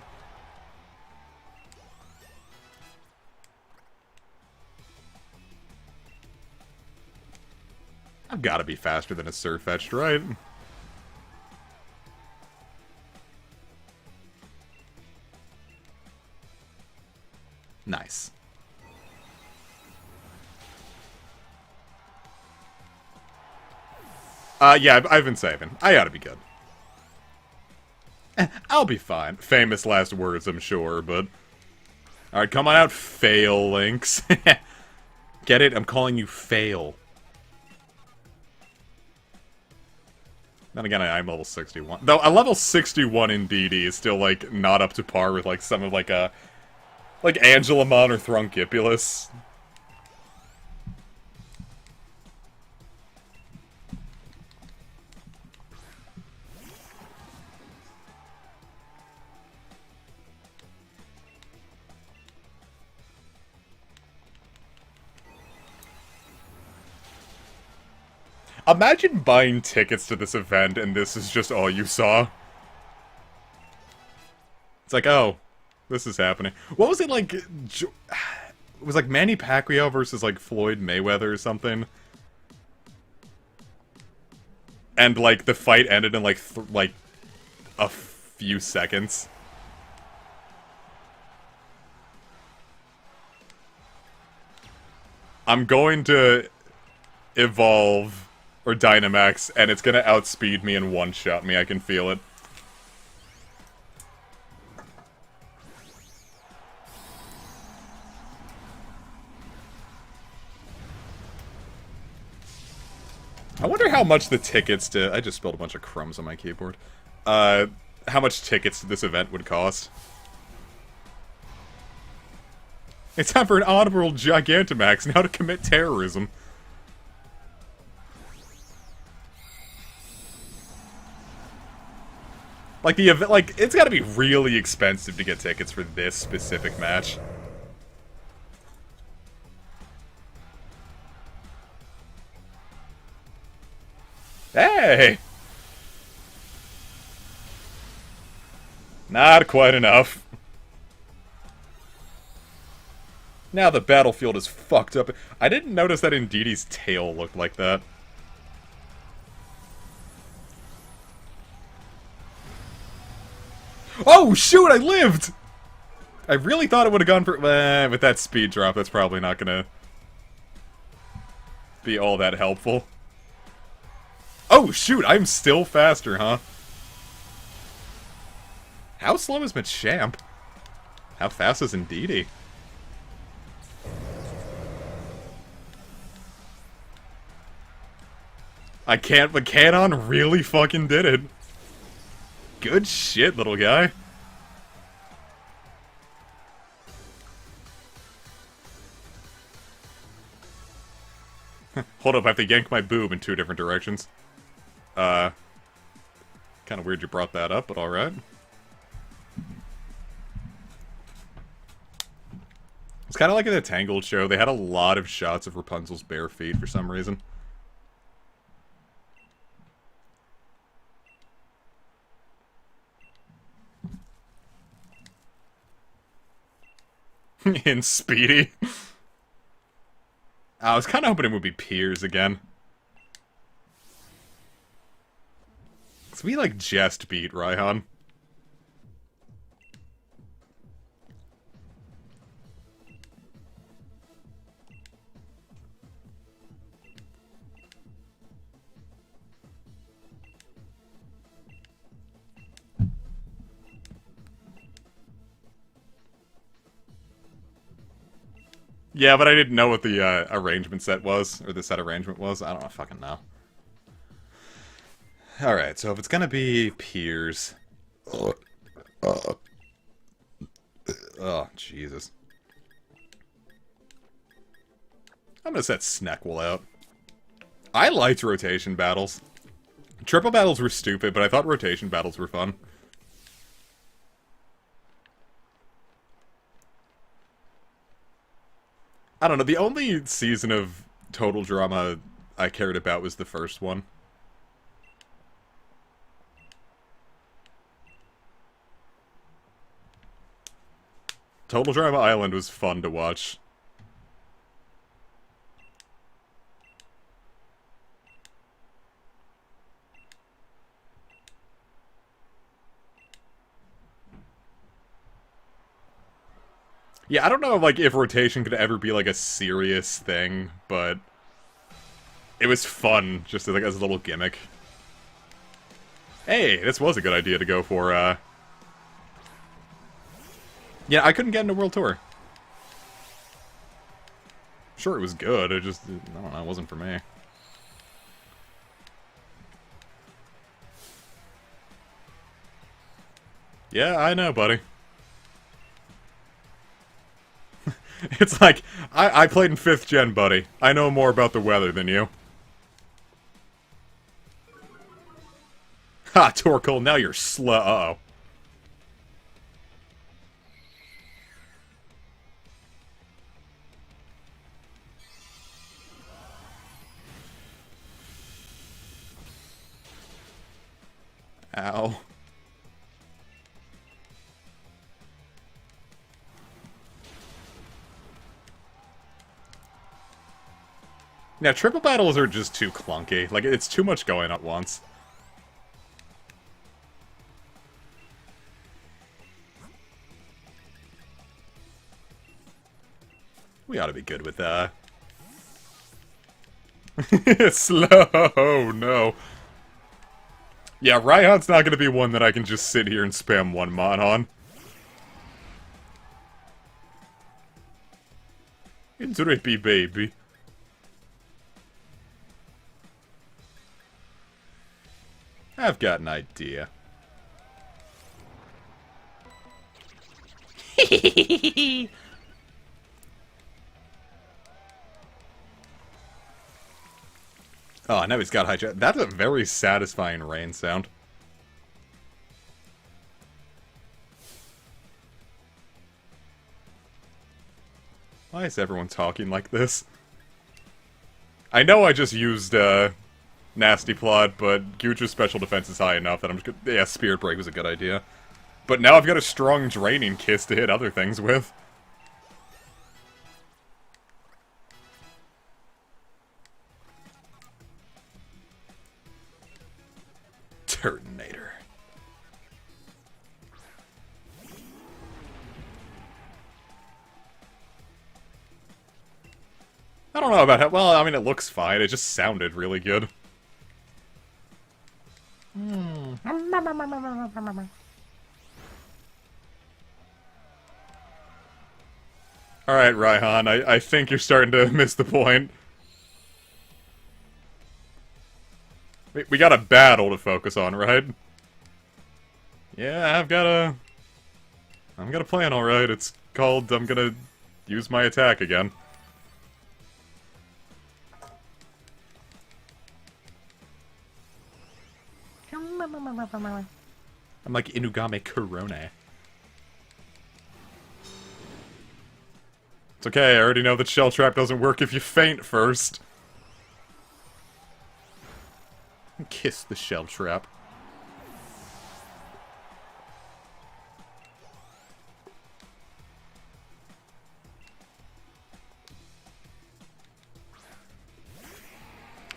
I've got to be faster than a Sirfetch'd, right? Nice. Yeah, I've been saving. I gotta be good. I'll be fine. Famous last words, I'm sure, but... Alright, come on out, fail, Lynx. Get it? I'm calling you fail. Then again, I'm level 61. Though, a level 61 in DD is still, like, not up to par with, like, some of, like, like, Angelamon or Thrunkippulus. Imagine buying tickets to this event and this is just all you saw. It's like, oh, this is happening. What was it like? It was like Manny Pacquiao versus like Floyd Mayweather or something. And like the fight ended in like a few seconds. I'm going to evolve or Dynamax, and it's gonna outspeed me and one-shot me, I can feel it. I wonder how much the tickets to... I just spilled a bunch of crumbs on my keyboard. How much tickets to this event would cost. It's time for an honorable Gigantamax, now to commit terrorism. Like, the event, like, it's gotta be really expensive to get tickets for this specific match. Hey! Not quite enough. Now the battlefield is fucked up. I didn't notice that Indeedee's tail looked like that. Oh, shoot, I lived! I really thought it would have gone for... with that speed drop, that's probably not gonna be all that helpful. Oh, shoot, I'm still faster, huh? How slow is Machamp? How fast is Indeedee? I can't, but Canon really fucking did it. Good shit, little guy. Hold up, I have to yank my boob in 2 different directions. Kinda weird you brought that up, but alright. It's kinda like in the Tangled show, they had a lot of shots of Rapunzel's bare feet for some reason. In Speedy. I was kind of hoping it would be Piers again. Cause we like just beat Raihan. Yeah, but I didn't know what the arrangement set was, or the set arrangement was. I don't fucking know. Alright, so if it's gonna be Piers... Oh, Jesus. I'm gonna set Sneckle out. I liked rotation battles. Triple battles were stupid, but I thought rotation battles were fun. I don't know, the only season of Total Drama I cared about was the first one. Total Drama Island was fun to watch. Yeah, I don't know, like, if rotation could ever be, like, a serious thing, but it was fun, just as, like, as a little gimmick. Hey, this was a good idea to go for, Yeah, I couldn't get into World Tour. Sure, it was good, it just, I don't know, it wasn't for me. Yeah, I know, buddy. It's like, I played in 5th gen, buddy. I know more about the weather than you. Ha, Torkoal, now you're slow. Uh-oh. Ow. Yeah, triple battles are just too clunky. Like, it's too much going at once. We ought to be good with that. Slow, no. Yeah, Raihan's not gonna be one that I can just sit here and spam one mod on. It's Rippy, baby. I've got an idea. Oh, now he's got high jump. That's a very satisfying rain sound. Why is everyone talking like this? I know I just used, Nasty Plot, but Gutra's special defense is high enough that I'm just gonna... Yeah, Spirit Break was a good idea. But now I've got a strong Draining Kiss to hit other things with. Turtonator. I don't know about how... Well, I mean, it looks fine. It just sounded really good. Alright, Raihan, I think you're starting to miss the point. We got a battle to focus on, right? Yeah, I've got a plan, alright. It's called, I'm gonna use my attack again. I'm like Inugame Corona. It's okay, I already know that Shell Trap doesn't work if you faint first. Kiss the Shell Trap.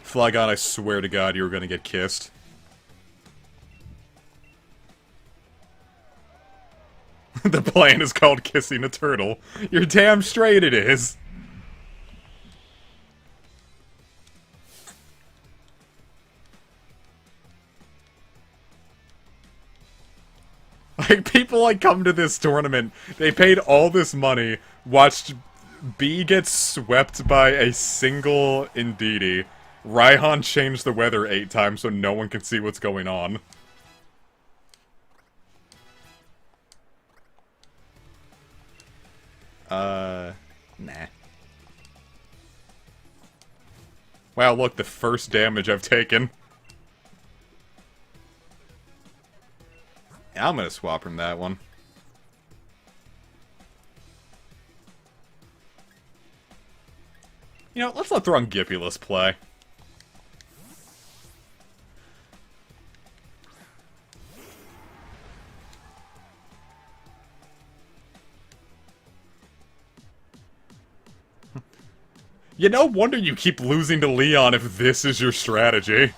Flygon, I swear to God you were gonna get kissed. The plan is called Kissing a Turtle. You're damn straight it is. Like, people, like, come to this tournament, they paid all this money, watched B get swept by a single Indeedee. Raihan changed the weather 8 times so no one can see what's going on. Nah. Wow, look, the first damage I've taken. I'm gonna swap from that one. You know, let's let Thrungipulus play. You no wonder you keep losing to Leon if this is your strategy.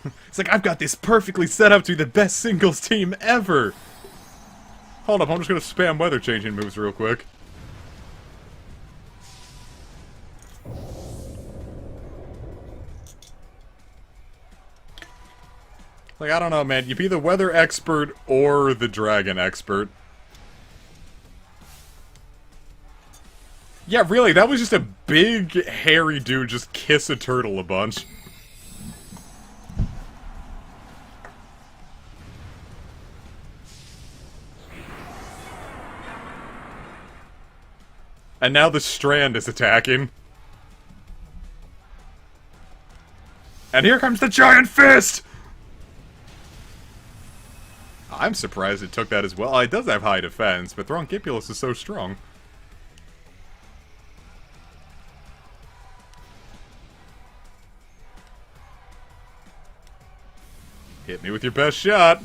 It's like, I've got this perfectly set up to be the best singles team ever! Hold up, I'm just gonna spam weather changing moves real quick. Like, I don't know, man. You be the weather expert or the dragon expert. Yeah, really, that was just a big, hairy dude just kiss a turtle a bunch. And now the Strand is attacking. And here comes the giant fist! I'm surprised it took that as well. It does have high defense, but Thronkipulus is so strong. Hit me with your best shot.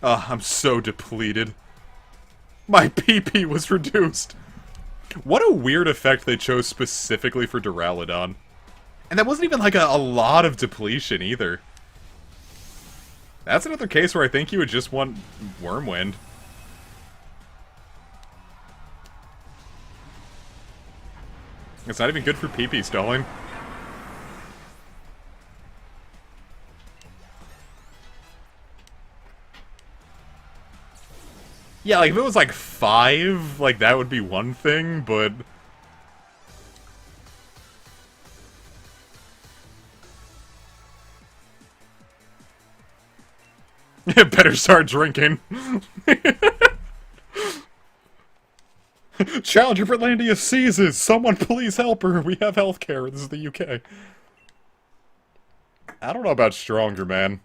I'm so depleted. My PP was reduced. What a weird effect they chose specifically for Duraludon. And that wasn't even like a lot of depletion either. That's another case where I think you would just want Wyrmwind. It's not even good for PP stalling. Yeah, like if it was like 5, like that would be one thing, but... Better start drinking. Challenger Portlandia seizes! Someone please help her! We have healthcare. This is the UK. I don't know about stronger, man.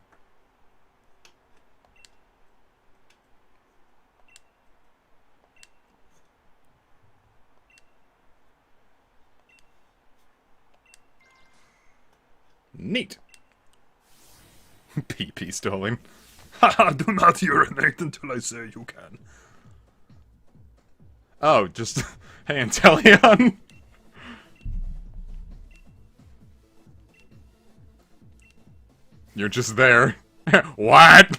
Neat. PP stalling. Haha, do not urinate until I say you can. Oh, just... Hey, Inteleon! You're just there. What?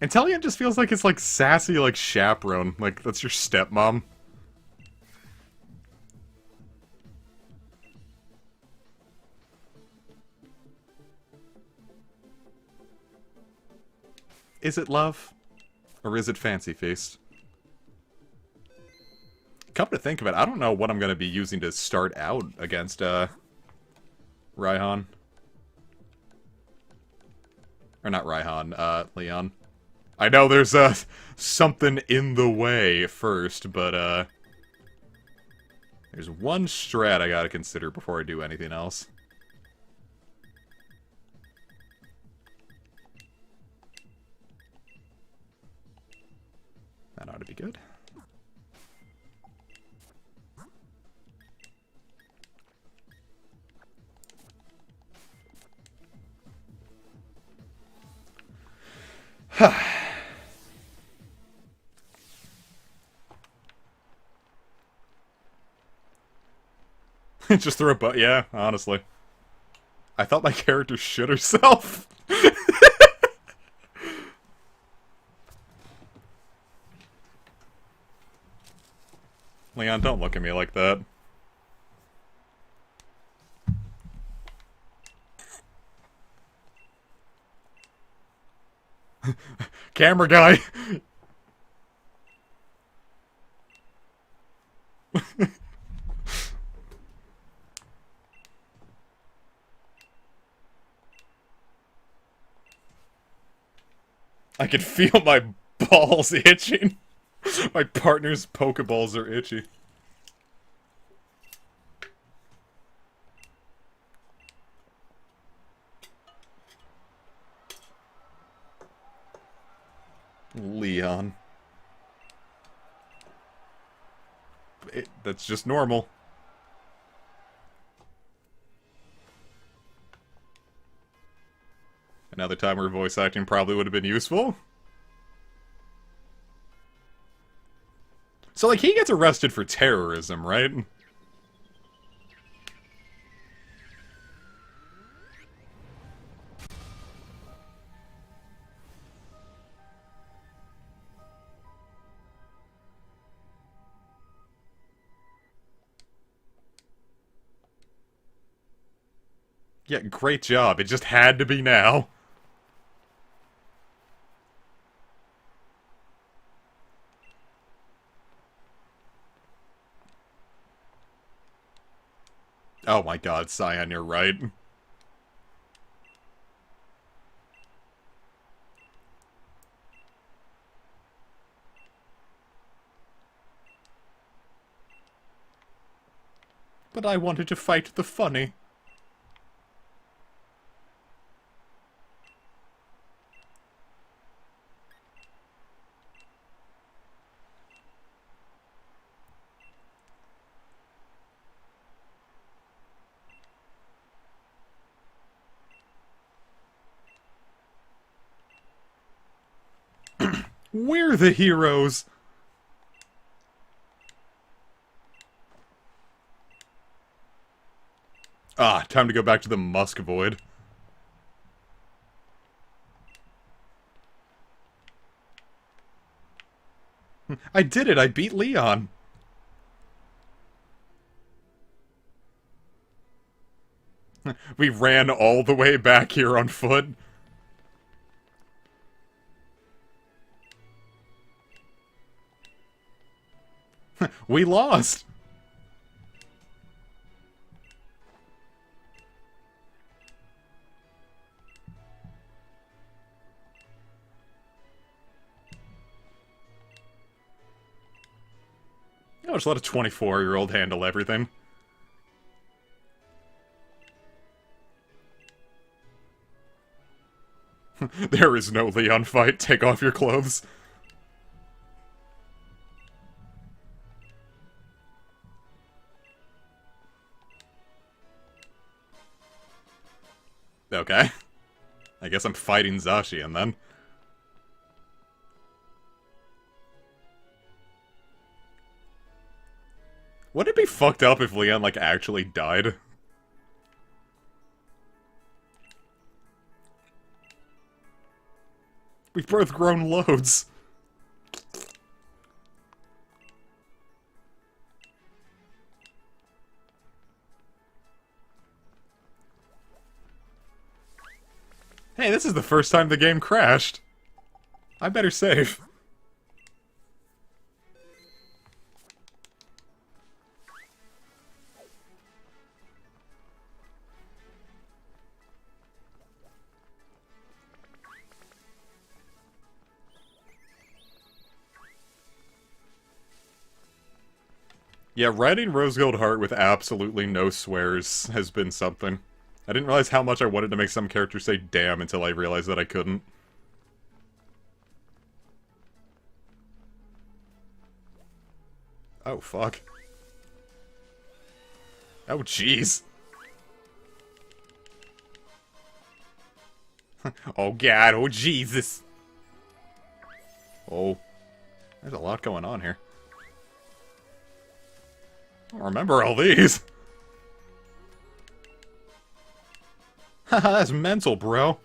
Inteleon just feels like it's like sassy, like chaperone. Like, that's your stepmom. Is it love? Or is it fancy feast? Come to think of it, I don't know what I'm going to be using to start out against, Raihan. Or not Raihan, Leon. I know there's, something in the way first, but, there's one strat I gotta consider before I do anything else. That ought to be good. Just throw a butt. Yeah, honestly. I thought my character shit herself. Leon, don't look at me like that. Camera guy! I can feel my balls itching. My partner's Pokeballs are itchy. Leon. That's just normal. Another time where voice acting probably would have been useful. So, like, he gets arrested for terrorism, right? Yeah, great job. It just had to be now. Oh my god, Cyan, you're right. But I wanted to fight the funny. We're the heroes! Ah, time to go back to the Musk Void. I did it! I beat Leon! We ran all the way back here on foot. We lost! Oh, just let a 24-year-old handle everything. There is no Leon fight. Take off your clothes. Okay. I guess I'm fighting Zacian then. Would it be fucked up if Leon, like, actually died? We've both grown loads. Hey, this is the first time the game crashed. I better save. Yeah, writing Rose Gold Heart with absolutely no swears has been something. I didn't realize how much I wanted to make some characters say damn until I realized that I couldn't. Oh, fuck. Oh, jeez. Oh, God. Oh, Jesus. Oh. There's a lot going on here. I don't remember all these. Haha, that's mental, bro.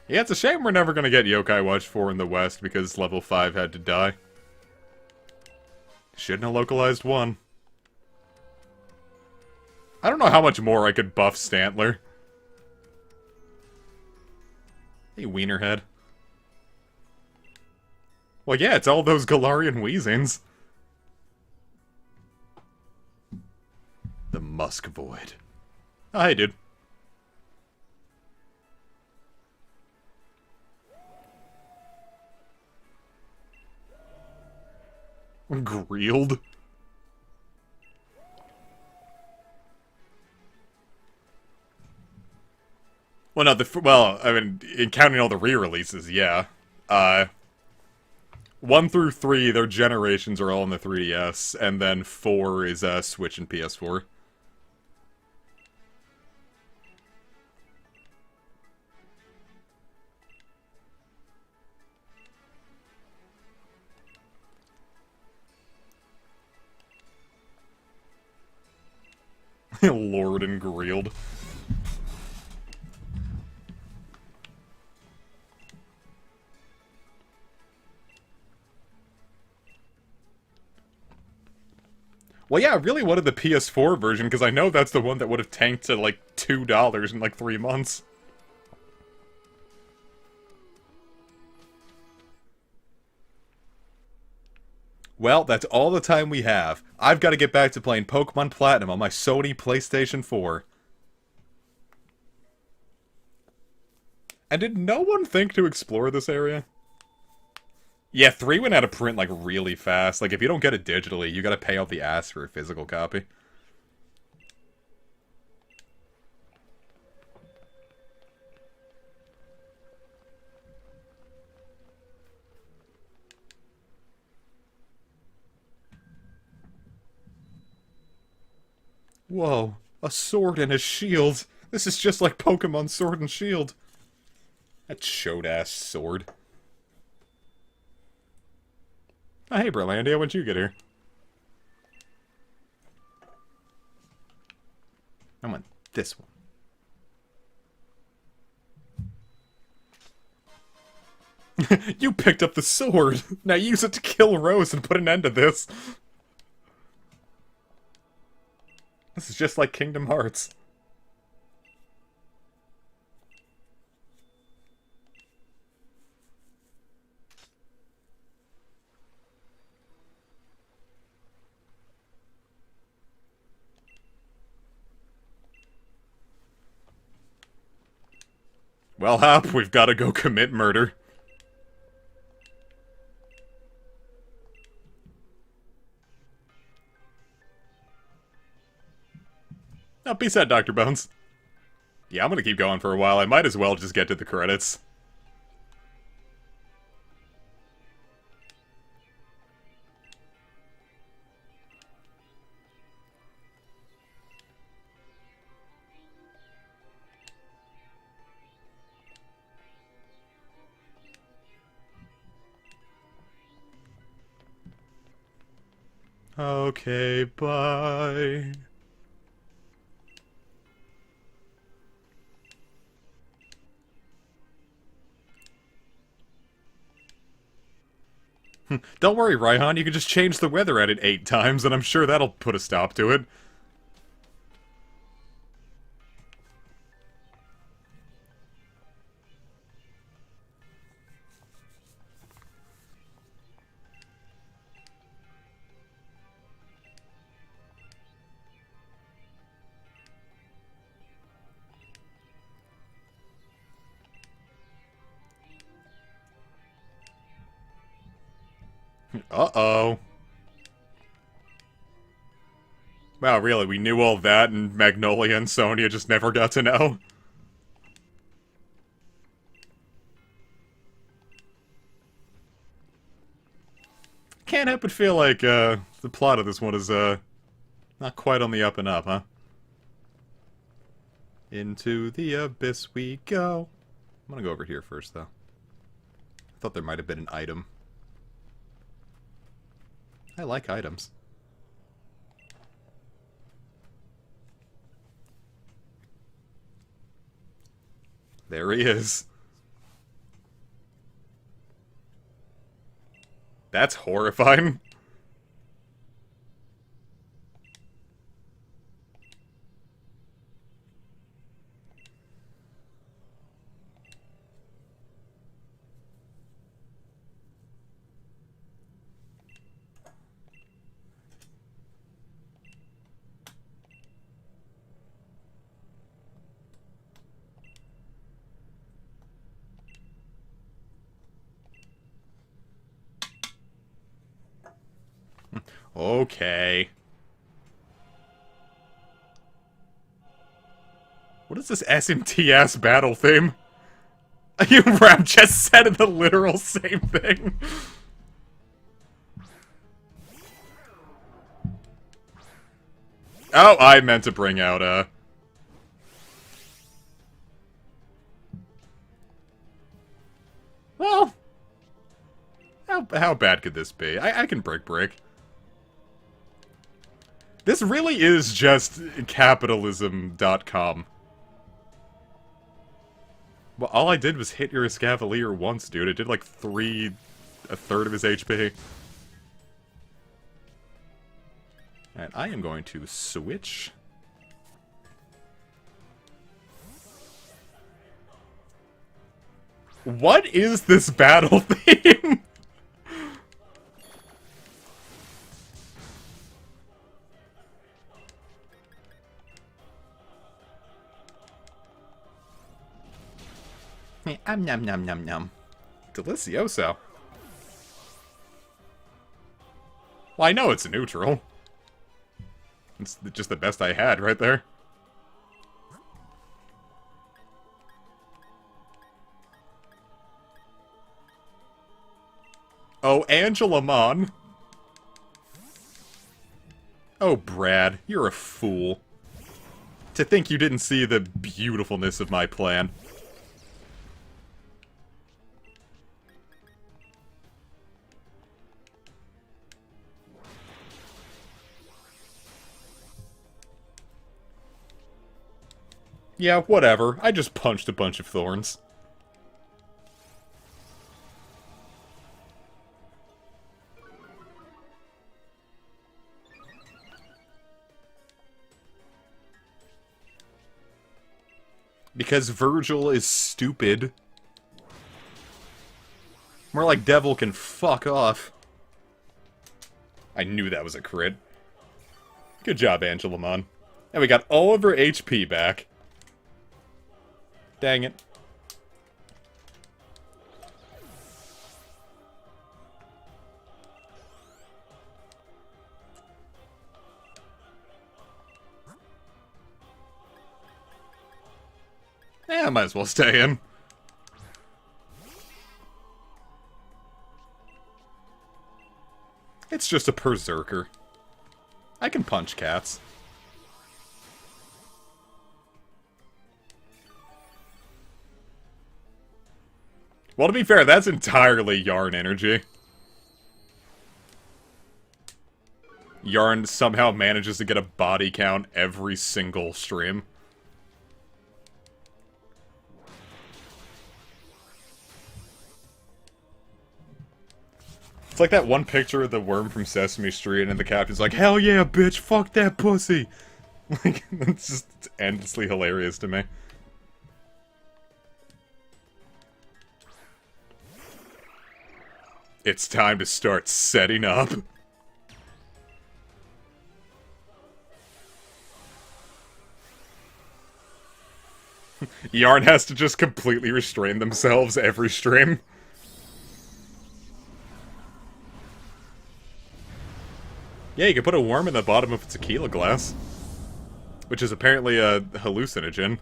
Yeah, it's a shame we're never gonna get Yokai Watch 4 in the West because level 5 had to die. Shouldn't have localized 1. I don't know how much more I could buff Stantler. Hey, Wienerhead. Well, yeah, it's all those Galarian Weezings. The Musk Void. Oh, hey, dude. Grilled? Well, no, well, I mean, in counting all the re-releases, yeah. 1 through 3, their generations are all on the 3DS, and then 4 is Switch and PS4. Lord and Greeld. Well, yeah, I really wanted the PS4 version, because I know that's the one that would have tanked to, like, $2 in, like, 3 months. Well, that's all the time we have. I've got to get back to playing Pokemon Platinum on my Sony PlayStation 4. And did no one think to explore this area? Yeah, 3 went out of print, like, really fast. Like, if you don't get it digitally, you gotta pay out the ass for a physical copy. Whoa, a sword and a shield. This is just like Pokemon Sword and Shield. That chode-ass sword. Oh, hey, Berlandia, when'd you get here? I want this one. You picked up the sword! Now use it to kill Rose and put an end to this. This is just like Kingdom Hearts. Well, Hop, we've got to go commit murder. Oh, peace out, Dr. Bones. Yeah, I'm gonna keep going for a while. I might as well just get to the credits. Okay, bye. Don't worry, Raihan, you can just change the weather at it 8 times, and I'm sure that'll put a stop to it. Uh-oh. Wow, really, we knew all that, and Magnolia and Sonia just never got to know? Can't help but feel like, the plot of this one is, not quite on the up and up, huh? Into the abyss we go. I'm gonna go over here first, though. I thought there might have been an item. I like items. There he is. That's horrifying. Okay. What is this SMT-ass battle theme? You Ram just said the literal same thing. Oh, I meant to bring out, Well, how bad could this be? I can break. This really is just capitalism.com. Well, all I did was hit your Escavalier once, dude. It did like a third of his HP. And I am going to switch. What is this battle theme? Nom nom nom nom. Delicioso. Well, I know it's a neutral. It's just the best I had right there. Oh, Angela Mon. Oh, Brad, you're a fool. To think you didn't see the beautifulness of my plan. Yeah, whatever. I just punched a bunch of thorns. Because Virgil is stupid. More like Devil can fuck off. I knew that was a crit. Good job, Angelamon. And we got all of her HP back. Dang it. I might as well stay in. It's just a berserker. I can punch cats. Well, to be fair, that's entirely Yarn energy. Yarn somehow manages to get a body count every single stream. It's like that one picture of the worm from Sesame Street and the captain's like, "Hell yeah, bitch, fuck that pussy!" Like, it's just endlessly hilarious to me. It's time to start setting up. Yarn has to just completely restrain themselves every stream. Yeah, you can put a worm in the bottom of a tequila glass. Which is apparently a hallucinogen.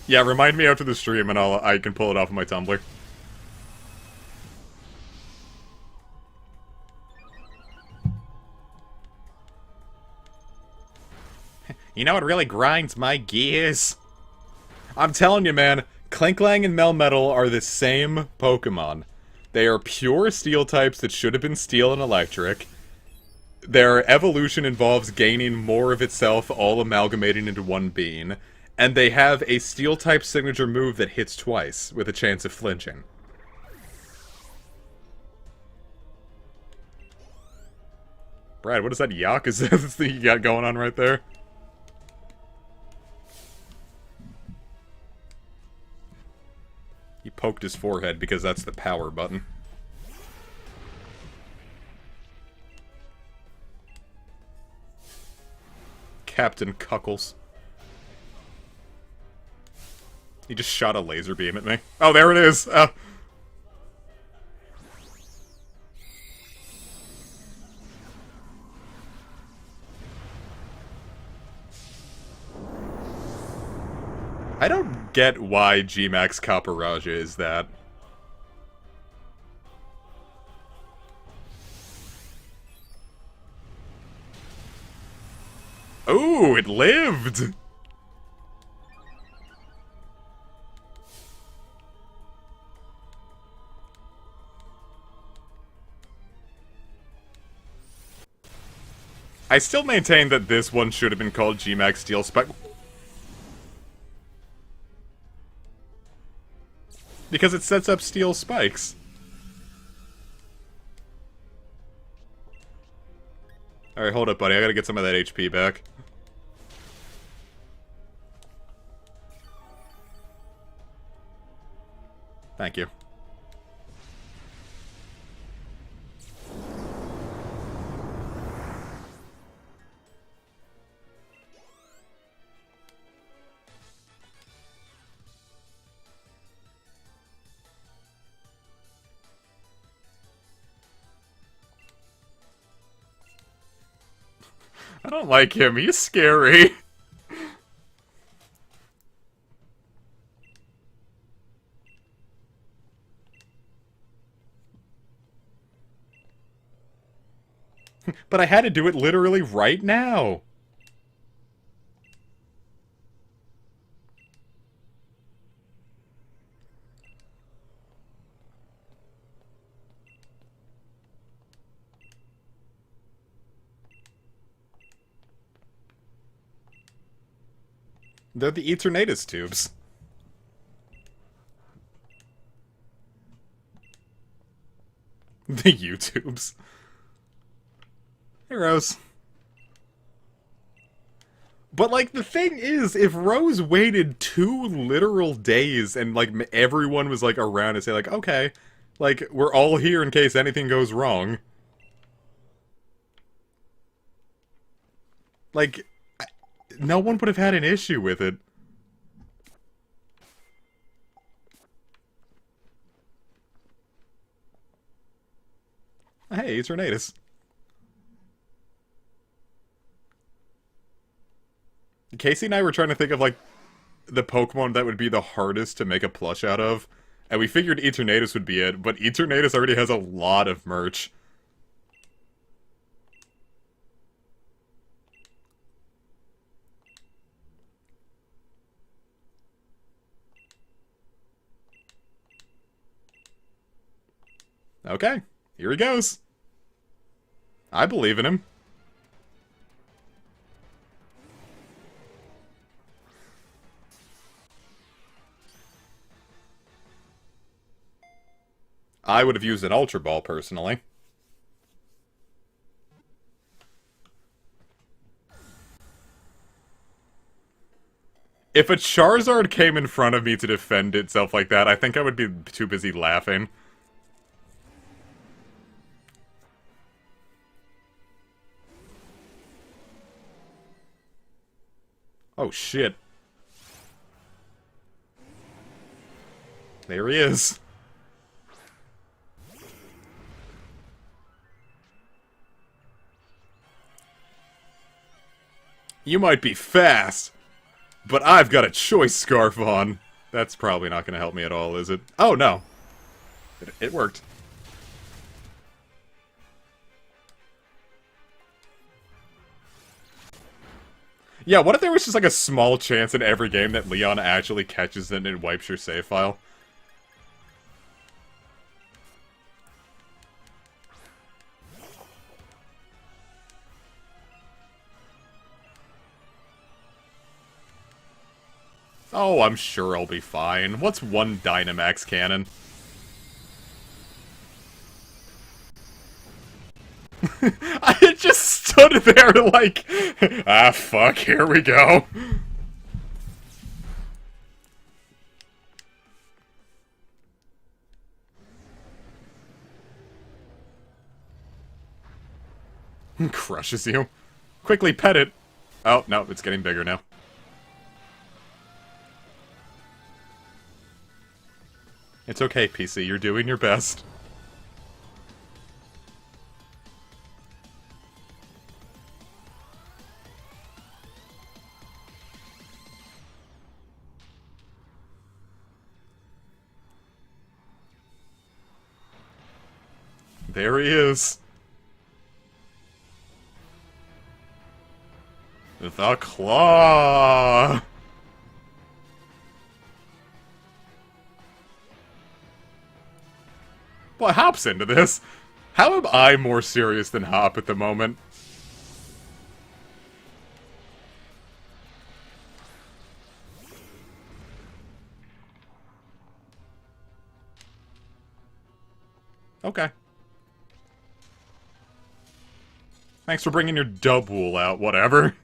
Yeah, remind me after the stream and I can pull it off of my Tumblr. You know what really grinds my gears? I'm telling you, man, Klinklang and Melmetal are the same Pokemon. They are pure steel types that should have been steel and electric. Their evolution involves gaining more of itself, all amalgamating into one being. And they have a steel-type signature move that hits twice, with a chance of flinching. Brad, what is that Yakuza thing you got going on right there? He poked his forehead because that's the power button. Captain Cuckles. He just shot a laser beam at me. Oh, there it is! I don't get why G-Max Kaparaja is that. Ooh, it lived! I still maintain that this one should have been called G-Max Steel Spike. Because it sets up steel spikes. Alright, hold up, buddy. I gotta get some of that HP back. Thank you. I don't like him. He's scary. But I had to do it literally right now. They're the Eternatus tubes. The YouTubes. Hey, Rose. But, like, the thing is, if Rose waited 2 literal days and, like, everyone was, like, around to say, like, okay, like, we're all here in case anything goes wrong. Like, no one would have had an issue with it. Hey, Eternatus. Casey and I were trying to think of, like, the Pokemon that would be the hardest to make a plush out of. And we figured Eternatus would be it, but Eternatus already has a lot of merch. Okay, here he goes. I believe in him. I would have used an Ultra Ball, personally. If a Charizard came in front of me to defend itself like that, I think I would be too busy laughing. Oh, shit. There he is. You might be fast, but I've got a choice scarf on. That's probably not going to help me at all, is it? Oh, no. It worked. Yeah, what if there was just like a small chance in every game that Leon actually catches it and wipes your save file? Oh, I'm sure I'll be fine. What's one Dynamax cannon? I just stood there like, ah, fuck, here we go. Crushes you. Quickly pet it. Oh, no, it's getting bigger now. It's okay, PC, you're doing your best. There he is. The claw! Well, Hop's into this. How am I more serious than Hop at the moment? Okay. Thanks for bringing your Dubwool out, whatever.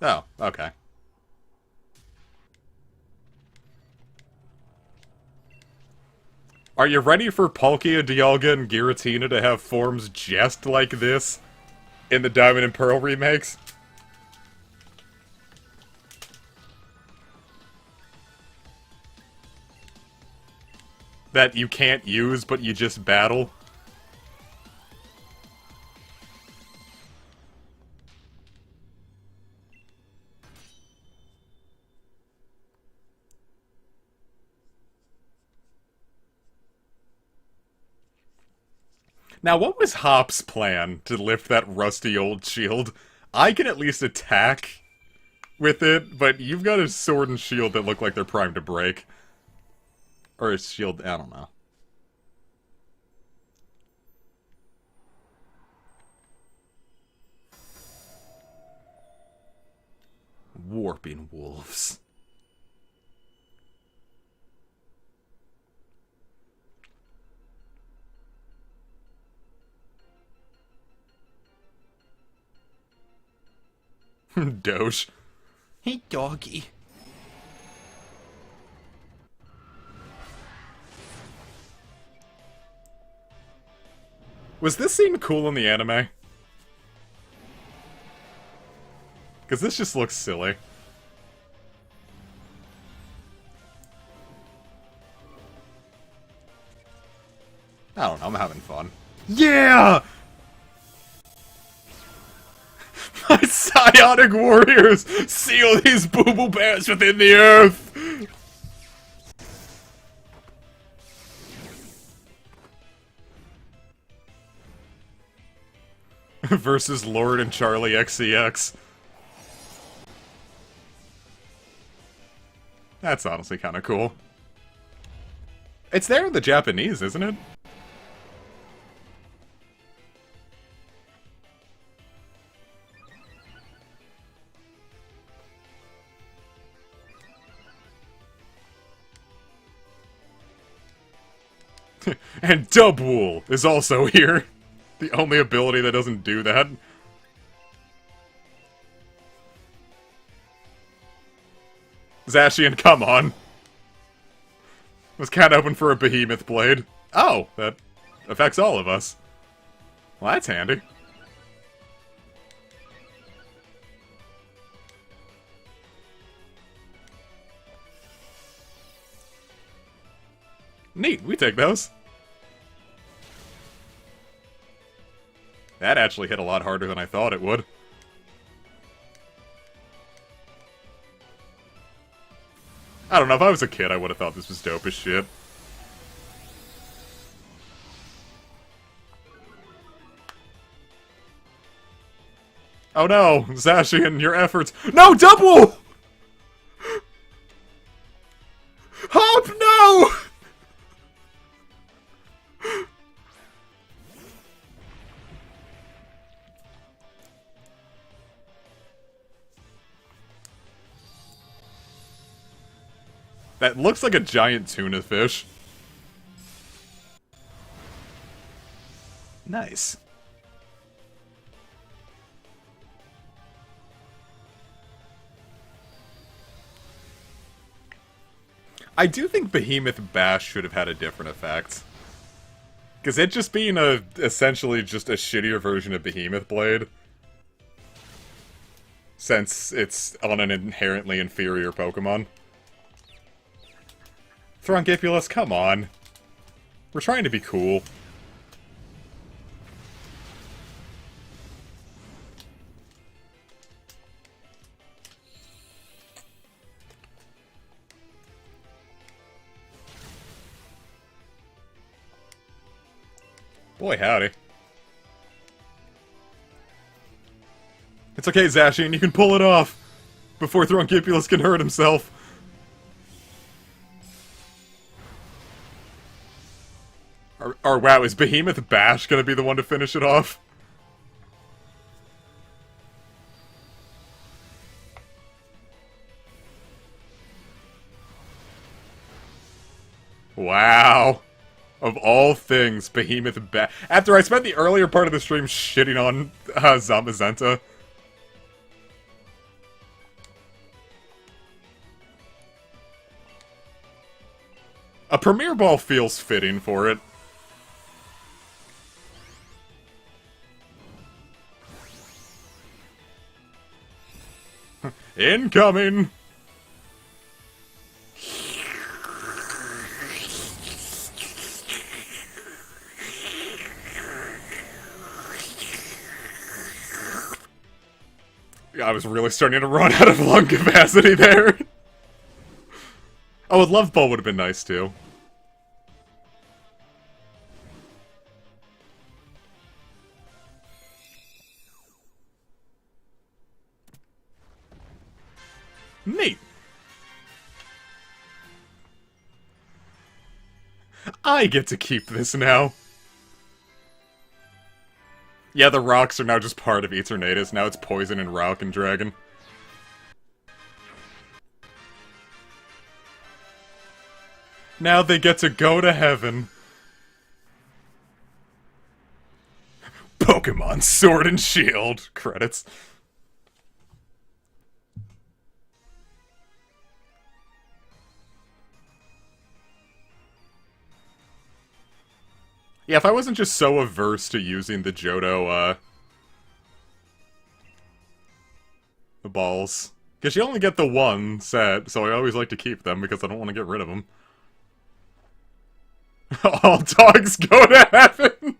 Oh, okay. Are you ready for Palkia, Dialga, and Giratina to have forms just like this in the Diamond and Pearl remakes? That you can't use, but you just battle? Now, what was Hop's plan to lift that rusty old shield? I can at least attack with it, but you've got a sword and shield that look like they're primed to break. Or a shield, I don't know. Warping wolves. Doge. Hey, doggy. Was this scene cool in the anime? Because this just looks silly. I don't know, I'm having fun. Yeah! My psionic warriors seal these boo-boo bears within the earth! Versus Lord and Charlie XCX. That's honestly kind of cool. It's there in the Japanese, isn't it? And Dubwool is also here. The only ability that doesn't do that. Zacian, come on. Was kind of hoping for a Behemoth Blade. Oh, that affects all of us. Well, that's handy. Neat, we take those. That actually hit a lot harder than I thought it would. I don't know, if I was a kid, I would have thought this was dope as shit. Oh no, Zacian, your efforts— No, Dubwool! Hop, no! That looks like a giant tuna fish. Nice. I do think Behemoth Bash should have had a different effect. Because it just being essentially just a shittier version of Behemoth Blade. Since it's on an inherently inferior Pokemon. Thronkipulus, come on. We're trying to be cool. Boy, howdy. It's okay, Zacian, you can pull it off! Before Thronkipulus can hurt himself. Or wow, is Behemoth Bash gonna be the one to finish it off? Wow. Of all things, Behemoth Bash. After I spent the earlier part of the stream shitting on Zamazenta. A Premier Ball feels fitting for it. Incoming! I was really starting to run out of lung capacity there. Oh, a Love Ball would have been nice too. Neat. I get to keep this now. Yeah, the rocks are now just part of Eternatus. Now it's Poison and Rock and Dragon. Now they get to go to heaven. Pokemon Sword and Shield. Credits. Yeah, if I wasn't just so averse to using the Johto, the balls. Because you only get the one set, so I always like to keep them because I don't want to get rid of them. All dogs go to heaven!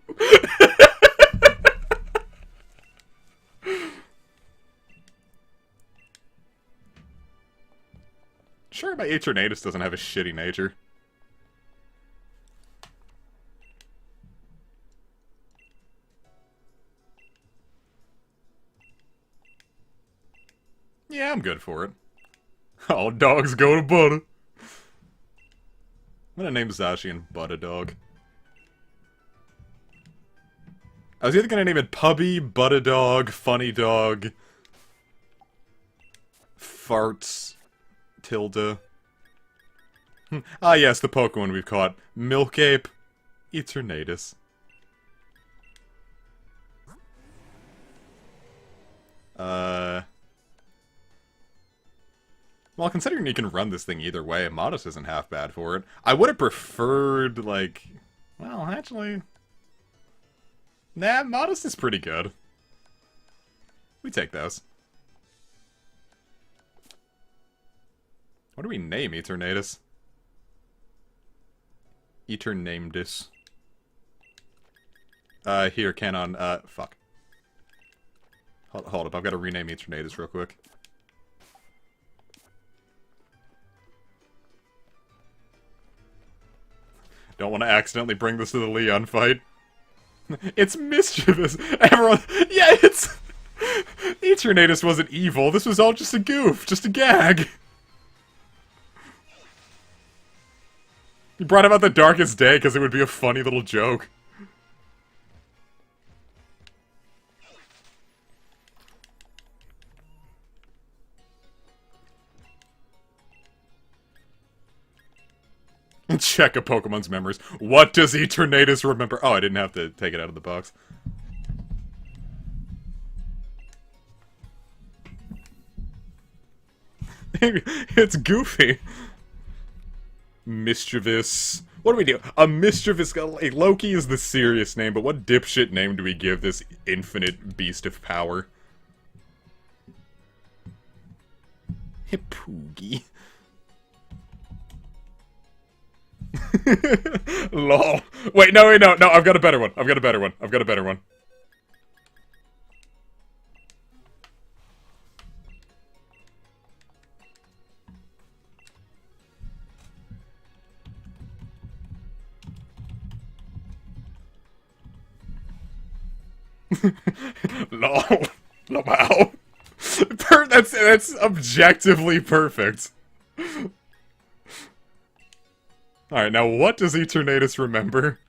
Sure, my Eternatus doesn't have a shitty nature. Yeah, I'm good for it. All dogs go to Butter. I'm gonna name Zacian Butter Dog. I was either gonna name it Pubby, Butter Dog, Funny Dog, Farts, Tilda. Ah yes, the Pokemon we've caught. Milkape, Eternatus. Well, considering you can run this thing either way, Modest isn't half bad for it. I would have preferred, like... Well, actually... Nah, Modest is pretty good. We take those. What do we name Eternatus? Eternamedus. Here, Canon, fuck. Hold up, I've got to rename Eternatus real quick. Don't want to accidentally bring this to the Leon fight. It's mischievous. Everyone, yeah, it's... Eternatus wasn't evil. This was all just a goof, just a gag. You brought him out the darkest day because it would be a funny little joke. Check a Pokemon's memories. What does Eternatus remember? Oh, I didn't have to take it out of the box. It's goofy. Mischievous. What do we do? A mischievous... Like, Loki is the serious name, but what dipshit name do we give this infinite beast of power? Hippoogie. Lol. Wait, no, I've got a better one. I've got a better one. No. No, wow. That's objectively perfect. Alright, now what does Eternatus remember?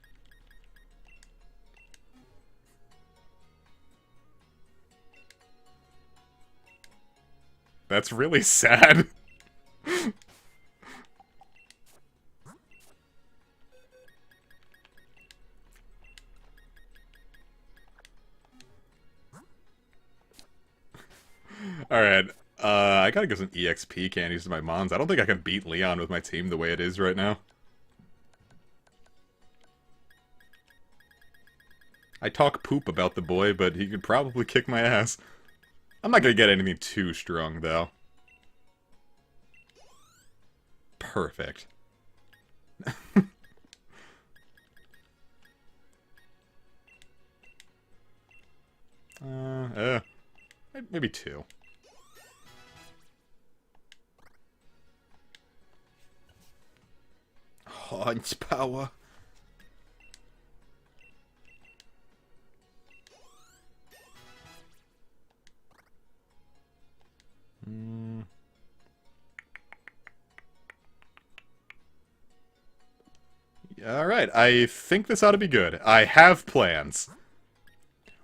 That's really sad. Alright, I gotta give some EXP candies to my mons. I don't think I can beat Leon with my team the way it is right now. I talk poop about the boy, but he could probably kick my ass. I'm not gonna get anything too strong, though. Perfect. Maybe 2. Haunch power. Alright, I think this ought to be good. I have plans.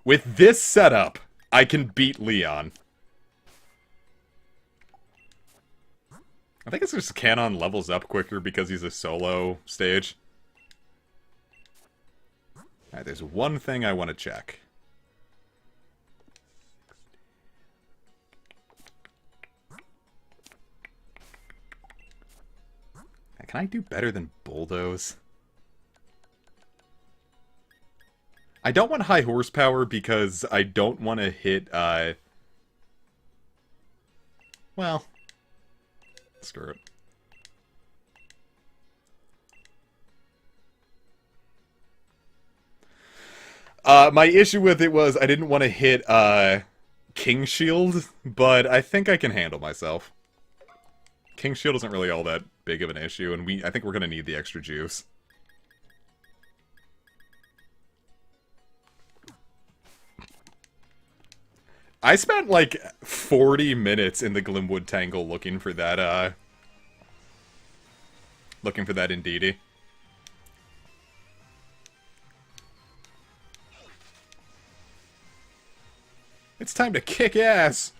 With this setup, I can beat Leon. I think it's just Canon levels up quicker because he's a solo stage. Alright, there's one thing I want to check. Can I do better than Bulldoze? I don't want high horsepower because I don't want to hit, well, screw it. My issue with it was I didn't want to hit, King Shield, but I think I can handle myself. King Shield isn't really all that big of an issue, and I think we're gonna need the extra juice. I spent like 40 minutes in the Glimwood Tangle looking for that Indeedee. It's time to kick ass!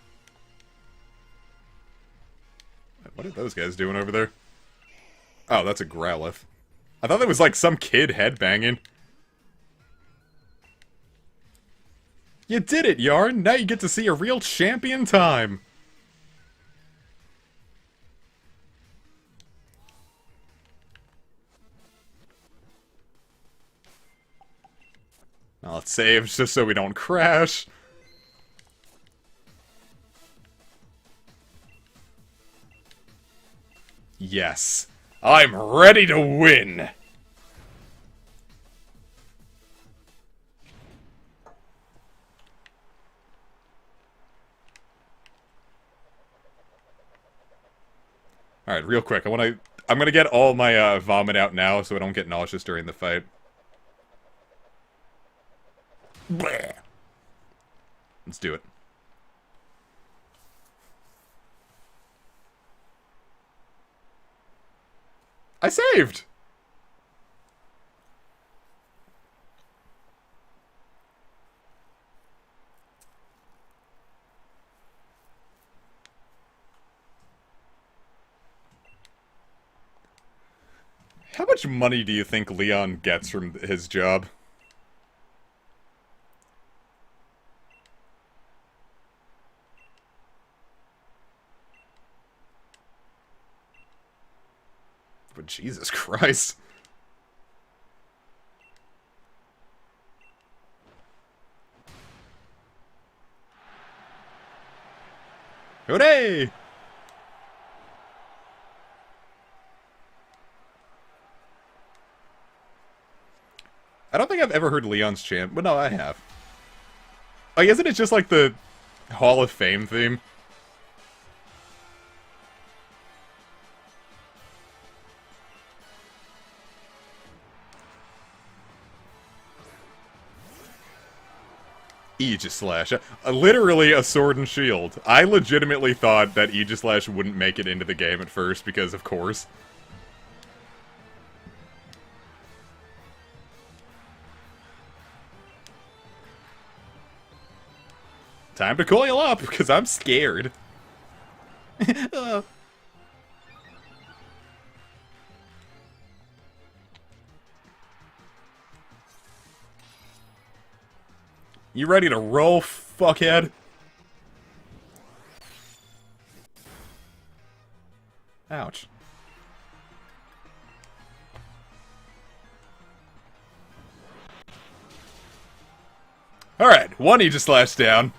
What are those guys doing over there? Oh, that's a Growlithe. I thought that was like some kid headbanging. You did it, Yarn! Now you get to see a real champion time! Now let's save just so we don't crash. Yes. I'm ready to win! Alright, real quick, I'm gonna get all my, vomit out now so I don't get nauseous during the fight. Bleh. Let's do it. I saved! How much money do you think Leon gets from his job? But Jesus Christ. Hooray! I don't think I've ever heard Leon's chant, but no, I have. Like, isn't it just like the Hall of Fame theme? Aegislash. Literally a sword and shield. I legitimately thought that Aegislash wouldn't make it into the game at first, because of course. Time to coil up, because I'm scared. You ready to roll, fuckhead? Ouch. Alright, one Aegislash down.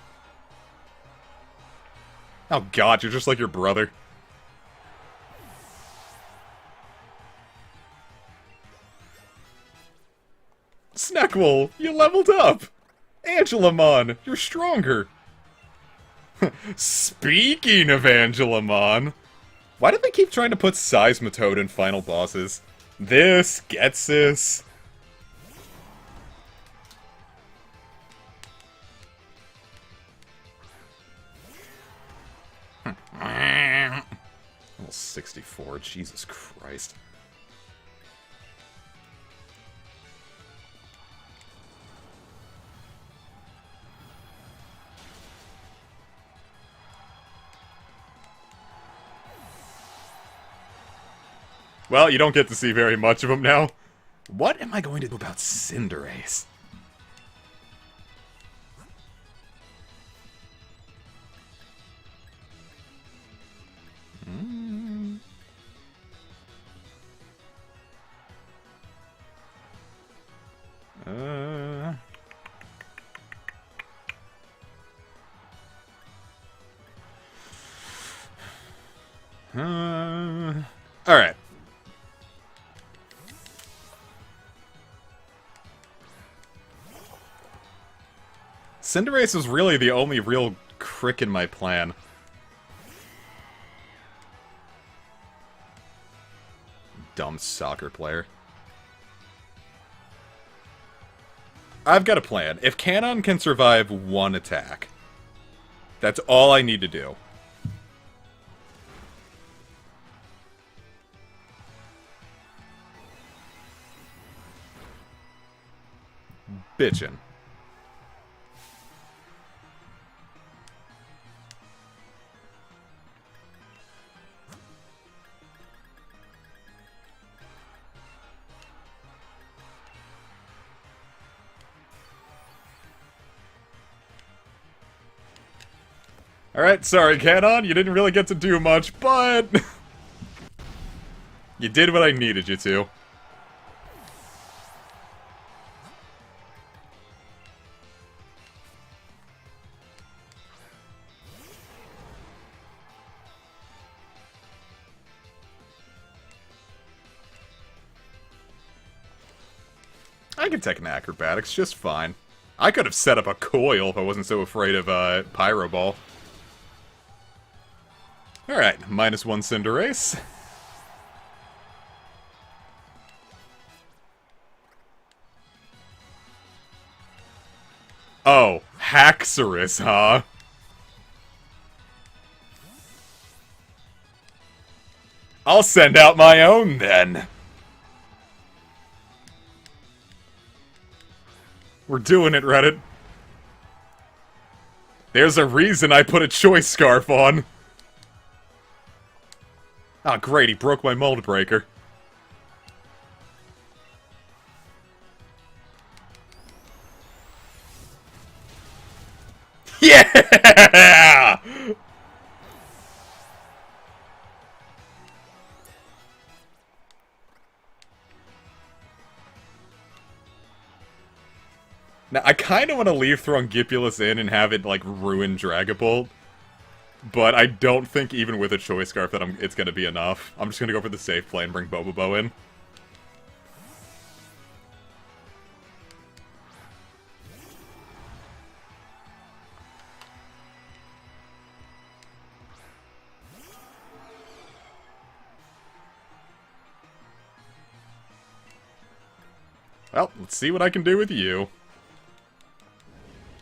Oh god, you're just like your brother. Sneckle, you leveled up! Angelamon, you're stronger! Speaking of Angelamon, why do they keep trying to put Seismitoad in final bosses? This gets this. Level 64, Jesus Christ. Well, you don't get to see very much of him now. What am I going to do about Cinderace? Alright. Cinderace was really the only real crick in my plan. Dumb soccer player. I've got a plan. If Canon can survive one attack, that's all I need to do. Bitchin'. Alright, sorry, Canon, you didn't really get to do much, but... you did what I needed you to. I can take an acrobatics just fine. I could have set up a coil if I wasn't so afraid of Pyro Ball. Alright, -1 Cinderace. Oh, Haxorus, huh? I'll send out my own, then. We're doing it, Reddit. There's a reason I put a choice scarf on. Ah, great, he broke my mold breaker. Yeah! Now, I kind of want to leave Throngipulus in and have it, like, ruin Dragapult. But I don't think even with a Choice Scarf that it's going to be enough. I'm just going to go for the safe play and bring Bobobo in. Well, let's see what I can do with you.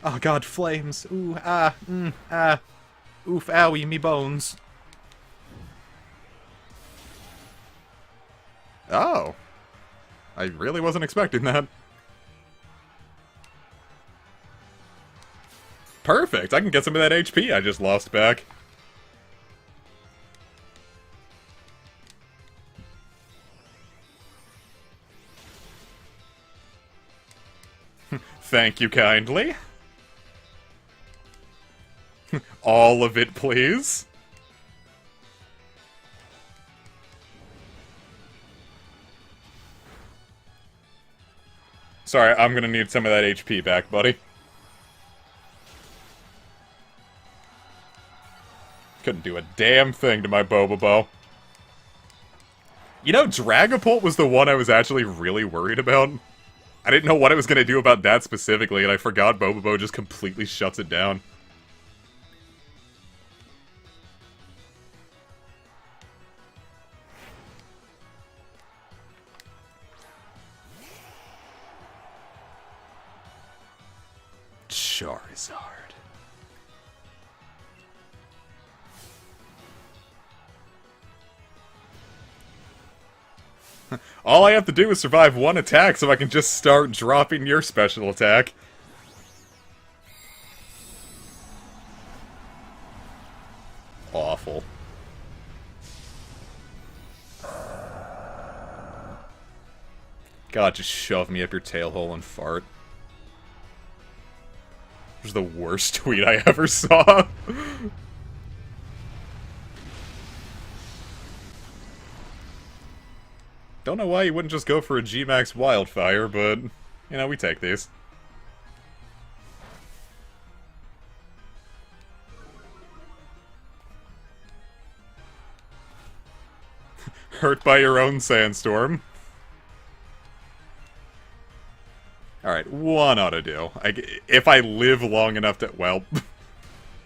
Oh god, flames. Ooh, ah, ah. Oof, owie, me bones. Oh. I really wasn't expecting that. Perfect, I can get some of that HP I just lost back. Thank you kindly. All of it, please. Sorry, I'm gonna need some of that HP back, buddy. Couldn't do a damn thing to my Bobobo. You know, Dragapult was the one I was actually really worried about. I didn't know what I was gonna do about that specifically, and I forgot Bobobo just completely shuts it down. Charizard. All I have to do is survive one attack so I can just start dropping your special attack. Awful. God, just shove me up your tail hole and fart. It was the worst tweet I ever saw. Don't know why you wouldn't just go for a G-Max Wildfire, but, you know, we take these. Hurt by your own Sandstorm. Alright, one ought to do. If I live long enough to... well,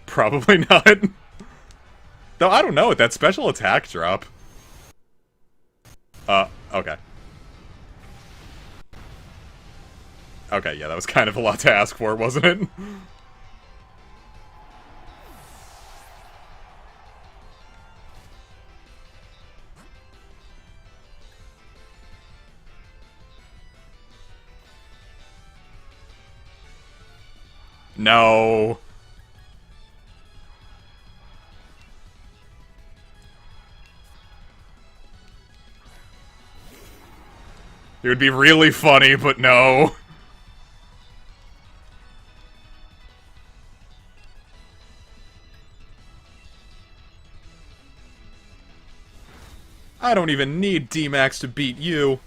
probably not. Though, I don't know, with that special attack drop. Okay. Okay, yeah, that was kind of a lot to ask for, wasn't it? No. It would be really funny, but no. I don't even need D-Max to beat you.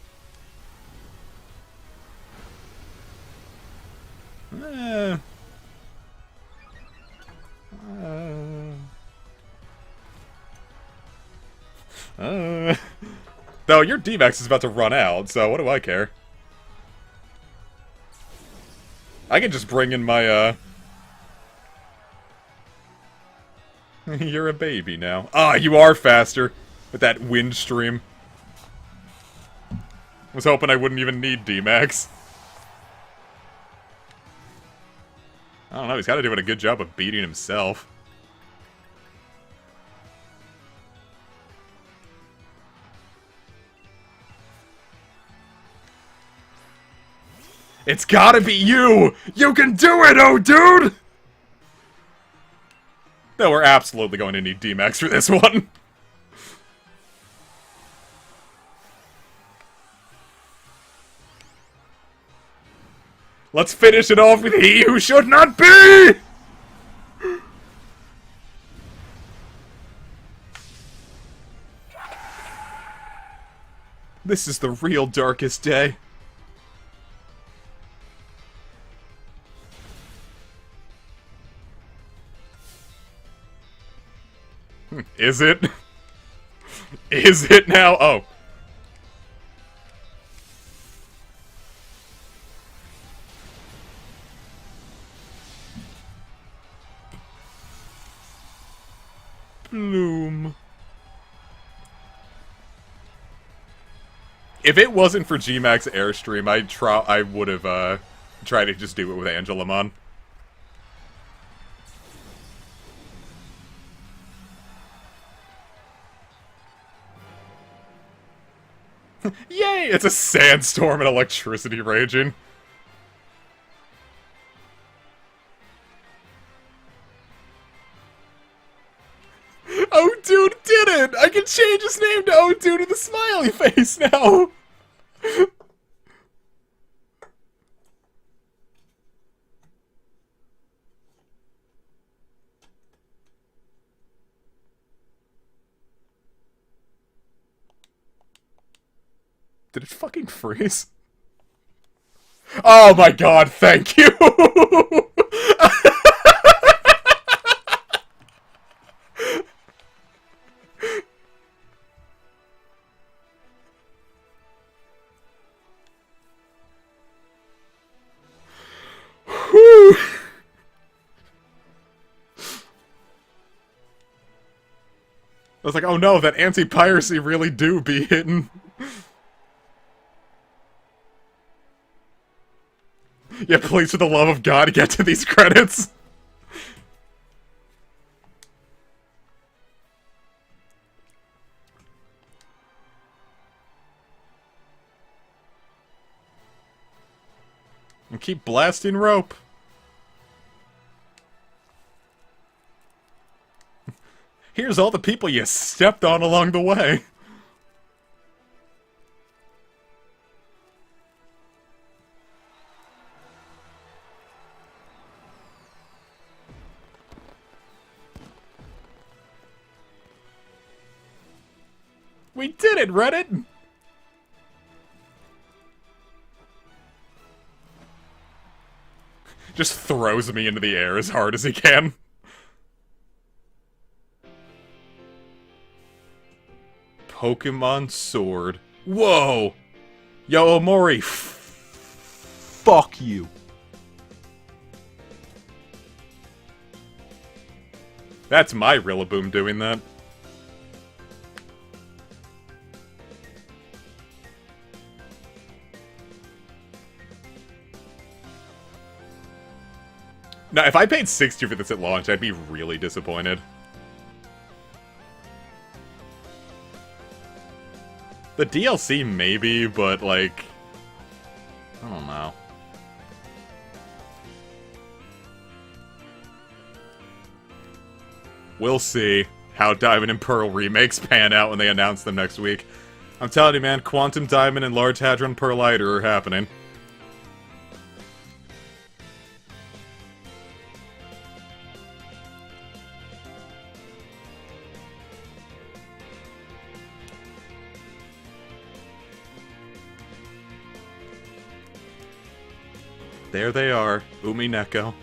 Though your D-Max is about to run out, so what do I care? I can just bring in my, You're a baby now. Ah, you are faster with that wind stream. Was hoping I wouldn't even need D-Max. I don't know, he's gotta doing a good job of beating himself. It's gotta be you! You can do it, oh dude! No, we're absolutely going to need D-Max for this one. Let's finish it off with he who should not be! This is the real darkest day. Is it? Is it now? Oh. Bloom. If it wasn't for G-Max Airstream, I would have tried to just do it with Angelamon. Yay! It's a sandstorm and electricity raging. Oh, dude did it! I can change his name to Oh, dude with a smiley face now! Did it fucking freeze? Oh my god, thank you! Whew. I was like, oh no, that anti-piracy really do be hitting. Yeah, please, for the love of God, get to these credits. And keep blasting rope. Here's all the people you stepped on along the way. We did it, Reddit! Just throws me into the air as hard as he can. Pokemon Sword. Whoa! Yo, Omori, fuck you. That's my Rillaboom doing that. Now, if I paid $60 for this at launch, I'd be really disappointed. The DLC, maybe, but, like... I don't know. We'll see how Diamond and Pearl remakes pan out when they announce them next week. I'm telling you, man, Quantum Diamond and Large Hadron Pearlider are happening. There they are, Umineko.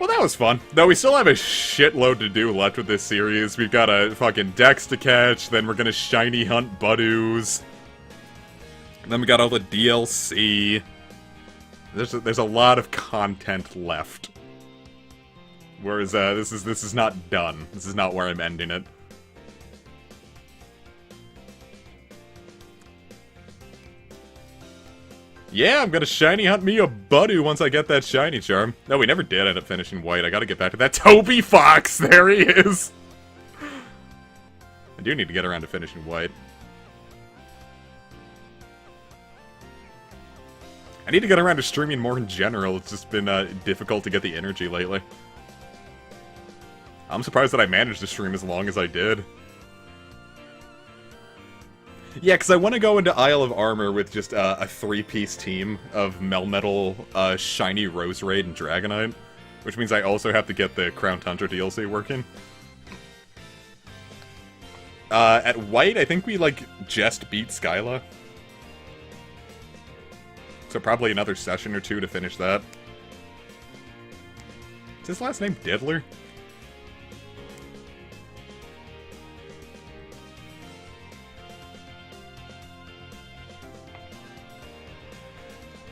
Well, that was fun. Though we still have a shitload to do left with this series. We've got a fucking Dex to catch, then we're gonna shiny hunt Budoos. Then we got all the DLC. There's a lot of content left. Whereas this is not done. This is not where I'm ending it. Yeah, I'm gonna shiny hunt me a Budoo once I get that shiny charm. No, we never did end up finishing white. I gotta get back to that Toby Fox! There he is! I do need to get around to finishing white. I need to get around to streaming more in general. It's just been difficult to get the energy lately. I'm surprised that I managed to stream as long as I did. Yeah, because I want to go into Isle of Armor with just a 3-piece team of Melmetal, Shiny Roserade, and Dragonite. Which means I also have to get the Crown Tundra DLC working. At White, I think we, like, just beat Skyla. So probably another session or two to finish that. Is his last name Diddler?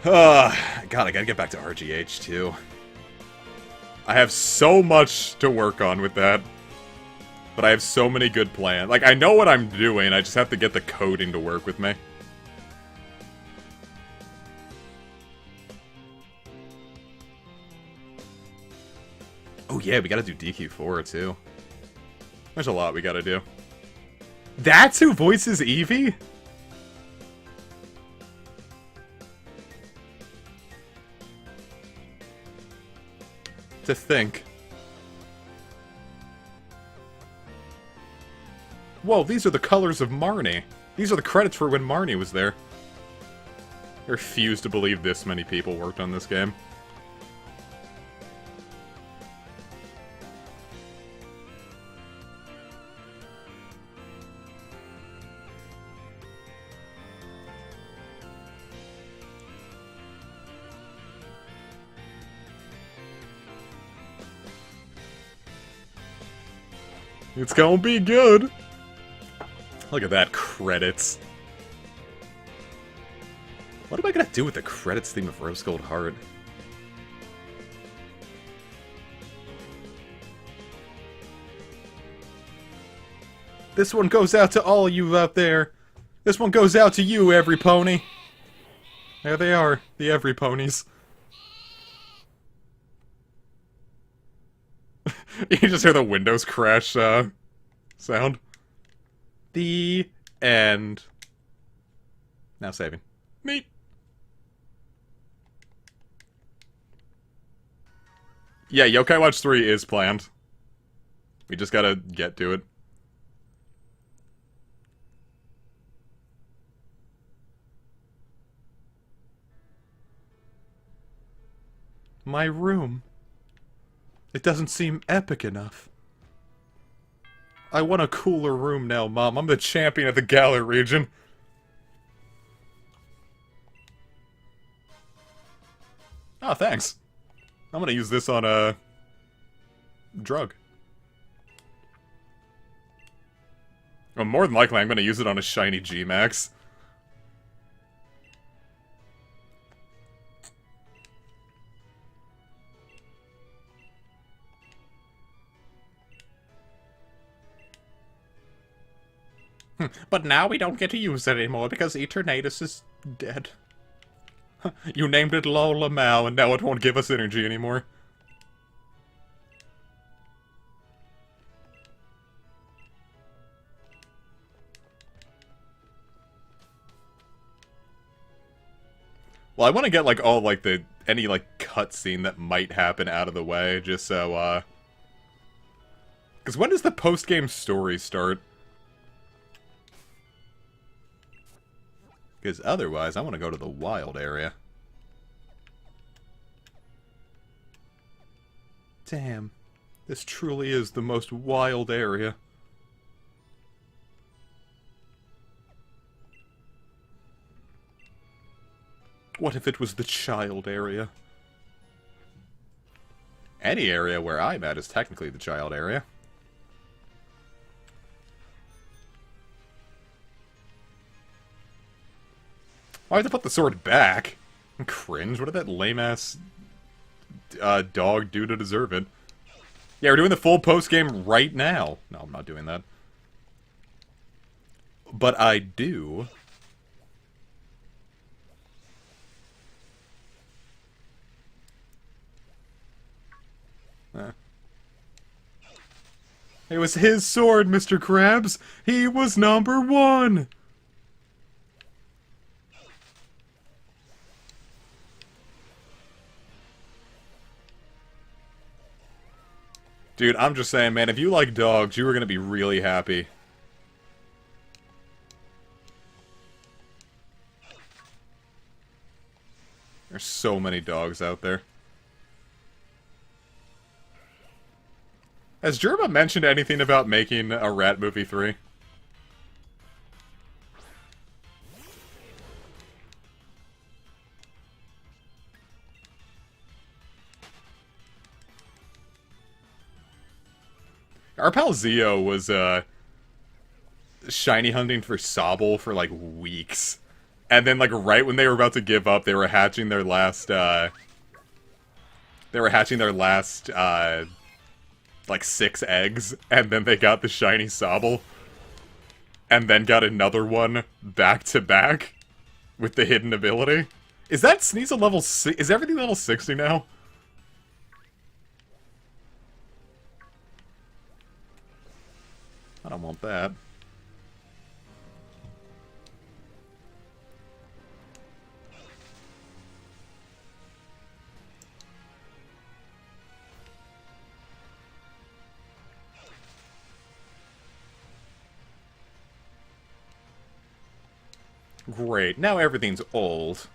God, I gotta get back to RGH, too. I have so much to work on with that. But I have so many good plans. Like, I know what I'm doing, I just have to get the coding to work with me. Oh yeah, we gotta do DQ4 too. There's a lot we gotta do. That's who voices Eevee? To think. Whoa, these are the colors of Marnie. These are the credits for when Marnie was there. I refuse to believe this many people worked on this game. It's gonna be good! Look at that, credits. What am I gonna do with the credits theme of Rose Gold Heart? This one goes out to all you out there. This one goes out to you, every pony. There they are, the every ponies. You just hear the Windows crash sound. The end. Now saving. Meet. Yeah, Yokai Watch 3 is planned. We just gotta get to it. My room. It doesn't seem epic enough. I want a cooler room now, Mom. I'm the champion of the Galar region. Oh, thanks. I'm gonna use this on a drug. Well, more than likely, I'm gonna use it on a shiny G-Max. But now we don't get to use it anymore because Eternatus is dead. You named it Lola Mao, and now it won't give us energy anymore. Well, I want to get, like, all, like, any, like, cutscene that might happen out of the way, just so, because when does the post-game story start? Because otherwise, I want to go to the wild area. Damn. This truly is the most wild area. What if it was the child area? Any area where I'm at is technically the child area. Why have to put the sword back? Cringe. What did that lame-ass dog do to deserve it? Yeah, we're doing the full post-game right now. No, I'm not doing that. But I do. It was his sword, Mr. Krabs. He was number one. Dude, I'm just saying, man, if you like dogs, you are going to be really happy. There's so many dogs out there. Has Jerma mentioned anything about making a Rat Movie 3? Our pal Zio was, shiny hunting for Sobble for, like, weeks. And then, like, right when they were about to give up, they were hatching their last, like, 6 eggs. And then they got the shiny Sobble. And then got another one back-to-back with the hidden ability. Is that Sneasel level 6? Is everything level 60 now? don't want that. Great, now everything's old.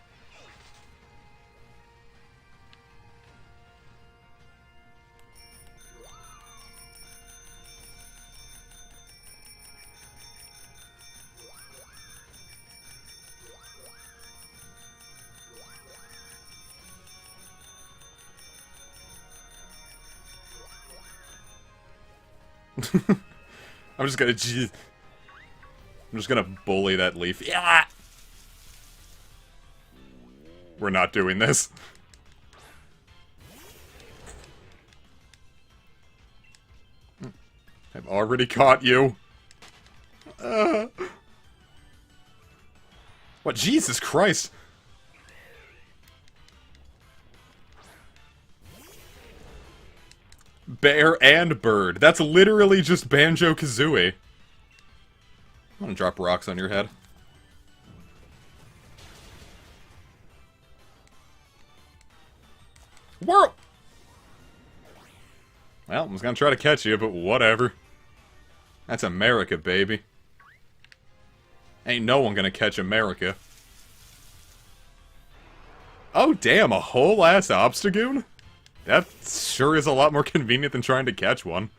I'm just gonna bully that leaf. Yeah! We're not doing this. I've already caught you. What? Jesus Christ! Bear and bird. That's literally just Banjo-Kazooie. I'm gonna drop rocks on your head. Whirl! Well, I was gonna try to catch you, but whatever. That's America, baby. Ain't no one gonna catch America. Oh, damn, a whole-ass Obstagoon? That sure is a lot more convenient than trying to catch one.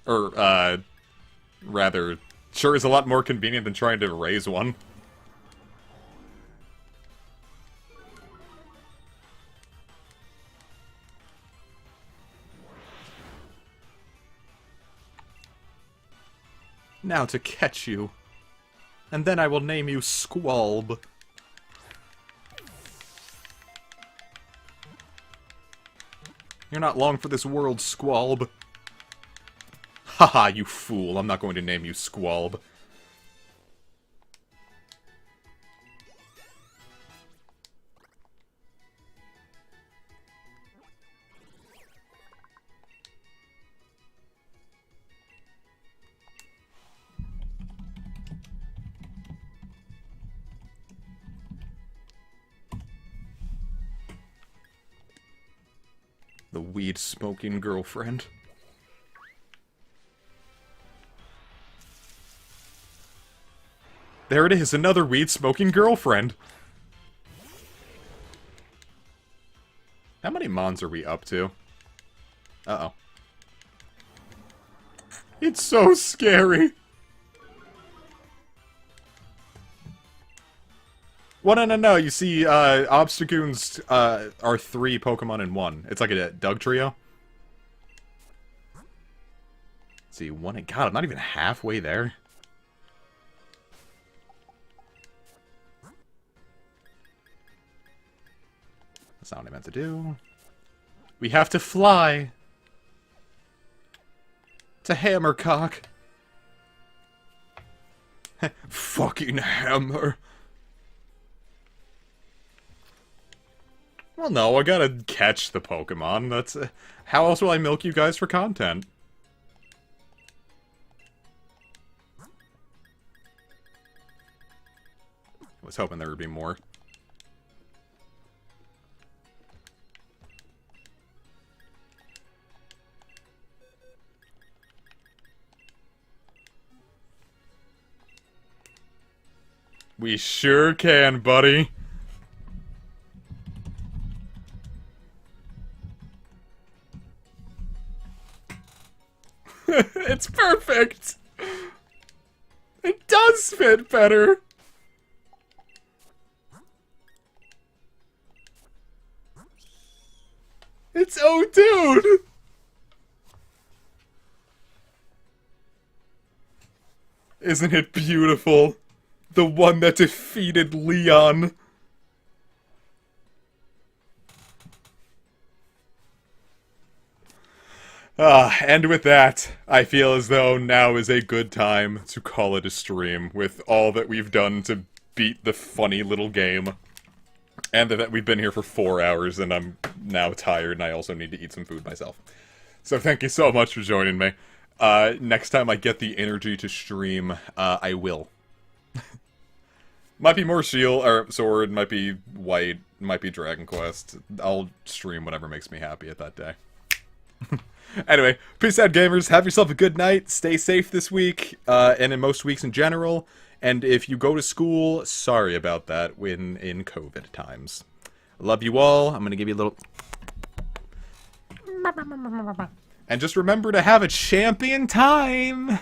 Or, rather, sure is a lot more convenient than trying to raise one. Now to catch you. And then I will name you Squalb. You're not long for this world, Squalb. Haha, you fool. I'm not going to name you Squalb. The weed-smoking girlfriend. There it is, another weed-smoking girlfriend! How many mons are we up to? Uh-oh. It's so scary! Well, no. You see, Obstagoons are 3 Pokemon in 1. It's like a Doug trio. Let's see, God, I'm not even halfway there. That's not what I meant to do. We have to fly! To Hammercock! Fucking hammer! Well, no, I gotta catch the Pokemon. That's... how else will I milk you guys for content? I was hoping there would be more. We sure can, buddy. It's perfect! It does fit better! It's... oh, dude! Isn't it beautiful? The one that defeated Leon. And with that, I feel as though now is a good time to call it a stream with all that we've done to beat the funny little game. And that we've been here for 4 hours and I'm now tired and I also need to eat some food myself. So thank you so much for joining me. Next time I get the energy to stream, I will. Might be more shield or sword, might be white, might be Dragon Quest. I'll stream whatever makes me happy at that day. Anyway, peace out, gamers. Have yourself a good night. Stay safe this week, and in most weeks in general. And if you go to school, sorry about that in COVID times. Love you all. I'm gonna give you a little. And just remember to have a champion time.